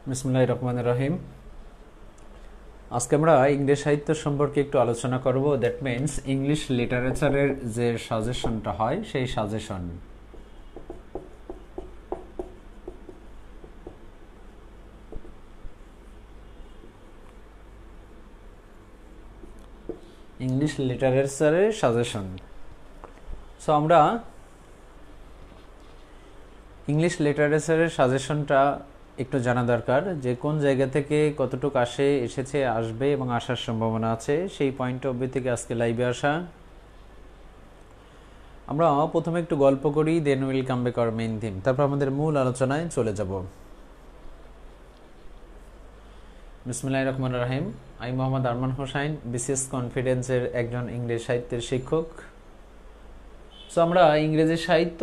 বিসমিল্লাহির রহমানির রহিম। আজকে আমরা ইংরেজি সাহিত্য সম্পর্কে একটু আলোচনা করব। দ্যাট মিন্স ইংলিশ লিটারেচারের যে সাজেশনটা হয় সেই সাজেশন। ইংলিশ লিটারেচারের সাজেশন। সো আমরা ইংলিশ লিটারেচারের সাজেশনটা একটু জানা দরকার, যে কোন জায়গা থেকে কতটুকু এসেছে, আসবে এবং আসার সম্ভাবনা আছে, সেই পয়েন্ট অফ ভিউ থেকে আজকে লাইভে আসা। আমরা প্রথমে একটু গল্প করি, then will come back our main theme, তারপর আমাদের মূল আলোচনায় চলে যাব। বিসমিল্লাহির রহমানির রহিম। আমি মোহাম্মদ আরমান হোসাইন, বিসিএস কনফিডেন্সের একজন ইংরেজি সাহিত্যের শিক্ষক। সো আমরা ইংরেজি সাহিত্য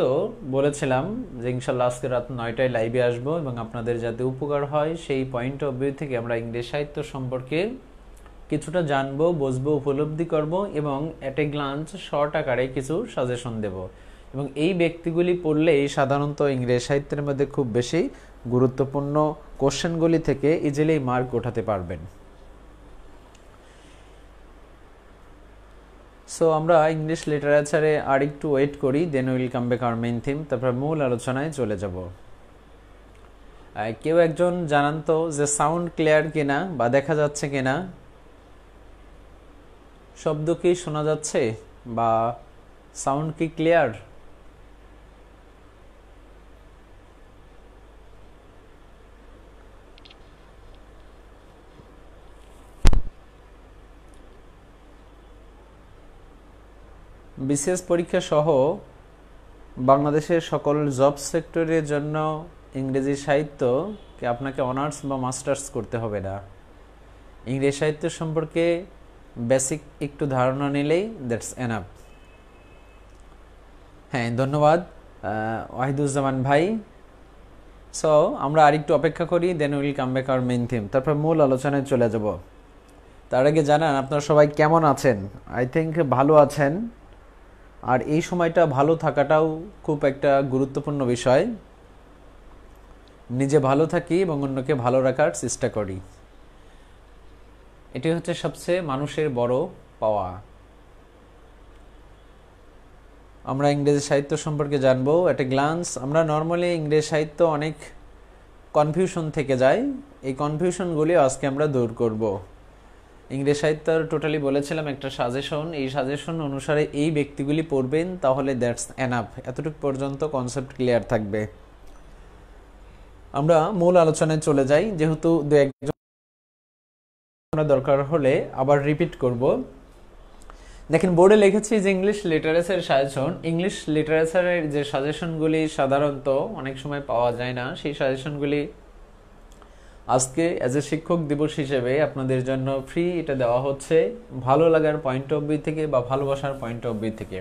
বলেছিলাম যে ইনশাল্লাহ আজকে রাত 9টায় লাইভে আসবো, এবং আপনাদের যাতে উপকার হয় সেই পয়েন্ট অফ ভিউ থেকে আমরা ইংরেজি সাহিত্য সম্পর্কে কিছুটা জানবো, বুঝবো, উপলব্ধি করব, এবং এট এ গ্লান্স শর্ট আকারে কিছু সাজেশন দেব। এবং এই ব্যক্তিগুলি পড়লেই সাধারণত ইংরেজি সাহিত্যের মধ্যে খুব বেশি গুরুত্বপূর্ণ কোশ্চেনগুলি থেকে ইজিলি মার্ক ওঠাতে পারবেন। সো আমরা ইংলিশ লিটারেচারে আর একটু ওয়েট করি, then will come back our main theme, তারপর মূল আলোচনায় চলে যাব। কেউ একজন জানান তো যে সাউন্ড ক্লিয়ার কিনা বা দেখা যাচ্ছে কিনা, শব্দ কি শোনা যাচ্ছে বা সাউন্ড কি ক্লিয়ার? বিসিএস পরীক্ষা সহ বাংলাদেশের সকল জব সেক্টরের জন্য ইংরেজি সাহিত্যকে আপনাকে অনার্স বা মাস্টার্স করতে হবে না। ইংরেজি সাহিত্য সম্পর্কে বেসিক একটু ধারণা নিলেই দ্যাটস এনাফ। হ্যাঁ, ধন্যবাদ ওয়াহিদুজ্জামান ভাই। সো আমরা আরেকটু অপেক্ষা করি, then will come back our main theme, তারপর মূল আলোচনায় চলে যাব। তার আগে জানান আপনারা সবাই কেমন আছেন? আই থিঙ্ক ভালো আছেন। আর এই সময়টা ভালো থাকাটাও খুব একটা গুরুত্বপূর্ণ বিষয়। নিজে ভালো থাকি এবং অন্যকে ভালো রাখার চেষ্টা করি, এটি হচ্ছে সবচেয়ে মানুষের বড় পাওয়া। আমরা ইংরেজি সাহিত্য সম্পর্কে জানবো এট এ গ্লান্স। আমরা নর্মালি ইংরেজি সাহিত্য অনেক কনফিউশন থেকে যায়, এই কনফিউশনগুলি আজকে আমরা দূর করব। ইংরেজি সাহিত্য টোটালি বলেছিলাম একটা সাজেশন, এই সাজেশন অনুসারে এই ব্যক্তিগুলি পড়বেন, তাহলে দ্যাটস এনাফ। এতটুকু পর্যন্ত কনসেপ্ট ক্লিয়ার থাকবে। আমরা মূল আলোচনায় চলে যাই, যেহেতু দু একজন দরকার হলে আবার রিপিট করব। দেখেন, বোর্ডে লিখেছি যে ইংলিশ লিটারেচার সাজেশন। ইংলিশ লিটারেচারের যে সাজেশনগুলি সাধারণত অনেক সময় পাওয়া যায় না, সেই সাজেশনগুলি আজকে অ্যাজ এ শিক্ষক দিবস হিসেবে আপনাদের জন্য ফ্রি এটা দেওয়া হচ্ছে, ভালো লাগার পয়েন্ট অফ ভিউ থেকে বা ভালোবাসার পয়েন্ট অফ ভিউ থেকে।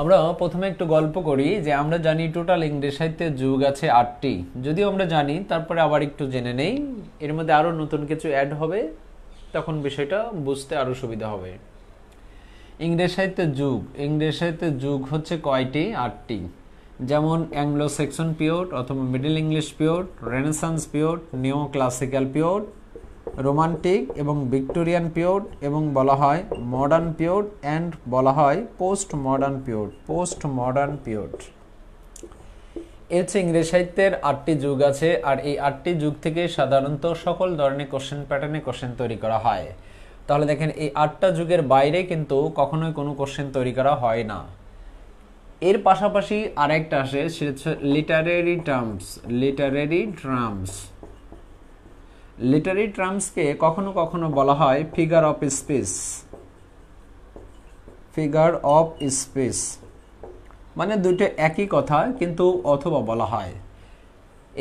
আমরা প্রথমে একটু গল্প করি যে আমরা জানি টোটাল ইংরেজি সাহিত্যের যুগ আছে 8টি। যদিও আমরা জানি, তারপরে আবার একটু জেনে নেই, এর মধ্যে আরও নতুন কিছু অ্যাড হবে, তখন বিষয়টা বুঝতে আরও সুবিধা হবে। ইংরেজি সাহিত্যের যুগ হচ্ছে কয়টি? 8টি। যেমন অ্যাংলো সেকশন পিরিয়ড অথবা middle English period, renaissance period, নিও ক্লাসিক্যাল পিরিয়ড, রোমান্টিক এবং ভিক্টোরিয়ান পিরিয়ড, এবং বলা হয় মডার্ন পিরিয়ড, অ্যান্ড বলা হয় পোস্ট মডার্ন পিরিয়ড। এর হচ্ছে ইংরেজি সাহিত্যের 8টি যুগ আছে। আর এই 8টি যুগ থেকে সাধারণত সকল ধরনের কোশ্চেন প্যাটার্নে কোশ্চেন তৈরি করা হয়। তাহলে দেখেন, এই 8টা যুগের বাইরে কিন্তু কখনোই কোনো কোশ্চেন তৈরি করা হয় না। এর পাশাপাশি আরেকটা আসে, সেটা হচ্ছে লিটারেরি টার্মসকে কখনো কখনো বলা হয় ফিগার অফ স্পিচ, মানে দুটো একই কথা কিন্তু অথবা বলা হয়।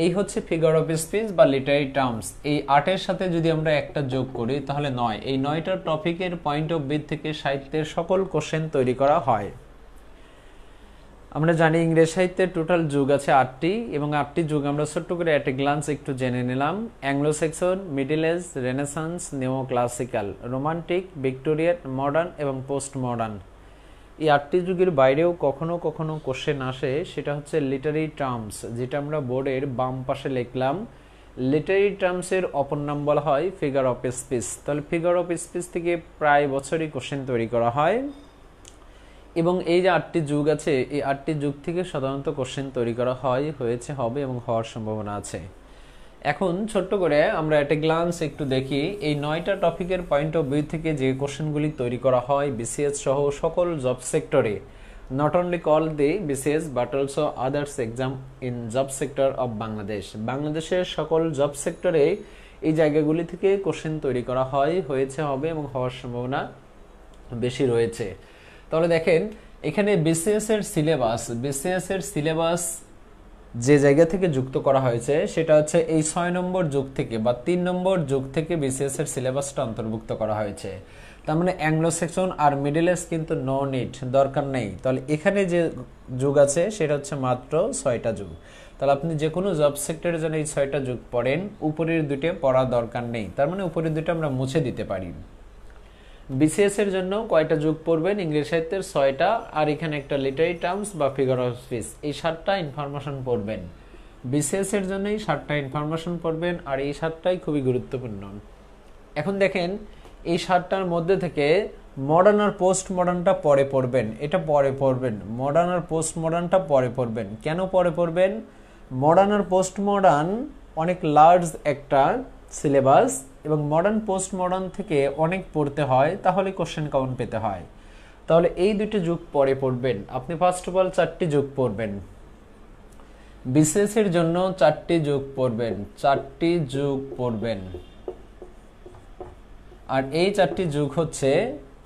এই হচ্ছে ফিগার অফ স্পিচ বা লিটারি টার্মস। এই 8-এর সাথে যদি আমরা একটা যোগ করি তাহলে 9। এই 9টা টপিকের পয়েন্ট অফ ভিউ থেকে সাহিত্যের সকল কোশ্চেন তৈরি করা হয়। আমরা জানি ইংরেজি সাহিত্যের টোটাল যুগ আছে 8টি, এবং 8টি যুগ আমরা ছোট্ট করে অ্যাট এ গ্লান্স একটু জেনে নিলাম। Anglo Saxon, middle age, renaissance, neo classical, romantic, Victorian, modern এবং পোস্ট মডার্ন। এই 8টি যুগের বাইরেও কখনো কখনো কোশ্চেন আসে, সেটা হচ্ছে লিটারি টার্মস, যেটা আমরা বোর্ডের বাম পাশে লিখলাম লিটারি টার্মসের অপর নাম বলা হয় ফিগার অফ স্পিচ। তাহলে ফিগার অফ স্পিচ থেকে প্রায় বছরই কোশ্চেন তৈরি করা হয় এবং এই যে 8টি যুগ আছে এই 8টি যুগ থেকে সাধারণত কোশ্চেন তৈরি করা হয়েছে, হবে এবং হওয়ার সম্ভাবনা আছে। এখন ছোট্ট করে আমরা একটা গ্লান্স একটু দেখি এই 9টা টপিকের পয়েন্ট অফ ভিউ থেকে যে কোশ্চেনগুলি তৈরি করা হয় বিসিএস সহ সকল জব সেক্টরে, not only call the BCS but also others exam in job sector of Bangladesh. বাংলাদেশের সকল জব সেক্টরে এই জায়গাগুলি থেকে কোশ্চেন তৈরি করা হয়েছে, হবে এবং হওয়ার সম্ভাবনা বেশি রয়েছে। তাহলে দেখেন এখানে বিসিএস এর সিলেবাস যে জায়গা থেকে যুক্ত করা হয়েছে সেটা হচ্ছে এই 6 নম্বর যুগ থেকে বা 3 নম্বর যুগ থেকে বিসিএস এর সিলেবাসটা অন্তর্ভুক্ত করা হয়েছে। তার মানে অ্যাংলো সেকশন আর মিডল এজ কিন্তু নো নিড, দরকার নেই। তাহলে এখানে যে যুগ আছে সেটা হচ্ছে মাত্র 6টা যুগ। তাহলে আপনি যে কোনো জব সেক্টরের জন্য এই 6টা যুগ পড়েন, উপরের দুটো পড়া দরকার নেই। তার মানে উপরের দুটো আমরা মুছে দিতে পারি। বিসিএস এর জন্য কয়টা যুগ পড়বেন? ইংরেজি সাহিত্যের 6টা, আর এখানে একটা লিটারি টার্মস বা ফিগার অফ স্পিচ, এই 7টা ইনফরমেশন পড়বেন। বিসিএস এর জন্য এই 7টা ইনফরমেশন পড়বেন, আর এই 7টাই খুবই গুরুত্বপূর্ণ। এখন দেখেন এই 7টার মধ্যে থেকে মডার্ন আর পোস্ট মডার্নটা পরে পড়বেন, এটা পরে পড়বেন। মডার্ন আর পোস্ট মডার্নটা পরে পড়বেন। কেন পরে পড়বেন? মডার্ন আর পোস্ট মডার্ন অনেক লার্জ একটা সিলেবাস এবং মডার্ন পোস্ট মডার্ন থেকে অনেক পড়তে হয়, তাহলে কোশ্চেন কমন পেতে হয়। তাহলে এই দুটি যুগ পরে পড়বেন। আপনি ফার্স্ট অফ অল 4টি যুগ পড়বেন। বিসিএস এর জন্য 4টি যুগ পড়বেন, 4টি যুগ পড়বেন। আর এই 4টি যুগ হচ্ছে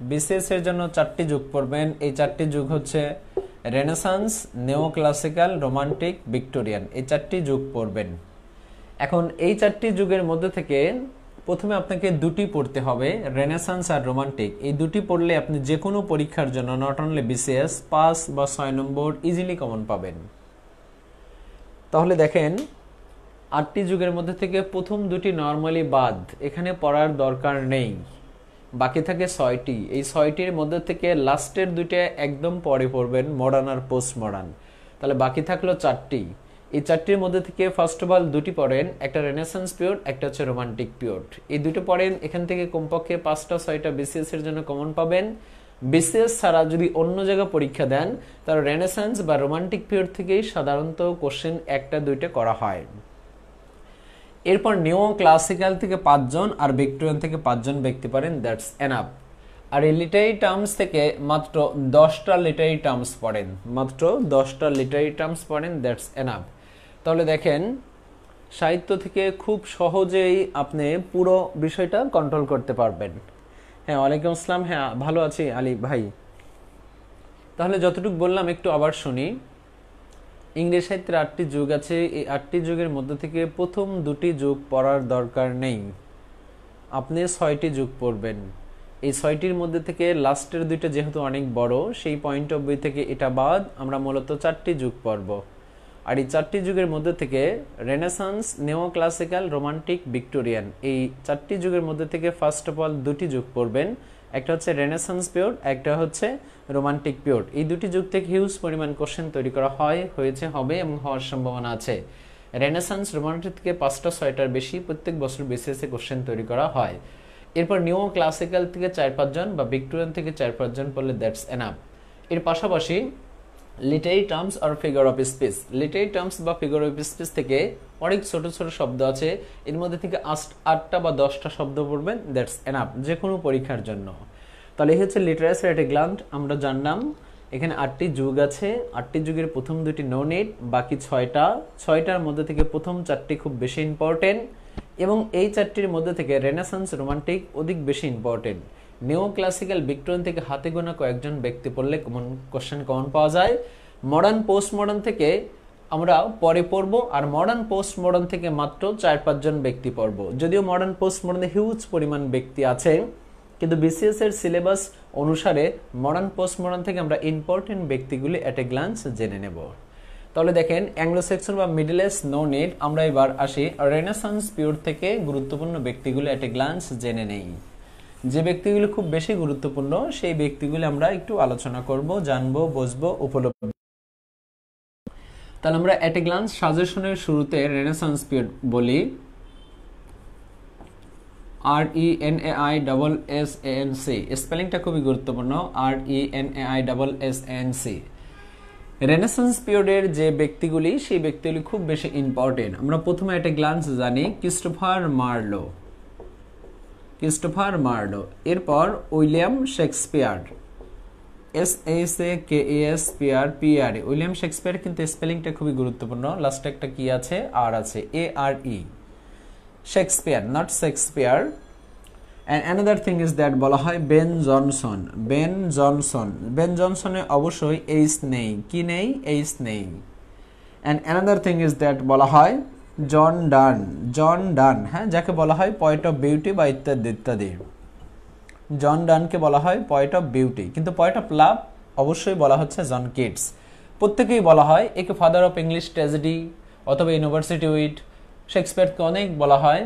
বিসিএস এর জন্য 4টি যুগ পড়বেন। এই 4টি যুগ হচ্ছে renaissance, neo classical, romantic, Victorian, এই 4টি যুগ পড়বেন। এখন এই 4টি যুগের মধ্যে থেকে প্রথমে আপনাকে দুটি পড়তে হবে, রেনেসান্স আর রোমান্টিক। এই দুটি পড়লে আপনি যে কোনো পরীক্ষার জন্য নট অনলি বিসিএস 5 বা 6 নম্বর ইজিলি কমন পাবেন। তাহলে দেখেন 8টি যুগের মধ্যে থেকে প্রথম দুটি নর্মালি বাদ, এখানে পড়ার দরকার নেই, বাকি থাকে 6টি। এই 6টির মধ্যে থেকে লাস্টের দুইটা একদম পরে পড়বেন, মডার্ন আর পোস্ট মডার্ন। তাহলে বাকি থাকলো 4টি। এই 4টির মধ্যে থেকে ফার্স্ট অফ অল দুটি পড়েন, একটা রেনেসান্স পিরিয়ড, একটা হচ্ছে রোমান্টিক পিরিয়ড। এই দুটো পড়েন, এখান থেকে কমপক্ষে 5টা 6টা বিসিএস এর জন্য কমন পাবেন। বিসিএস ছাড়া যদি অন্য জায়গায় পরীক্ষা দেন তাহলে রেনেসান্স বা রোমান্টিক পিরিয়ড থেকেই সাধারণত কোশ্চেন 1টা 2টা করা হয়। এরপর নিও ক্লাসিক্যাল থেকে 5 জন আর ভিক্টোরিয়ান থেকে 5 জন ব্যক্তি পারেন, দ্যাটস এনাফ। আর এই লিটারি টার্মস থেকে মাত্র 10টা লিটারি টার্মস পড়েন, মাত্র 10টা লিটারি টার্মস পড়েন, দ্যাটস এনাফ। তাহলে দেখেন সাহিত্য থেকে খুব সহজেই আপনি পুরো বিষয়টা কন্ট্রোল করতে পারবেন। হ্যাঁ, ওয়ালাইকুম আসসালাম। হ্যাঁ, ভালো আছি আলী ভাই। তাহলে যতটুকু বললাম একটু আবার শুনি। ইংরেজি সাহিত্যের 8টি যুগ আছে, এই 8টি যুগের মধ্যে থেকে প্রথম দুটি যুগ পড়ার দরকার নেই, আপনি 6টি যুগ পড়বেন। এই 6টির মধ্যে থেকে লাস্টের দুইটা যেহেতু অনেক বড়, সেই পয়েন্ট অফ ভিউ থেকে এটা বাদ আমরা মূলত 4টি যুগ পড়ব। আর এই 4টি যুগের মধ্যে থেকে renaissance, neo classical, romantic, Victorian, এই 4টি যুগের মধ্যে থেকে ফার্স্ট অফ অল দুটি যুগ পড়বেন, একটা হচ্ছে রেনেসান্স পিরিয়ড, একটা হচ্ছে রোমান্টিক পিরিয়ড। এই দুটি যুগ থেকে হিউজ পরিমাণ কোশ্চেন তৈরি করা হয়েছে, হবে এবং হওয়ার সম্ভাবনা আছে। রেনেসান্স, রোমান্টিক থেকে 5টা 6টার বেশি প্রত্যেক বছর বিসিএস এ কোশ্চেন তৈরি করা হয়। এরপর নিও ক্লাসিক্যাল থেকে 4-5 জন বা ভিক্টোরিয়ান থেকে 4-5 জন পড়লে দ্যাটস এনাফ। এর পাশাপাশি লিটারি টার্মস আর figure of speech, literary terms বা ফিগার অফ স্পিচ থেকে অনেক ছোট ছোট শব্দ আছে, এর মধ্যে থেকে 8টা বা 10টা শব্দ পড়বেন, দ্যাটস এনাফ যে কোনো পরীক্ষার জন্য। তাহলে এই হচ্ছে লিটারেচার এট এ গ্ল্যান্স। আমরা জানলাম এখানে 8টি যুগ আছে, 8টি যুগের প্রথম দুটি নো নিড, বাকি 6টার মধ্যে থেকে প্রথম 4টি খুব বেশি ইম্পর্টেন্ট এবং এই 4টির মধ্যে থেকে রেনেসান্স, রোমান্টিক অধিক বেশি ইম্পর্টেন্ট। নিও ক্লাসিক্যাল, ভিক্টোরিয়ান থেকে হাতে গোনা কয়েকজন ব্যক্তি পড়লে কোশ্চেন কমন পাওয়া যায়। মডার্ন পোস্ট মডার্ন থেকে আমরা পরে পড়বো, আর মডার্ন পোস্ট মডার্ন থেকে মাত্র 4-5 জন ব্যক্তি পড়বো। যদিও মডার্ন পোস্ট মডার্নে হিউজ পরিমাণ ব্যক্তি আছে, কিন্তু বিসিএস এর সিলেবাস অনুসারে মডার্ন পোস্ট মডার্ন থেকে আমরা ইম্পর্টেন্ট ব্যক্তিগুলি এট এ গ্ল্যান্স জেনে নেব। তাহলে দেখেন অ্যাংলো সেকশন বা মিডল এজ নো নিড। আমরা এবার আসি রেনেসান্স পিরিয়ড থেকে গুরুত্বপূর্ণ ব্যক্তিগুলো এট এ গ্ল্যান্স জেনে নেই। যে ব্যক্তিগুলো খুব বেশি গুরুত্বপূর্ণ সেই ব্যক্তিগুলো আমরা একটু আলোচনা করব, জানবো, বুঝবো, উপলব্ধি। তাহলে আমরা এট এ গ্ল্যান্স সাজেশনের শুরুতে রেনেসান্স পিরিয়ড বলি। RENAISSANC, স্পেলিংটা খুবই গুরুত্বপূর্ণ, RENAISSANC। রেনেসান্স পিরিয়ডের যে ব্যক্তিগুলি, সেই ব্যক্তিগুলি খুব বেশি ইম্পর্টেন্ট। আমরা প্রথমে একটা গ্লান্স জানি, ক্রিস্টোফার মার্লো, এরপর William Shakespeare, SHAKESPEAR, William Shakespeare, কিন্তু স্পেলিংটা খুবই গুরুত্বপূর্ণ, লাস্টে একটা কি আছে, আর আছে, ARE, Shakespeare, not Shakespeare. And another thing is that বলা হয় বেন জনসনে অবশ্যই এইচ নেই, কি নেই, এইচ নেই। And another thing is that বলা হয় জন ডান, হ্যাঁ, যাকে বলা হয় পয়েট অফ বিউটি বা ইত্যাদি। জন ডানকে বলা হয় পয়েট অফ বিউটি, কিন্তু পয়েট অফ লাভ অবশ্যই বলা হচ্ছে জন কিটস। প্রত্যেকেই বলা হয় একে ফাদার অফ ইংলিশ ট্র্যাজেডি অথবা ইউনিভার্সিটি উইট। শেক্সপিয়ারকে অনেক বলা হয়,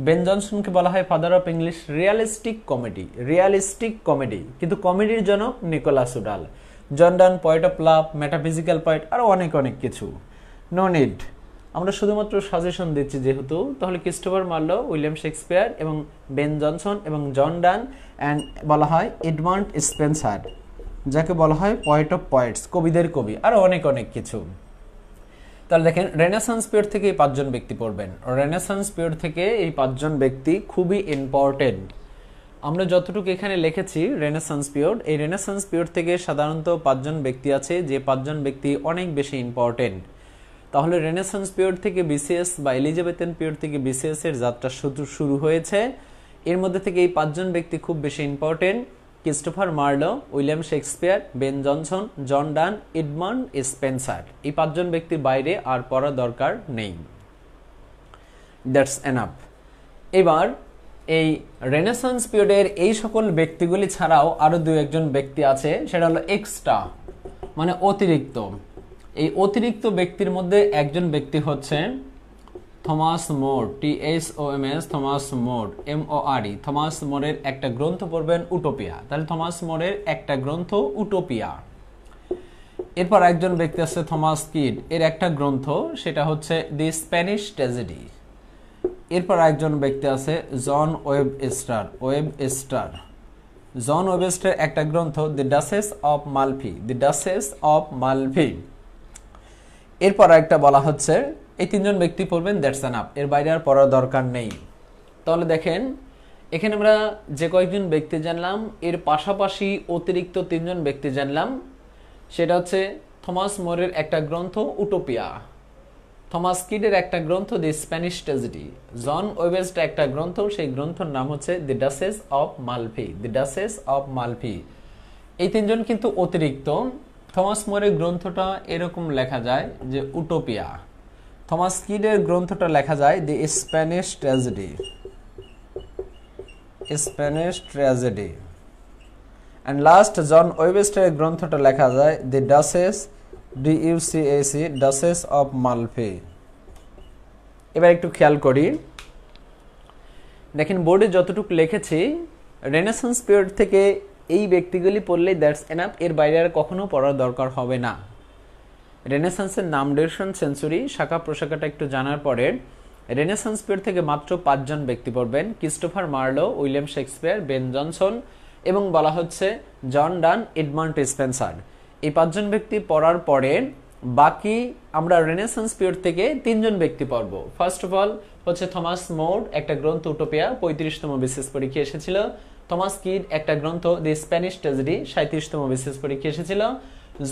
বেন জনসনকে বলা হয় father of English realistic comedy, কিন্তু কমেডির জনক Nicholas Udall. John Donne poet of love, metaphysical poet, আরও অনেক কিছু। নো নিড, আমরা শুধুমাত্র সাজেশন দিচ্ছি যেহেতু, তাহলে ক্রিস্টোফার মার্লো, উইলিয়াম শেক্সপিয়ার এবং বেন জনসন এবং জন ডান, অ্যান্ড বলা হয় এডমান্ড স্পেন্সার, যাকে বলা হয় পয়েট অফ পয়েটস, কবিদের কবি, আরও অনেক কিছু। তাহলে দেখেন রেনেসান্স পিরিয়ড থেকে এই 5 জন ব্যক্তি পড়বেন। রেনেসান্স পিরিয়ড থেকে এই 5 জন ব্যক্তি খুবই ইম্পর্টেন্ট। আমরা যতটুকু এখানে লিখেছি রেনেসান্স পিরিয়ড, এই রেনেসান্স পিরিয়ড থেকে সাধারণত 5 জন ব্যক্তি আছে, যে 5 জন ব্যক্তি অনেক বেশি ইম্পর্টেন্ট। তাহলে রেনেসান্স পিরিয়ড থেকে বিসিএস বা এলিজাবেথিয়ান পিরিয়ড থেকে বিসিএস এর যাত্রা শুরু হয়েছে। এর মধ্যে থেকে এই 5 জন ব্যক্তি খুব বেশি important: Christopher Marlowe, William Shakespeare, Ben Jonson, John Donne, Edmund Spenser. এই 5 জন ব্যক্তির বাইরে আর পড়া দরকার নেই। That's enough. এবার এই রেনেসান্স পিরিয়ডের এই সকল ব্যক্তিগুলি ছাড়াও আরো 2-1 ব্যক্তি আছে, সেটা হলো এক্সট্রা, মানে অতিরিক্ত। এই অতিরিক্ত ব্যক্তির মধ্যে একজন ব্যক্তি হচ্ছে থমাস মোর, THOMS, থমাস মোর, MORE। থমাস মোরের একটা গ্রন্থ পড়বেন উটোপিয়া। তাহলে থমাস মোরের একটা গ্রন্থ উটোপিয়া। এরপর একজন ব্যক্তি আছে থমাস কিড, এর একটা গ্রন্থ, সেটা হচ্ছে দি স্প্যানিশ ট্র্যাজেডি। এরপর একজন ব্যক্তি আছে জন ওয়েবস্টার, একটা গ্রন্থ দি ডাচেস অফ মালফি। এরপর একটা বলা হচ্ছে, এই 3 জন ব্যক্তি পড়বেন, দ্যাটস এনাফ, এর বাইরে আর পড়ার দরকার নেই। তাহলে দেখেন এখানে আমরা যে কয়েকজন ব্যক্তি জানলাম, এর পাশাপাশি অতিরিক্ত 3 জন ব্যক্তি জানলাম। সেটা হচ্ছে থমাস মোরের একটা গ্রন্থ উটোপিয়া, থমাস কিডের একটা গ্রন্থ দি স্প্যানিশ ট্র্যাজেডি, জন ওয়েবস্টার একটা গ্রন্থ, সেই গ্রন্থের নাম হচ্ছে দি ডাচেস অফ মালফি। এই 3 জন কিন্তু অতিরিক্ত। থমাস মোরের গ্রন্থটা এরকম লেখা যায় যে উটোপিয়া, থমাস কিডের গ্রন্থটা লেখা যায় দি স্প্যানিশ ট্র্যাজেডি, এন্ড লাস্ট জন ওয়েবস্টারের গ্রন্থটা লেখা যায় দি ডাচেস অফ মালফি। এবার একটু খেয়াল করি, দেখেন বোর্ডে যতটুকু লিখেছি, রেনেসান্স পিরিয়ড থেকে এই ব্যক্তিগুলি পড়লেই দ্যাটস এনাফ, এর বাইরে আর কখনো পড়ার দরকার হবে না। রেনেসান্সের নাম, ডিরেকশন, সেঞ্চুরি, শাখা প্রশাখাটা একটু জানার পরে রেনেসান্স পিরিয়ড থেকে মাত্র 5 জন ব্যক্তি পড়বেন: Christopher Marlowe, William Shakespeare, Ben Johnson এবং বলা হচ্ছে জন ডান, এডমান্ড স্পেন্সার। এই 5 জন ব্যক্তি পড়ার পরে বাকি আমরা রেনেসান্স পিরিয়ড থেকে 3 জন ব্যক্তি পড়ব। ফার্স্ট অফ অল হচ্ছে থমাস মোর, একটা গ্রন্থ উটোপিয়া, 35তম বিসিএস পরীক্ষা এসেছিল। থমাস কিড, একটা গ্রন্থ দি স্প্যানিশ ট্র্যাজেডি, 37তম বিসিএস পরীক্ষা এসেছিল।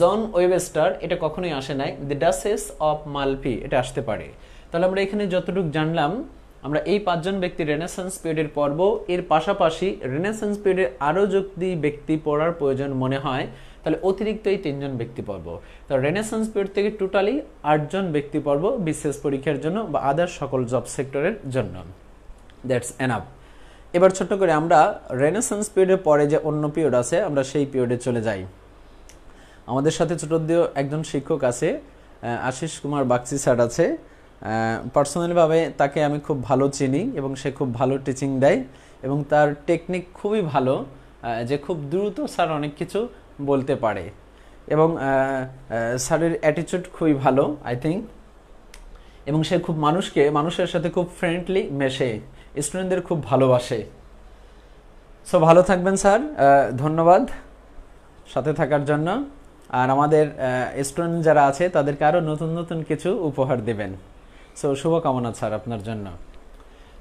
জন ওয়েবস্টার, এটা কখনোই আসে নাই, দি ডাচেস অফ মালফি, এটা আসতে পারে। তাহলে আমরা এখানে যতটুকু জানলাম, আমরা এই 5 জন ব্যক্তি রেনেসান্স পিরিয়ডের পড়ব। এর পাশাপাশি রেনেসান্স পিরিয়ডের আরো যদি ব্যক্তি পড়ার প্রয়োজন মনে হয়, তাহলে অতিরিক্ত এই 3 জন ব্যক্তি পড়ব। তো রেনেসান্স পিরিয়ড থেকে টোটালি 8 জন ব্যক্তি পড়ব বিসিএস পরীক্ষার জন্য বা আদার সকল জব সেক্টরের জন্য। That's enough. এবার ছোট্ট করে আমরা রেনেসান্স পিরিয়ডের পরে যে অন্য পিরিয়ড আছে, আমরা সেই পিরিয়ডে চলে যাই। আমাদের সাথে ছোটদেও একজন শিক্ষক আছে, আশিস কুমার বাগচি স্যার আছে। পার্সোনালিভাবে তাকে আমি খুব ভালো চিনি এবং সে খুব ভালো টিচিং দেয় এবং তার টেকনিক খুবই ভালো, যে খুব দ্রুত স্যার অনেক কিছু বলতে পারে এবং স্যারের অ্যাটিটিউড খুবই ভালো আই থিঙ্ক, এবং সে খুব মানুষের সাথে খুব ফ্রেন্ডলি মেশে স্টুডেন্টদের খুব ভালোবাসে। সো ভালো থাকবেন স্যার, ধন্যবাদ সাথে থাকার জন্য। আর আমাদের স্টুডেন্ট যারা আছে তাদেরকে আরও নতুন নতুন কিছু উপহার দেবেন। সো শুভকামনা স্যার আপনার জন্য।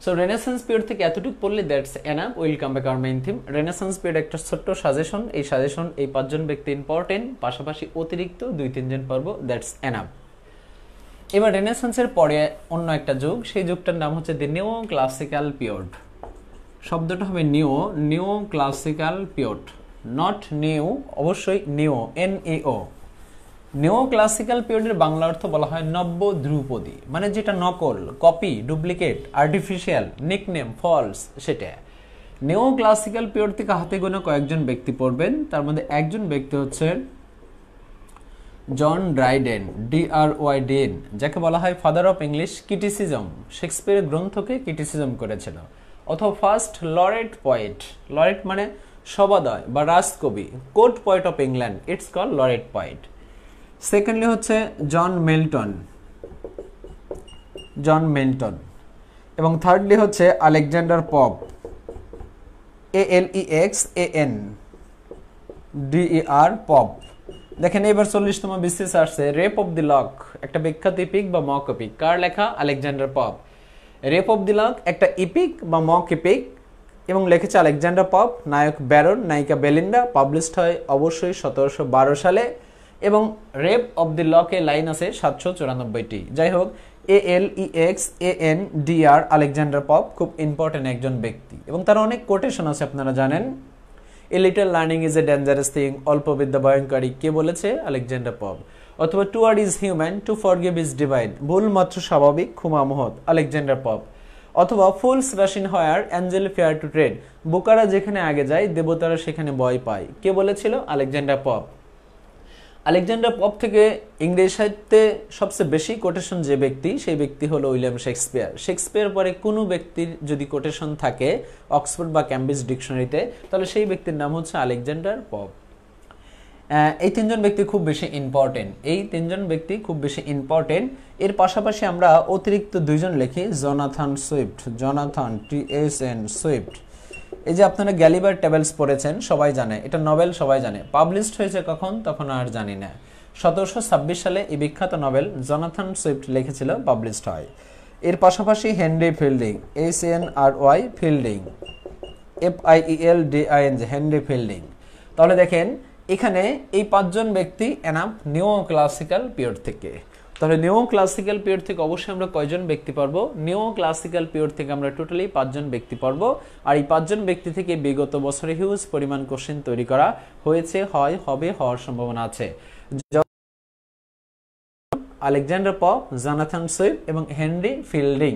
সো রেনেসান্স পিরিয়ড থেকে এতটুকু পড়লে that's enough. Welcome back our main theme. Renaissance period একটা ছোট্ট সাজেশন, এই সাজেশন এই 5 জন ব্যক্তি ইম্পর্টেন্ট, পাশাপাশি অতিরিক্ত 2-3 জন পড়ব, দ্যাটস এনাফ। এবার রেনেসান্সের পরে অন্য একটা যুগ, সেই যুগটার নাম হচ্ছে দি নিও ক্লাসিক্যাল পিরিয়ড। শব্দটা হবে নিও ক্লাসিক্যাল পিরিয়ড, নট নিউ, অবশ্যই নিও, NEO। নিও ক্লাসিক্যাল পিরিয়ডের বাংলা অর্থ বলা হয় নব্য ধ্রুপদী, মানে যেটা নকল, copy, duplicate, artificial, nickname, false, সেটা। নিও ক্লাসিক্যাল পিরিয়ড থেকে হাতে গোনা কয়েকজন ব্যক্তি পড়বেন, তার মধ্যে একজন ব্যক্তি হচ্ছে জন ড্রাইডেন, DRYDEN, যাকে বলা হয় ফাদার অফ ইংলিশ ক্রিটিসিজম। শেক্সপিয়ারের গ্রন্থকে ক্রিটিসিজম করেছিল। অথবা ফার্স্ট লরেট পয়েট, লরেট মানে সবাদয় বা রাজকবি, court poet of England, it's call laureate poet. Secondly হচ্ছে জন মেল্টন, এবং থার্ডলি হচ্ছে আলেকজান্ডার পপ, ALEXANDER, পপ। দেখেন এবার 40তম বিসিএস আসছে রেপ অফ দি লক, একটা বিখ্যাত ইপিক বা মক ইপিক। কার লেখা? Alexander Pope. Rape of the lock একটা ইপিক বা মক ইপিক, এবং লিখেছে আলেকজান্ডার পপ। নায়ক ব্যারন, নায়িকা বেলিন্ডা। পাবলিশড হয় অবশ্যই 1712 সালে, এবং রেপ অফ দি লকে লাইন আছে 794টি। যাই হোক, ALEXANDER, আলেকজান্ডার পপ খুব ইম্পর্টেন্ট একজন ব্যক্তি, এবং তার অনেক কোটেশন আছে আপনারা জানেন। A little learning is a dangerous thing, অল্প বিদ্যা ভয়ঙ্করী, কে বলেছে? Alexander Pope. অথবা to err is human, to forgive is divine, ভুল মাত্র স্বাভাবিক, ক্ষমা মহৎ, আলেকজান্ডার পপ। অথবা fools rush in where angel fear to tread, বোকারা যেখানে আগে যায় দেবতারা সেখানে ভয় পায়, কে বলেছিল? Alexander pop. আলেকজান্ডার পপ থেকে ইংরেজি সাহিত্যে সবচেয়ে বেশি কোটেশন যে ব্যক্তি, সেই ব্যক্তি হলো উইলিয়াম শেক্সপিয়ার। শেক্সপিয়ার পরে কোনো ব্যক্তির যদি কোটেশন থাকে অক্সফোর্ড বা ক্যামব্রিজ ডিকশনারিতে, তাহলে সেই ব্যক্তির নাম হচ্ছে আলেকজান্ডার পপ। এই 3 জন ব্যক্তি খুব বেশি ইম্পর্টেন্ট। এর পাশাপাশি আমরা অতিরিক্ত 2 জন লিখি, জোনাথন সুইফট, TSN সুইফট। এই যে আপনারা গ্যালিবার টেবলস পড়েছেন, সবাই জানে এটা নভেল, সবাই জানে। পাবলিশড হয়েছে কখন, তখন আর জানি না। 1726 সালে এই বিখ্যাত নভেল জোনাথন সুইফট লিখেছিল, পাবলিশড হয়। এর পাশাপাশি Henry fielding, HENRY fielding, FIELDING, Henry fielding. তাহলে দেখেন এখানে এই 5 জন ব্যক্তি এনাফ নিও ক্লাসিক্যাল পিরিয়ড থেকে। তাহলে নিও ক্লাসিক্যাল পিরিয়ড থেকে অবশ্যই আমরা কয়জন ব্যক্তি পড়বো? নিও ক্লাসিক্যাল পিরিয়ড থেকে আমরা টোটালি 5 জন ব্যক্তি পড়বো। আর এই 5 জন ব্যক্তি থেকে বিগত বছরে হিউজ পরিমাণ কোশ্চেন তৈরি করা হয়েছে, হবে, হওয়ার সম্ভাবনা আছে। আলেকজান্ডার পপ, জোনাথন সুইফট এবং হেনরি ফিল্ডিং,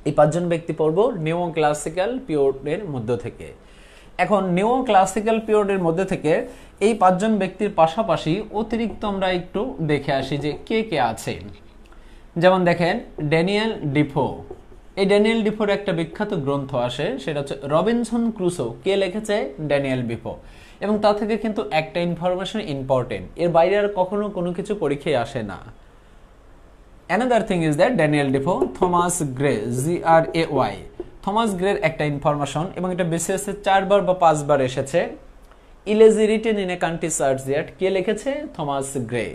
এই 5 জন ব্যক্তি পড়বো নিও ক্লাসিক্যাল পিরিয়ডের মধ্য থেকে। এখন নিও ক্লাসিক্যাল পিরিয়ডের মধ্যে থেকে এই 5 জন ব্যক্তির পাশাপাশি অতিরিক্ত আমরা একটু দেখে আসি যে কে কে আছে। যেমন দেখেন ড্যানিয়েল ডিফো, এই ড্যানিয়েল ডিফোর একটা বিখ্যাত গ্রন্থ আসে, সেটা হচ্ছে রবিনসন ক্রুসো। কে লিখেছে? Daniel Defoe. এবং তা থেকে কিন্তু একটা ইনফরমেশন ইম্পর্টেন্ট, এর বাইরে আর কখনো কোনো কিছু পরীক্ষায় আসে না। Another thing is that Daniel Defoe, Thomas Gray, GRAY, Thomas গ্রের একটা ইনফরমেশন, এবং এটা বিসিএস 4 বার বা 5 বার এসেছে। Elegy written in a country churchyard, কে লিখেছে? Thomas Gray.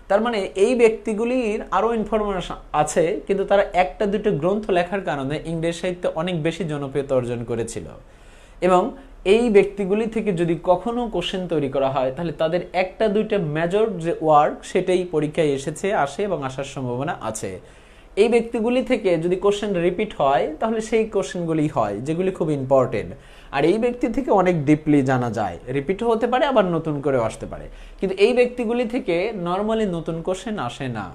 তার মানে এই ব্যক্তিগুলির আরো ইনফরমেশন আছে, কিন্তু তারা একটা দুটো গ্রন্থ লেখার কারণে ইংরেজি সাহিত্যে অনেক বেশি জনপ্রিয়তা অর্জন করেছিল। এবং এই ব্যক্তিগুলি থেকে যদি কখনো কোশ্চেন তৈরি করা হয়, তাহলে তাদের একটা দুইটা মেজর যে ওয়ার্ক সেটাই পরীক্ষায় আসে এবং আসার সম্ভাবনা আছে। এই ব্যক্তিগুলি থেকে যদি কোশ্চেন রিপিট হয়, তাহলে সেই কোশ্চেনগুলি হয় যেগুলি খুব ইম্পর্টেন্ট। আর এই ব্যক্তি থেকে অনেক ডিপলি জানা যায়, রিপিটও হতে পারে, আবার নতুন করে আসতে পারে, কিন্তু এই ব্যক্তিগুলি থেকে নর্মালি নতুন কোশ্চেন আসে না।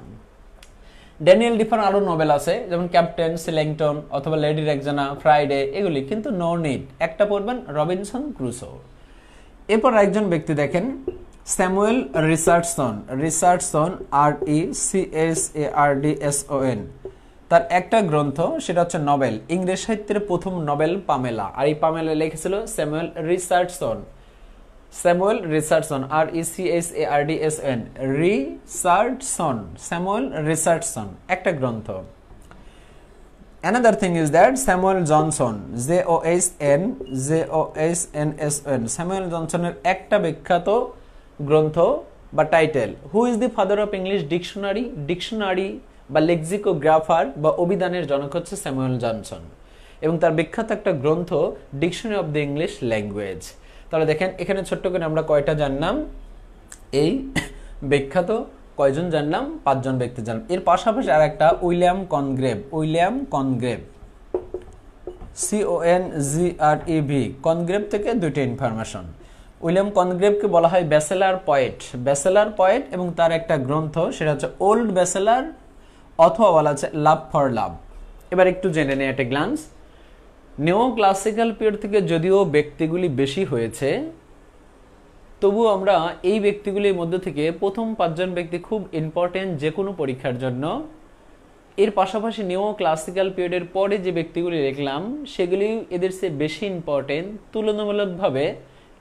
ড্যানিয়েল ডিফোর আরো নোবেল আছে, যেমন ক্যাপ্টেন সিলেংটন অথবা লেডি রেক্সানা, ফ্রাইডে, এগুলি কিন্তু নো নিড, একটা পড়বেন রবিনসন ক্রুসো। এরপর একজন ব্যক্তি দেখেন স্যামুয়েল রিচার্ডসন, RECHARDSON। তার একটা গ্রন্থ, সেটা হচ্ছে নভেল, ইংরেজি সাহিত্যের প্রথম নভেল পামেলা। আর এই পামেলা লিখেছিল Samuel Richardson, RECHARDSON, Samuel Richardson, একটা গ্রন্থ। Another thing is that Samuel Johnson, Johnson, Samuel Johnson এর একটা বিখ্যাত গ্রন্থ বা title, who is the father of English dictionary, dictionary বা লেক্সিকোগ্রাফার বা অভিধানের জনক হচ্ছে স্যামুয়েল জনসন, এবং তার বিখ্যাত একটা গ্রন্থ dictionary of the English language. তাহলে দেখেন এখানে ছোট্ট করে আমরা কয়টা জানলাম, এই বিখ্যাত কয়জন জানলাম, 5 জন ব্যক্তি জানলাম। এর পাশাপাশি আর একটা উইলিয়াম কনগ্রেভ, CONGREV, কনগ্রেভ থেকে দুইটা ইনফরমেশন। উইলিয়াম কনগ্রেভকে বলা হয় ব্যাচেলার পয়েট, এবং তার একটা গ্রন্থ সেটা হচ্ছে ওল্ড ব্যাচেলার, অথবা বলা হচ্ছে লাভ ফর লাভ। এবার একটু জেনে নেই একটা গ্লান্স। নিও ক্লাসিক্যাল পিরিয়ড থেকে যদিও ব্যক্তিগুলি বেশি হয়েছে, তবু আমরা এই ব্যক্তিগুলির মধ্যে থেকে প্রথম 5 জন ব্যক্তি খুব ইম্পর্টেন্ট যে কোনো পরীক্ষার জন্য। এর পাশাপাশি নিও ক্লাসিক্যাল পিরিয়ডের পরে যে ব্যক্তিগুলি দেখলাম সেগুলি এদের চেয়ে বেশি ইম্পর্টেন্ট তুলনামূলকভাবে,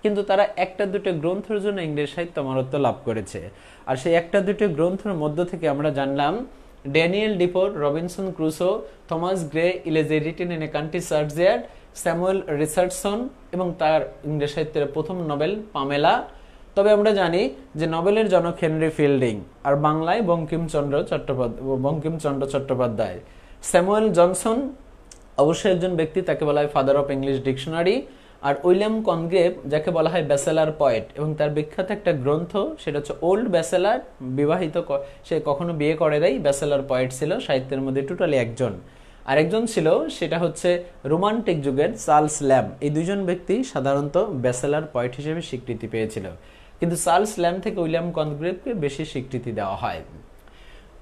কিন্তু তারা একটা দুটো গ্রন্থের জন্য ইংরেজ সাহিত্য অমরত্ব লাভ করেছে। আর সেই একটা দুটো গ্রন্থের মধ্য থেকে আমরা জানলাম ড্যানিয়েল ডিফোর, Robinson Crusoe, Thomas Gray, elegy written in a country churchyard, Samuel Richardson এবং তার ইংরেজ সাহিত্যের প্রথম নোবেল পামেলা। তবে আমরা জানি যে নোবেলের জনক হেনরি ফিল্ডিং, আর বাংলায় বঙ্কিমচন্দ্র চট্টোপাধ্যায়। স্যামুয়েল জনসন অবশ্যই একজন ব্যক্তি, তাকে বলা হয় ফাদার অফ ইংলিশ ডিকশনারি। আর উইলিয়াম কনগ্রেভ, যাকে বলা হয় ব্যাচেলার পয়েট, এবং তার বিখ্যাত একটা গ্রন্থ সেটা হচ্ছে ওল্ড ব্যাচেলার, বিবাহিত, সে কখনো বিয়ে করে দেয়, ব্যাচেলার পয়েট ছিল সাহিত্যের মধ্যে টোটালি একজন। আরেকজন ছিল সেটা হচ্ছে রোমান্টিক যুগের চার্লস ল্যাম্ব। এই দুজন ব্যক্তি সাধারণত ব্যাচেলার পয়েট হিসেবে স্বীকৃতি পেয়েছিল, কিন্তু চার্লস ল্যাম্ব থেকে উইলিয়াম কনগ্রেভকে বেশি স্বীকৃতি দেওয়া হয়।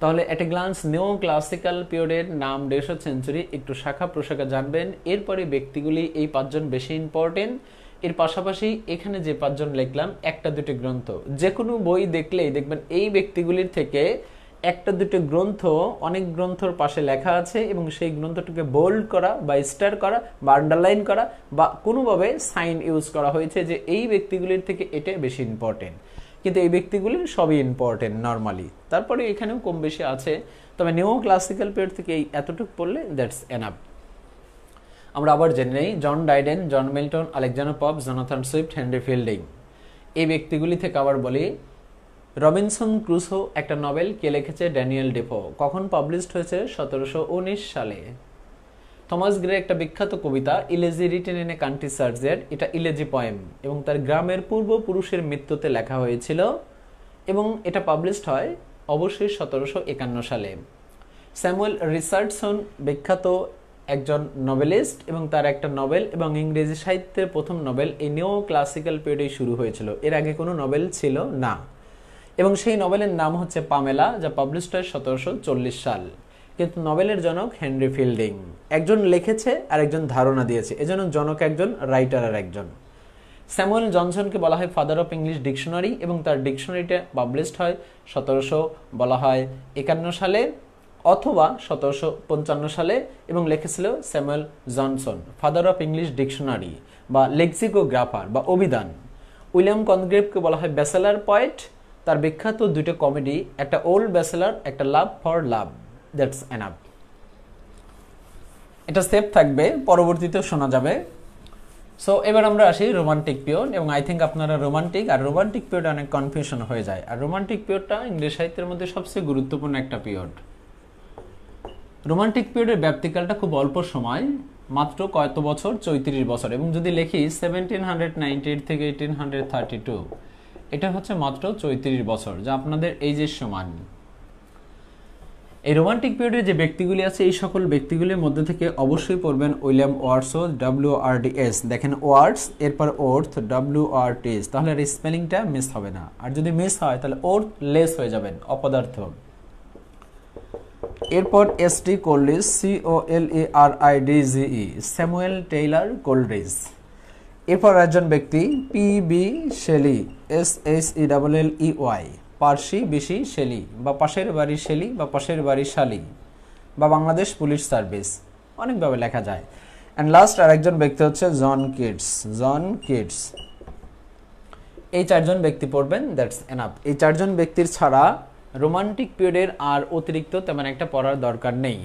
তাহলে এট এ গ্লান্স নিও ক্লাসিক্যাল পিরিয়ডের নাম 150 সেঞ্চুরি, একটু শাখা প্রশাখা জানবেন। এরপরে ব্যক্তিগুলি এই 5 জন বেশি ইম্পর্টেন্ট। এর পাশাপাশি এখানে যে 5 জন লিখলাম, একটা দুটো গ্রন্থ, যে কোনো বই দেখলেই দেখবেন এই ব্যক্তিগুলির থেকে একটা দুটো গ্রন্থ অনেক গ্রন্থর পাশে লেখা আছে, এবং সেই গ্রন্থটিকে বোল্ড করা বা স্টার করা বা আন্ডারলাইন করা বা কোনোভাবে সাইন ইউজ করা হয়েছে যে এই ব্যক্তিগুলির থেকে এটা বেশি ইম্পর্টেন্ট। কিন্তু এই ব্যক্তিগুলি সবই ইম্পর্টেন্ট নর্মালি, তারপরে এখানেও কম বেশি আছে। তবে নিও ক্লাসিক্যাল পিরিয়ড থেকে এই এতটুকু পড়লে দ্যাটস এনাফ। আমরা আবার জেনে নেই John Dryden, John Milton, Alexander Pope, Jonathan Swift, Henry Fielding. এই ব্যক্তিগুলি থেকে আবার বলি, রবিনসন ক্রুসো একটা নভেল কে লিখেছে? Daniel Defoe. কখন পাবলিশড হয়েছে? 1719 সালে। থমাস গ্রে একটা বিখ্যাত কবিতা ইলেজি রিটেন ইন এ কান্ট্রি সার্চয়ার্ড, এটা ইলেজি পোয়েম, এবং তার গ্রামের পূর্বপুরুষের মৃত্যুতে লেখা হয়েছিল, এবং এটা পাবলিশড হয় অবশ্যই 1751 সালে। স্যামুয়েল রিচার্ডসন বিখ্যাত একজন নোবেলিস্ট, এবং তার একটা নোবেল এবং ইংরেজি সাহিত্যের প্রথম নোবেল এই নিও ক্লাসিক্যাল পিরিয়ডে শুরু হয়েছিল, এর আগে কোনো নোবেল ছিল না, এবং সেই নোবেলের নাম হচ্ছে পামেলা, যা পাবলিশড হয় 1740 সাল। কিন্তু নোবেলের জনক হেনরি ফিল্ডিং, একজন লিখেছে আর একজন ধারণা দিয়েছে, এজন্য জনক একজন, রাইটার আর একজন। স্যামুয়েল জনসনকে বলা হয় ফাদার অফ ইংলিশ ডিকশনারি, এবং তার ডিকশনারিটা পাবলিশড হয় 1751 সালে অথবা 1755 সালে, এবং লিখেছিল Samuel Johnson, father of English dictionary বা লেক্সিকোগ্রাফার বা অভিধান। উইলিয়াম কনগ্রেভকে বলা হয় ব্যাচেলার পয়েট, তার বিখ্যাত দুটো কমেডি, একটা ওল্ড ব্যাচেলার, একটা love for love. That's enough. এটা সেভ থাকবে, পরবর্তীতেও শোনা যাবে। সো এবার আমরা আসি রোমান্টিক পিরিয়ড, এবং আই থিঙ্ক আপনারা রোমান্টিক পিরিয়ড অনেক কনফিউশন হয়ে যায়। আর রোমান্টিক পিরিয়ডটা ইংরেজ সাহিত্যের মধ্যে সবচেয়ে গুরুত্বপূর্ণ একটা পিরিয়ড। রোমান্টিক পিরিয়ডের ব্যাপ্তিকালটা খুব অল্প সময়, মাত্র কত বছর? 34 বছর, এবং যদি লিখি 1798 থেকে 1832, এটা হচ্ছে মাত্র 34 বছর, যা আপনাদের এইজের সমান। এই রোমান্টিক পিরিয়ডে যে ব্যক্তিগুলি আছে, এই সকল ব্যক্তিগুলির মধ্যে থেকে অবশ্যই পড়বেন উইলিয়াম ওয়ার্ডসওয়ার্থ, WRDS। দেখেন ওয়ার্ডস, এরপর ওর্থ, WRTS, তাহলে আর স্পেলিংটা মিস হবে না। আর যদি মিস হয় তাহলে ওর্থ লেস হয়ে যাবেন, অপদার্থ। এরপর ST Coleridge, COLERIDGE, Samuel Taylor Coleridge. এরপর একজন ব্যক্তি PB Shelley, SHELLEY, Percy Bysshe Shelley বা পাশের বাড়ি শেলি বা পাশের বাড়ি শালি বা বাংলাদেশ পুলিশ সার্ভিস, অনেকভাবে লেখা যায়। অ্যান্ড লাস্ট আর একজন ব্যক্তি হচ্ছে জন কিটস। এই 4 জন ব্যক্তি পড়বেন, দ্যাটস এনাফ। এই 4 জন ব্যক্তির ছাড়া রোমান্টিক পিরিয়ডের আর অতিরিক্ত তেমন একটা পড়ার দরকার নেই।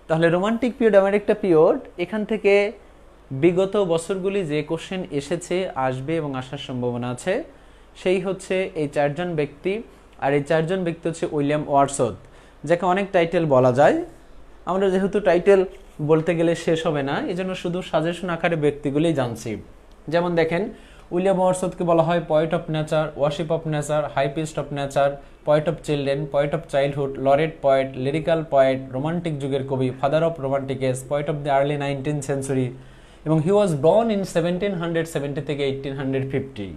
তাহলে রোমান্টিক পিরিয়ড এমন একটা পিরিয়ড, এখান থেকে বিগত বছরগুলি যে কোশ্চেন এসেছে, আসবে এবং আসার সম্ভাবনা আছে, সেই হচ্ছে এই চারজন ব্যক্তি। আর এই চারজন ব্যক্তি হচ্ছে উইলিয়াম ওয়ার্ডসওয়ার্থ, যাকে অনেক টাইটেল বলা যায়। আমরা যেহেতু টাইটেল বলতে গেলে শেষ হবে না, এই জন্য শুধু সাজেশন আকারে ব্যক্তিগুলোই জানছি। যেমন দেখেন, উইলিয়াম ওয়ার্ডসওয়ার্থকে বলা হয় poet of nature, worship of nature, high priest of nature, poet of children, poet of childhood, laureate poet, lyrical poet, romantic যুগের কবি, father of romantics, poet of the early 19th century, এবং he was born in 1770 থেকে 1850।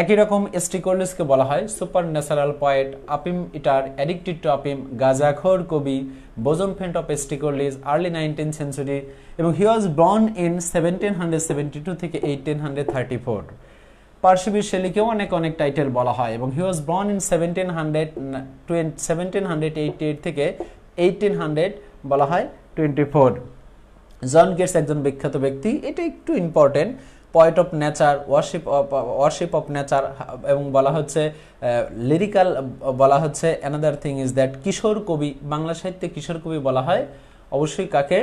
একই রকম ST কর্লিসকে বলা হয় super natural poet, আপিম ইটার, অ্যাডিক্টেড টু আপিম, গাজাখোর কবি, বোজন ফেন্ট অফ এসটি কর্লিস, আর্লি 19th সেঞ্চুরি, এবং হি ওয়াজ বর্ন ইন 1772 থেকে 1834। পার্সিবি শেলিকেও অনেক অনেক টাইটেল বলা হয়, এবং হি ওয়াজ বর্ন ইন 1788 থেকে 1800 বলা হয় 24। জন গেটস একজন বিখ্যাত ব্যক্তি, এটা একটু important. Poet of nature, worship of nature, এবং বলা হচ্ছে লিরিক্যাল, বলা হচ্ছে অ্যানাদার থিং ইজ দ্যাট কিশোর কবি, বাংলা সাহিত্যে কিশোর কবি বলা হয় অবশ্যই কাকে?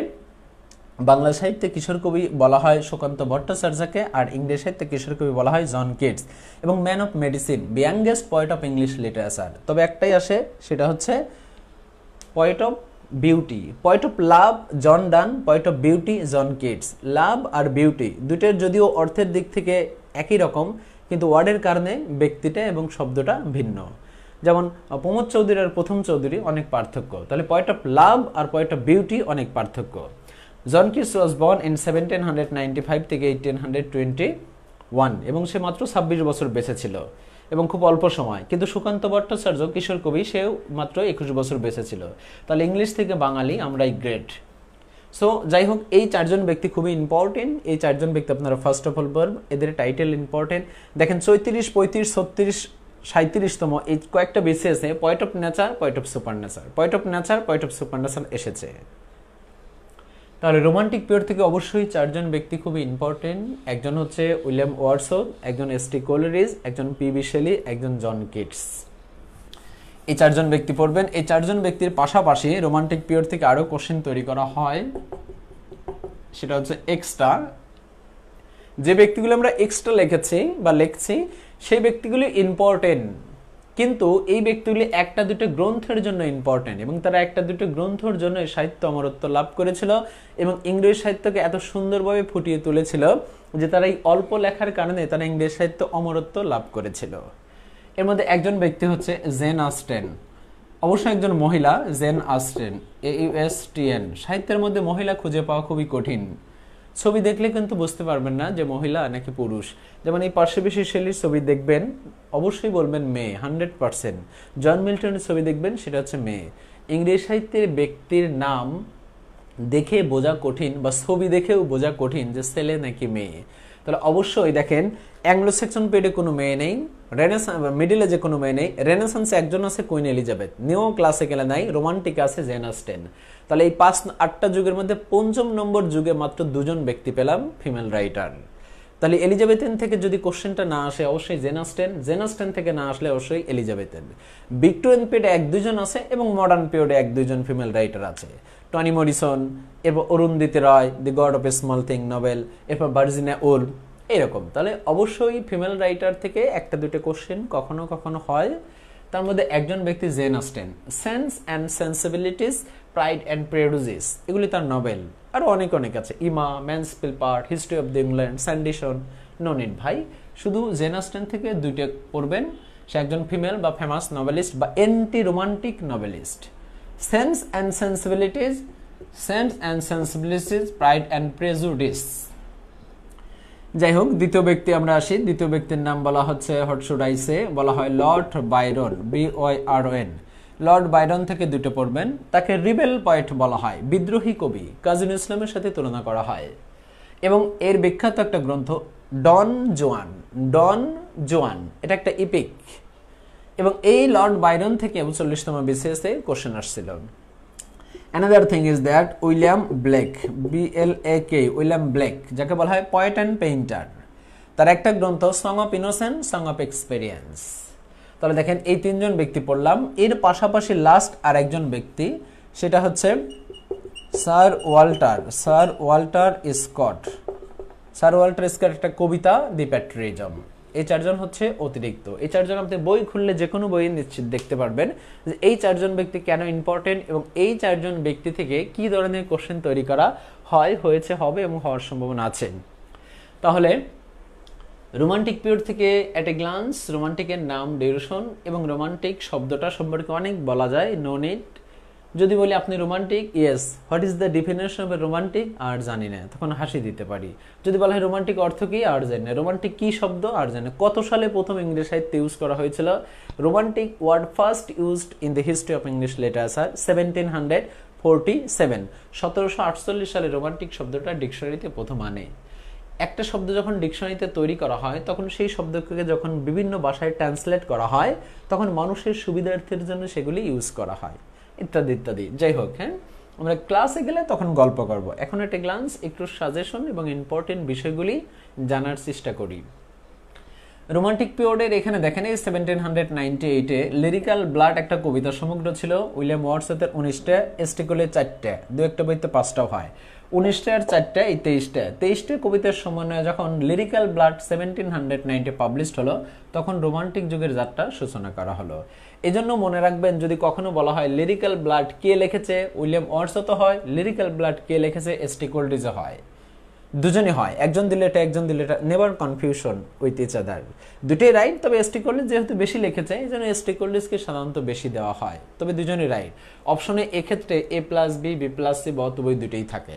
বাংলা সাহিত্যে কিশোর কবি বলা হয় সুকান্ত ভট্টাচার্যকে, আর ইংরেজি সাহিত্যে কিশোর কবি বলা হয় জন কেটস। এবং man of medicine, youngest poet of English literature. তবে একটাই আসে, সেটা হচ্ছে poet of beauty, poet of love John Donne, poet of beauty John Keats. Love আর বিউটি দুইটার যদিও অর্থের দিক থেকে একই রকম, কিন্তু ওয়ার্ডের কারণে ব্যক্তিটা এবং শব্দটা ভিন্ন। যেমন প্রমোদ চৌধুরী আর প্রথম চৌধুরী অনেক পার্থক্য, তাহলে পয়েট অফ লাভ আর পয়েট অফ বিউটি অনেক পার্থক্য। John Keats was born in 1795 থেকে 1821, এবং সে মাত্র 26 বছর বেঁচে ছিল এবং খুব অল্প সময়। কিন্তু সুকান্ত ভট্টাচার্য কিশোর কবি, সেও মাত্র 21 বছর বেঁচে ছিল। তাহলে ইংলিশ থেকে বাঙালি আমরাই গ্রেট। সো যাই হোক, এই চারজন ব্যক্তি খুবই ইম্পর্টেন্ট। এই চারজন ব্যক্তি আপনারা ফার্স্ট অফ অল বলব, এদের টাইটেল ইম্পর্টেন্ট। দেখেন 34, 35, 36, 37তম এই কয়েকটা বিসিএসে point of nature, point of super nature, point of nature, point of super nature এসেছে। তাহলে রোমান্টিক পিরিয়ড থেকে অবশ্যই চারজন ব্যক্তি খুবই ইম্পর্টেন্ট। একজন হচ্ছে উইলিয়াম ওয়ার্ডসওয়ার্থ, একজন এসটি কোলেরিজ, একজন পিবি শেলি, একজন জন কিটস। এই চারজন ব্যক্তি পড়বেন। এই চারজন ব্যক্তির পাশাপাশি রোমান্টিক পিরিয়ড থেকে আরো কোশ্চেন তৈরি করা হয়, সেটা হচ্ছে এক্সট্রা। যে ব্যক্তিগুলো আমরা এক্সট্রা লিখেছি বা লিখছি, সেই ব্যক্তিগুলি ইম্পর্টেন্ট, কিন্তু এই ব্যক্তিগুলি একটা দুটো গ্রন্থের জন্য ইম্পর্টেন্ট, এবং তারা একটা দুটো গ্রন্থের জন্য সাহিত্য অমরত্ব লাভ করেছিল এবং ইংরেজি সাহিত্যকে এত সুন্দরভাবে ফুটিয়ে তুলেছিল যে তারা এই অল্প লেখার কারণে তারা ইংরেজি সাহিত্য অমরত্ব লাভ করেছিল। এর মধ্যে একজন ব্যক্তি হচ্ছে জেন অস্টেন, অবশ্যই একজন মহিলা, জেন অস্টেন, AUSTN। সাহিত্যের মধ্যে মহিলা খুঁজে পাওয়া খুবই কঠিন, ছবি দেখলে কিন্তু বুঝতে পারবেন না যে মহিলা নাকি পুরুষ। যেমন এই পার্শ্ববেশী শেলির ছবি দেখবেন, অবশ্যই বলবেন মেয়ে, 100%। জন মিল্টনের ছবি দেখবেন, সেটা হচ্ছে মেয়ে। ইংরেজি সাহিত্যের ব্যক্তির নাম দেখে বোঝা কঠিন, বা ছবি দেখেও বোঝা কঠিন যে ছেলে নাকি মেয়ে। তাহলে অবশ্যই দেখেন, অ্যাংলো সেকশন পিরিয়ডে কোনো মেয়ে নেই, মিডিল এজে কোনো মেয়ে নেই, রেনেসান্সে একজন আছে কুইন এলিজাবেথ, নিও ক্লাসিক্যালে নাই, রোমান্টিক আছে জেন অস্টেন। তাহলে এই 8টা যুগের মধ্যে 5ম নম্বর যুগে মাত্র 2জন ব্যক্তি পেলাম ফিমেল রাইটার। তাহলে এলিজাবেথেন থেকে যদি কোশ্চেনটা না আসে অবশ্যই জেন অস্টেন, জেন অস্টেন থেকে না আসলে অবশ্যই এলিজাবেথেন। ভিক্টোরিয়ান পিরিয়ডে 1-2জন আছে এবং মডার্ন পিরিয়ডে 1-2জন ফিমেল রাইটার আছে। টনি মরিসন, এরপর Arundhati Roy, the god of a small thing novel, এরপর ভার্জিনিয়া উলফ, এরকম। তাহলে অবশ্যই ফিমেল রাইটার থেকে একটা দুটো কোশ্চেন কখনো কখনো হয়। তার মধ্যে একজন ব্যক্তি Jane Austen, sense and sensibilities, pride and prejudice, এগুলি তার নভেল। আরো অনেক অনেক আছে, Emma, Mansfield Park, history of the England, Sanditon, no need ভাই, শুধু জেন অস্টেন থেকে 2টা পড়বেন। সে একজন ফিমেল বা ফেমাস নভেলিস্ট বা anti romantic novelist. Sense and sensibilities, pride and prejudice. যাই হোক, দ্বিতীয় ব্যক্তি আমরা আসি। দ্বিতীয় ব্যক্তির নাম বলা হচ্ছে, হোয়াট শুড আই সে, বলা হয় Lord Byron, BYRON। Lord Byron থেকে 2টো পড়বেন। তাকে রিবেল পয়েট বলা হয়, বিদ্রোহী কবি, কাজী নজরুল ইসলামের সাথে তুলনা করা হয়। এবং এর বিখ্যাত একটা গ্রন্থ ডন জোয়ান, এটা একটা ইপিক। এবং এই লর্ড বাইরন থেকে 40তম বিসিএসে কোশ্চেন আসছিল। Another thing is that William Blake, BLAK, William Blake, যাকে বলা হয় পয়েট অ্যান্ড পেইন্টার, তার একটা গ্রন্থ song of innocence, song of experience. তাহলে দেখেন এই 3জন ব্যক্তি পড়লাম। এর পাশাপাশি লাস্ট আর একজন ব্যক্তি, সেটা হচ্ছে sir Walter Scott. Sir Walter Scott একটা কবিতা, দি প্যাট্রিয়টিজম। এই চারজন হচ্ছে অতিরিক্ত। এই চারজন আপনি বই খুললে যে কোনো বই নিশ্চিত দেখতে পারবেন যে এই চারজন ব্যক্তি কেন ইম্পর্টেন্ট এবং এই চারজন ব্যক্তি থেকে কি ধরনের কোশ্চেন তৈরি করা হয়, হয়েছে, হবে এবং হওয়ার সম্ভাবনা আছে। তাহলে রোমান্টিক পিরিয়ড থেকে অ্যাট এ গ্লান্স রোমান্টিকের নাম, ডিউরেশন এবং রোমান্টিক শব্দটা সম্পর্কে অনেক বলা যায়, নো নিড। যদি বলি আপনি romantic, yes, what is the definition of a romantic, আর জানি না, তখন হাসি দিতে পারি। যদি বলা হয় রোমান্টিক অর্থ কি, আর জানি না। রোমান্টিক কি শব্দ, আর জানি না। কত সালে প্রথম ইংরেজি সাহিত্যে ইউজ করা হয়েছিল? Romantic word first used in the history of English literature 1747। 1748 সালে রোমান্টিক শব্দটা ডিকশনারিতে প্রথম আনে। একটা শব্দ যখন ডিকশনারিতে তৈরি করা হয় তখন সেই শব্দকে যখন বিভিন্ন ভাষায় ট্রান্সলেট করা হয় তখন মানুষের সুবিধার্থের জন্য সেগুলি ইউজ করা হয়, ইত্যাদি ইত্যাদি। যাই হোক, হ্যাঁ, আমরা ক্লাসে গেলে তখন গল্প করব। এখন একটা গ্লান্স, একটু সাজেশন এবং ইম্পর্টেন্ট বিষয়গুলি জানার চেষ্টা করি। রোমান্টিক পিরিয়ডের এখানে দেখেন 1798-এ লিরিক্যাল ব্লাড একটা কবিতা সমগ্র ছিল। উইলিয়াম ওয়ার্ডসওয়ার্থের 19টা, এস্টিকলের 4টা, দু একটা বইতে 5টাও হয়। 19টা আর 4টা, এই 23টা কবিতার সমন্বয়ে যখন লিরিক্যাল ব্লাড 1790 পাবলিশড হলো তখন রোমান্টিক যুগের যাত্রা সূচনা করা হলো। এজন্য মনে রাখবেন, যদি কখনো বলা হয় লিরিক্যাল ব্লাড কে লিখেছে, উইলিয়াম ওয়ার্ডসওয়ার্থ হয়। লিরিক্যাল ব্লাড কে লিখেছে, এস্টিকোল্ডিজে হয়। দুজনই হয়, একজন দিলে এটা একজন দিলে এটা, never confusion with each other. দুটোই রাইট, তবে এস্টিকোল্ডিজ যেহেতু বেশি লিখেছে এই জন্য এস্টিকোল্ডিজকে সাধারণত বেশি দেওয়া হয়, তবে দুজনই রাইট। অপশনে এক্ষেত্রে A+B, B+C বত বই দুটোই থাকে।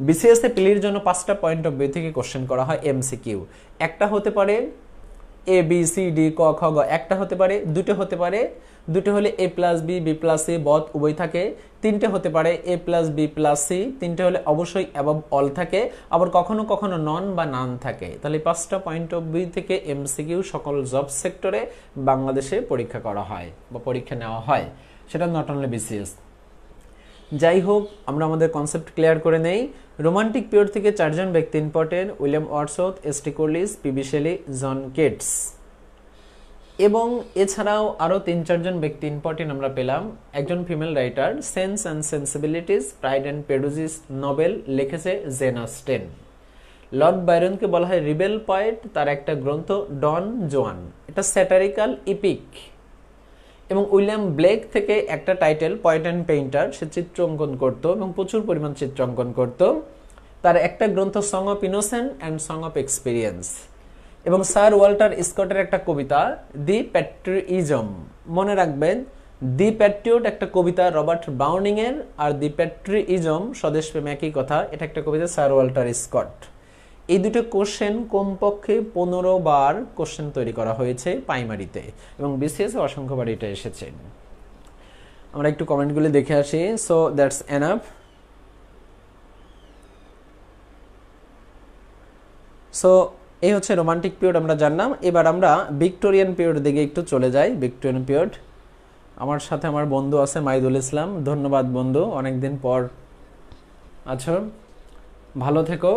বিসিএস এ প্লির জন্য 5টা পয়েন্ট অফ ভিউ থেকে কোশ্চেন করা হয় MCQ। একটা হতে পারে ABCD ক খ গ, একটা হতে পারে, দুটো হতে পারে, দুটো হলে A+B, B+C বত উভয় থাকে। তিনটে হতে পারে A+B+C, তিনটে হলে অবশ্যই অ্যাবভ অল থাকে, আবার কখনো কখনো নন বা নান থাকে। তাহলে 5টা পয়েন্ট অফ ভিউ থেকে MCQ সকল জব সেক্টরে বাংলাদেশে পরীক্ষা করা হয় বা পরীক্ষা নেওয়া হয়, সেটা নট অনলি বিসিএস। যাই হোক, আমরা আমাদের কনসেপ্ট ক্লিয়ার করে নেই। রোমান্টিক পিরিয়ড থেকে চারজন ব্যক্তি important: William Wordsworth, S T Coleridge, PB Shelley, John Keats. এবং এছাড়াও আরও 3-4জন ব্যক্তি ইম্পর্টেন্ট আমরা পেলাম। একজন female writer, sense and sensibilities, pride and prejudice novel লিখেছে জেন অস্টেন। লর্ড বাইরনকে বলা হয় রিবেল পয়েট, তার একটা গ্রন্থ ডন জোয়ান, এটা স্যাটারিক্যাল ইপিক। এবং উইলিয়াম ব্লেক থেকে একটা টাইটেল পয়েট অ্যান্ড পেইন্টার, সে চিত্র অঙ্কন করত এবং প্রচুর পরিমাণ চিত্র অঙ্কন করত। তার একটা গ্রন্থ song of innocent and song of experience. এবং স্যার ওয়াল্টার স্কটের একটা কবিতা দি প্যাট্রিয়টিজম, মনে রাখবেন দি প্যাট্রিয়ট একটা কবিতা রবার্ট ব্রাউনিং এর, আর দি প্যাট্রিয়টিজম স্বদেশপ্রেম একই কথা, এটা একটা কবিতা স্যার ওয়াল্টার স্কট। এই দুটো কোশ্চেন কমপক্ষে 15 বার কোশ্চেন তৈরি করা হয়েছে প্রাইমারিতে এবং বিসিএস এ অসংখ্যবার এটা এসেছে। আমরা একটু কমেন্টগুলি দেখে আসি। So that's enough. সো এই হচ্ছে রোমান্টিক পিরিয়ড আমরা জানলাম। এবার আমরা ভিক্টোরিয়ান পিরিয়ড দিকে একটু চলে যাই। ভিক্টোরিয়ান পিরিয়ড, আমার সাথে আমার বন্ধু আছে মাইদুল ইসলাম। ধন্যবাদ বন্ধু, অনেকদিন পর আছো। ভালো থেকো,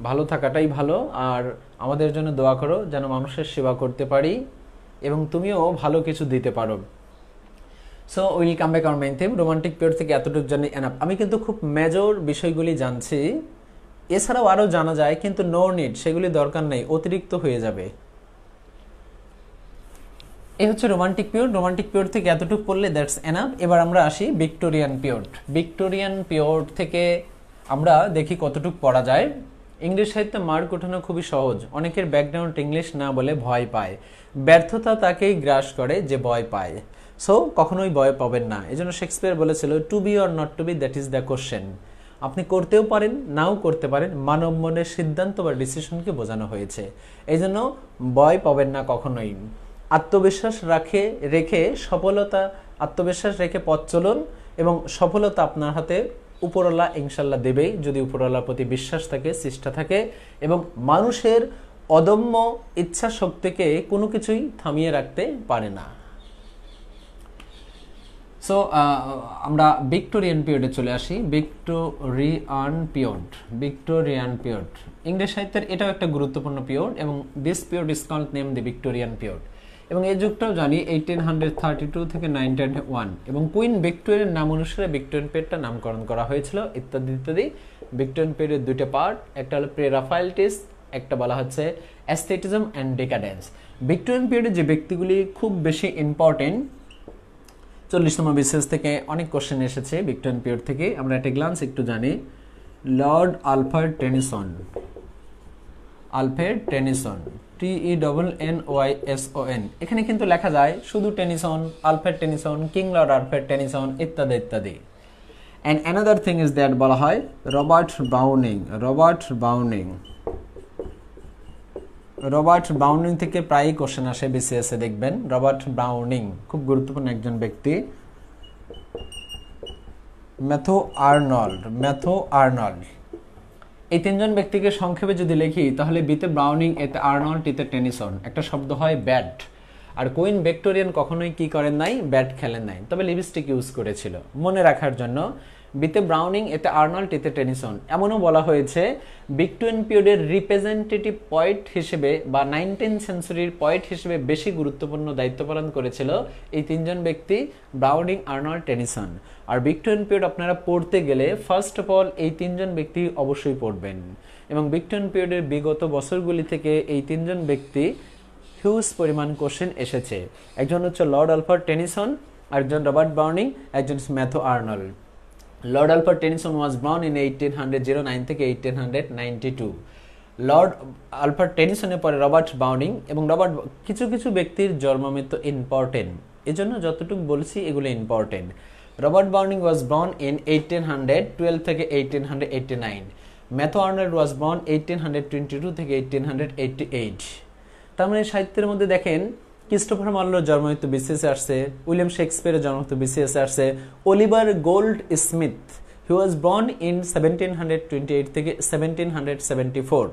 ভালো থাকাটাই ভালো, আর আমাদের জন্য দোয়া করো যেন মানুষের সেবা করতে পারি এবং তুমিও ভালো কিছু দিতে পারো। So will come back on main theme. Romantic period থেকে এতটুকু জানি এনাফ। আমি কিন্তু খুব মেজর বিষয়গুলি জানছি, এছাড়াও আরও জানা যায়, কিন্তু নো নিড, সেগুলি দরকার নেই, অতিরিক্ত হয়ে যাবে। এই হচ্ছে রোমান্টিক পিরিয়ড। রোমান্টিক পিরিয়ড থেকে এতটুকু পড়লে দ্যাটস এনাফ। এবার আমরা আসি ভিক্টোরিয়ান পিরিয়ড। ভিক্টোরিয়ান পিরিয়ড থেকে আমরা দেখি কতটুকু পড়া যায়। ইংলিশ সাহিত্যে মার্ক ওঠানো খুবই সহজ। অনেকের ব্যাকগ্রাউন্ড ইংলিশ না বলে ভয় পায়, ব্যর্থতা তাকেই গ্রাস করে যে ভয় পায়। সো কখনোই ভয় পাবেন না। এই জন্য শেক্সপিয়ার বলেছিল to be or not to be, that is the question. আপনি করতেও পারেন, নাও করতে পারেন, মানব মনের সিদ্ধান্ত বা ডিসিশনকে বোঝানো হয়েছে। এই জন্য ভয় পাবেন না কখনোই। আত্মবিশ্বাস রেখে পথ চলুন এবং সফলতা আপনার হাতে উপরওয়ালা ইনশাল্লাহ দেবেই, যদি উপরওয়ালার প্রতি বিশ্বাস থাকে, চেষ্টা থাকে এবং মানুষের অদম্য ইচ্ছা শক্তিকে কোনো কিছুই থামিয়ে রাখতে পারে না। সো আমরা ভিক্টোরিয়ান পিরিয়ডে চলে আসি। ভিক্টোরিয়ান পিরিয়ড ইংলিশ সাহিত্যের এটাও একটা গুরুত্বপূর্ণ পিরিয়ড এবং this period is called name the Victorian period. এবং এই যুগটাও জানি 1832 থেকে 1901, এবং কুইন ভিক্টোরিয়ার নাম অনুসারে ভিক্টোরিয়ান পিরিয়ডটা নামকরণ করা হয়েছিল, ইত্যাদি ইত্যাদি। ভিক্টোরিয়ান পিরিয়ডের দুইটা পার্ট, একটা হলো প্রি রাফায়েলিটিস, একটা বলা হচ্ছে অ্যাস্থেটিজম অ্যান্ড ডিকাডেন্স। ভিক্টোরিয়ান পিরিয়ডে যে ব্যক্তিগুলি খুব বেশি ইম্পর্টেন্ট, 40তম বিসিএস থেকে অনেক কোশ্চেন এসেছে ভিক্টোরিয়ান পিরিয়ড থেকে, আমরা একটা গ্লান্স একটু জানি। Lord Alfred Tennyson, Alfred Tennyson, TENNYSON, এখানে কিন্তু লেখা যায় শুধু Tennyson, Alfred Tennyson, king Lord Alfred Tennyson, ইত্যাদি ইত্যাদি। And another thing is that বলা হয় Robert Browning, Robert Browning, Robert Browning থেকে প্রায়ই কোশ্চেন আসে বিসিএস এ, দেখবেন রবার্ট ব্রাউনিং খুব গুরুত্বপূর্ণ একজন ব্যক্তি। ম্যাথু আর্নল্ড, ম্যাথু আর্নল্ড, এই তিনজন ব্যক্তিকে সংক্ষেপে যদি লিখি তাহলে বিতে ব্রাউনিং, এতে আর্নল্ড, টিতে টেনিসন, একটা শব্দ হয় ব্যাট। আর কুইন ভিক্টোরিয়ান কখনোই কি করেন নাই, ব্যাট খেলেন নাই, তবে লিপস্টিক ইউজ করেছিল, মনে রাখার জন্য। বিতে ব্রাউনিং, এতে আর্নল্ড, টিতে টেনিসন। এমনও বলা হয়েছে ভিক্টোরিয়ান পিরিয়ডের রিপ্রেজেন্টেটিভ পয়েন্ট হিসেবে বা 19th সেঞ্চুরির পয়েন্ট হিসেবে বেশি গুরুত্বপূর্ণ দায়িত্ব পালন করেছিল এই তিনজন ব্যক্তি, ব্রাউনিং, আর্নল্ড, টেনিসন। আর ভিক্টোরিয়ান পিরিয়ড আপনারা পড়তে গেলে ফার্স্ট অফ অল এই তিনজন ব্যক্তি অবশ্যই পড়বেন, এবং ভিক্টোরিয়ান পিরিয়ডের বিগত বছরগুলি থেকে এই তিনজন ব্যক্তি হিউজ পরিমাণ কোশ্চেন এসেছে। একজন হচ্ছে লর্ড আলফ্রেড টেনিসন, একজন রবার্ট ব্রাউনিং, একজন Matthew Arnold. Lord Alfred Tennyson was born in 1809 থেকে 1892। লর্ড আলফ্রেড টেনিসনের পরে রবার্ট ব্রাউনিং, এবং রবার্ট, কিছু কিছু ব্যক্তির জন্ম মৃত্যু ইম্পর্টেন্ট, এজন্য যতটুকু বলছি এগুলো important. Robert Browning was born in 1812 থেকে 1889। ম্যাথু আর্নল্ড was born 1822 থেকে 1888। তার মানে সাহিত্যের মধ্যে দেখেন ক্রিস্টোফার মার্লোর জন্মমৃত্যু বিসিএসে আসছে, উইলিয়াম শেক্সপিয়ারের জন্মমৃত্যু বিসিএসে আসছে, Oliver gold Smith, he was born in 1728 থেকে 1774।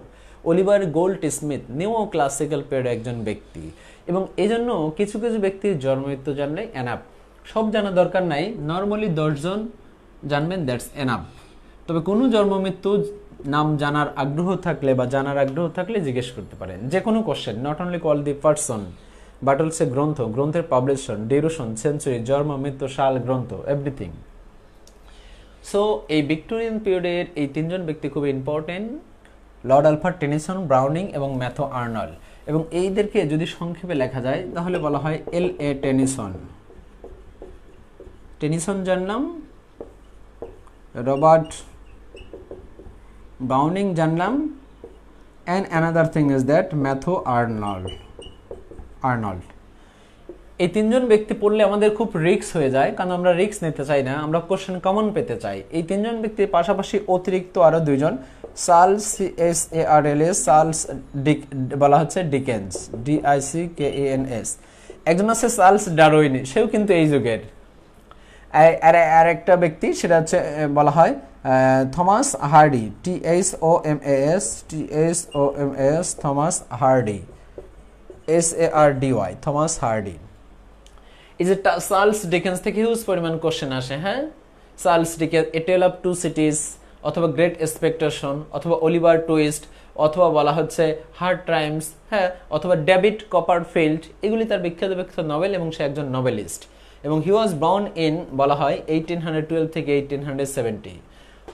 Oliver gold Smith new classical পিরিয়ডের একজন ব্যক্তি, এবং এজন্য কিছু কিছু ব্যক্তির জন্মমৃত্যু জানলে এনাফ, সব জানা দরকার নাই, নর্মালি 10 জন জানবেন, দ্যাটস এনাফ। তবে কোনো জন্মমৃত্যু নাম জানার আগ্রহ থাকলে বা জানার আগ্রহ থাকলে জিজ্ঞেস করতে পারেন, যে কোনো question, not only call the person but also গ্রন্থ, গ্রন্থের পাবলিশন, ডিউরেশন, সেঞ্চুরি, জন্ম, মৃত্যু, সাল, গ্রন্থ, এভরিথিং। সো এই ভিক্টোরিয়ান পিরিয়ডের এই তিনজন ব্যক্তি খুব important, Lord Alfred Tennyson, Browning এবং ম্যাথু আর্নল্ড। এবং এইদেরকে যদি সংক্ষেপে লেখা যায় তাহলে বলা হয় LA টেনিসন। টেনিসন জানলাম, রবার্ট ব্রাউনিং জানলাম, and another thing is that Matthew Arnold. এই তিনজন ব্যক্তি পড়লে আমাদের খুব রিস্ক হয়ে যায়, কারণ আমরা রিস্ক নিতে চাই না, আমরা কোশ্চেন কমন পেতে চাই। এই তিনজন ব্যক্তির পাশাপাশি অতিরিক্ত আরো দুইজন, চার্লস CHARLS, চার্লস বলা হচ্ছে ডিকেন্স, DICKENS। একজন আছে চার্লস ডারউইন, সেও কিন্তু এই যুগের। আর একটা ব্যক্তি সেটা হচ্ছে বলা হয় Thomas Hardy, THOMAS, Thomas Hardy, SARDY, Thomas Hardy. এই যে চার্লস ডিকেন্স থেকে হিউজ পরিমাণ কোশ্চেন আসে। হ্যাঁ, Charles Dickens, a tale of two cities, অথবা গ্রেট এক্সপেকটেশন, অথবা অলিভার টুইস্ট, অথবা বলা হচ্ছে হার্ড টাইমস, হ্যাঁ, অথবা ডেভিড কপারফিল্ড, এগুলি তার বিখ্যাত বিখ্যাত নভেল, এবং সে একজন নোবেলিস্ট। এবং হি ওয়াজ বর্ন ইন বলা হয় 1812 থেকে 1870।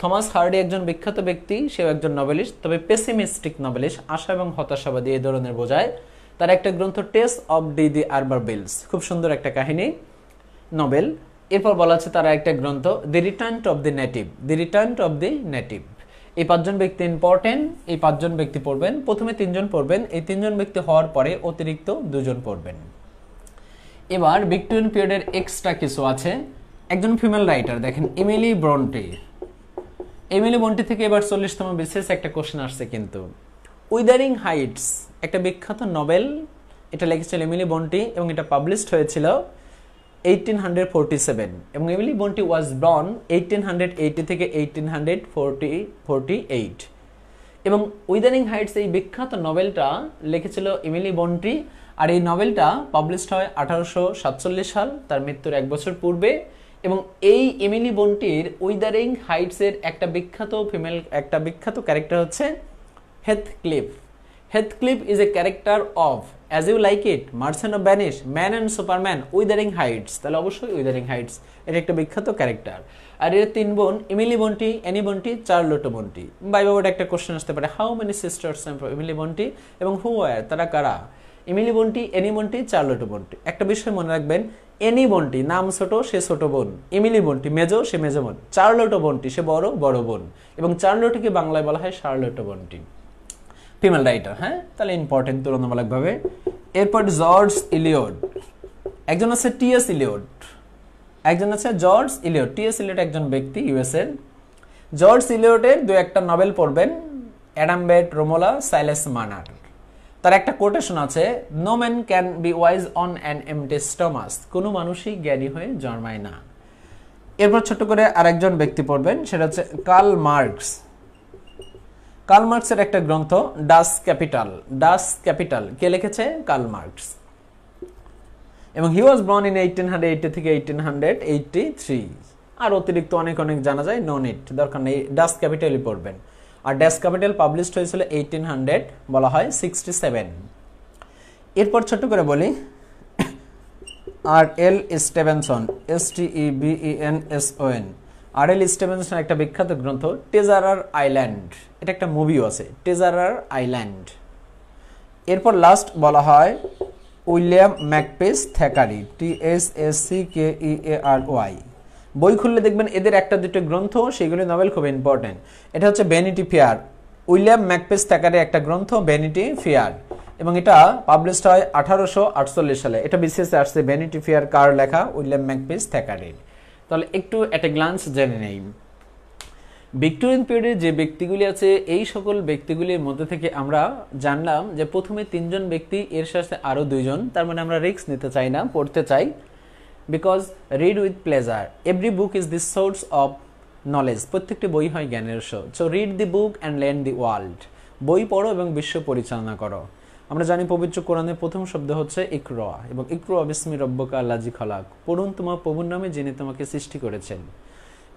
থমাস হার্ডি একজন বিখ্যাত ব্যক্তি, সেও একজন নোবেলিস্ট, তবে পেসিমিস্টিক নোবেলিস্ট, আশা এবং হতাশাবাদী এই ধরনের বোঝায়। তার একটা গ্রন্থ Tess of the d'Urbervilles, খুব সুন্দর একটা কাহিনী, নোবেল। এরপর বলা হচ্ছে তার একটা গ্রন্থ the return of the native, the return of the native. এই পাঁচজন ব্যক্তি ইম্পর্টেন্ট, এই পাঁচজন ব্যক্তি পড়বেন। প্রথমে তিনজন পড়বেন, এই তিনজন ব্যক্তি হওয়ার পরে অতিরিক্ত দুজন পড়বেন। এবার ভিক্টোরিয়ান পিরিয়ডের এক্সট্রা কিছু আছে। একজন ফিমেল রাইটার, দেখেন এমিলি ব্রন্টি। এমিলি ব্রন্টি থেকে এবার 40তম বিসিএস একটা কোশ্চেন আসছে কিন্তু। উইদারিং হাইটস একটা বিখ্যাত নভেল, এটা লিখেছিল এমিলি ব্রন্টি, এবং এটা পাবলিশড হয়েছিল 1847। এবং এমিলি ব্রন্টি ওয়াজ বর্ন 1880 থেকে 1848। এবং উইদারিং হাইটস এই বিখ্যাত নভেলটা লিখেছিল এমিলি ব্রন্টি, আর এই নভেলটা পাবলিশড হয় 1847 সাল, তার মৃত্যুর 1 বছর পূর্বে। এবং এই এমিলি ব্রন্টির উইদারিং হাইটসের একটা বিখ্যাত ক্যারেক্টার হচ্ছে Heathcliff. Heathcliff is a character of as you like it, merchant of Venice, man and superman, Wuthering Heights. তাহলে অবশ্যই উইদারিং হাইটস, এটা একটা বিখ্যাত ক্যারেক্টার। আর এর 3 বোন, এমিলি বন্টি, অ্যানি বন্টি, চার্লোটো বন্টি। বাইবা বোর্ডে একটা কোশ্চেন আসতে পারে, হাউ মেনি সিস্টার্স এমিলি বন্টি, এবং হু আর, তারা কারা? Emily বন্টি, Annie বন্টি, চার্লোটো বন্টি। একটা বিষয় মনে রাখবেন, অ্যানি বন্টি নাম ছোট, সে ছোট বোন। এমিলি বন্টি মেজো, সে মেজো বোন। চার্লোটো বন্টি সে বড়, বড় বোন। এবং চার্লোটোকে বাংলায় বলা হয় শার্লোটো বন্টি, ফিমেল রাইটার। হ্যাঁ, তাহলে ইম্পর্টেন্ট তুলনামূলকভাবে। এরপর জর্জ ইলিয়ট, একজন আছে টি.এস. ইলিয়ট, একজন আছে জর্জ ইলিয়ট। টি.এস. ইলিয়ট একজন ব্যক্তি, ইউএস এর। জর্জ ইলিয়টের 2-1টা নভেল পড়বেন, Adam Bede, Romola, Silas Marner. তার একটা কোটেশন আছে, no man can be wise on an empty stomach, কোনো মানুষই জ্ঞানী হয়ে জন্মায় না। এরপর ছোট করে আরেকজন ব্যক্তি পড়বেন, সেটা হচ্ছে কার্ল মার্কস। কার্ল মার্কসের একটা গ্রন্থ ডাস ক্যাপিটাল। ডাস ক্যাপিটাল কে লিখেছে? Karl Marx. এবং হি ওয়াজ বর্ন ইন 1880 থেকে 1883। আর অতিরিক্ত অনেক অনেক জানা যায়, নো নিড, দরকার নেই, ডাস ক্যাপিটালই পড়বেন। আর ডাস ক্যাপিটাল পাবলিশড হয়েছিল 1800, বলা হয় 67। এরপর ছোট করে বলি, আর এল স্টিভেনসন, STEVENSON। আর এল স্টিভেনসন একটা বিখ্যাত গ্রন্থ ট্রেজারার আইল্যান্ড, এটা একটা মুভিও আছে, ট্রেজারার আইল্যান্ড। এরপর লাস্ট বলা হয় উইলিয়াম ম্যাকপিস থ্যাকারি, THACKEARY। বই খুললে দেখবেন এদের একটা দুটো গ্রন্থ, সেগুলি নভেল খুব ইম্পর্টেন্ট। এটা হচ্ছে ভ্যানিটি ফেয়ার, উইলিয়াম ম্যাকপিস থ্যাকারির একটা গ্রন্থ ভ্যানিটি ফেয়ার, এবং এটা পাবলিশড হয় 1848 সালে। এটা বিসিএসে আসছে, ভ্যানিটি ফেয়ার কার লেখা? উইলিয়াম ম্যাকপিস থ্যাকারির। তাহলে একটু এট এ গ্লান্স জেনে নেই ভিক্টোরিয়ান পিরিয়ডের যে ব্যক্তিগুলি আছে, এই সকল ব্যক্তিগুলির মধ্যে থেকে আমরা জানলাম যে প্রথমে 3 জন ব্যক্তি, এর সাথে আরো 2 জন। তার মানে আমরা রিস্ক নিতে চাই না, পড়তে চাই। Because read with pleasure, every book is the source of knowledge, প্রত্যেকটি বই হয় জ্ঞানের উৎস। So read the book and learn the world, বই পড়ো এবং বিশ্ব পরিচালনা করো। আমরা জানি পবিত্র কোরআনের প্রথম শব্দ হচ্ছে ইকরা, এবং ইকরা বিসমি রব্বিকা আল্লাযী খলাক, পড়ুন তোমার প্রভুর নামে যিনি তোমাকে সৃষ্টি করেছেন।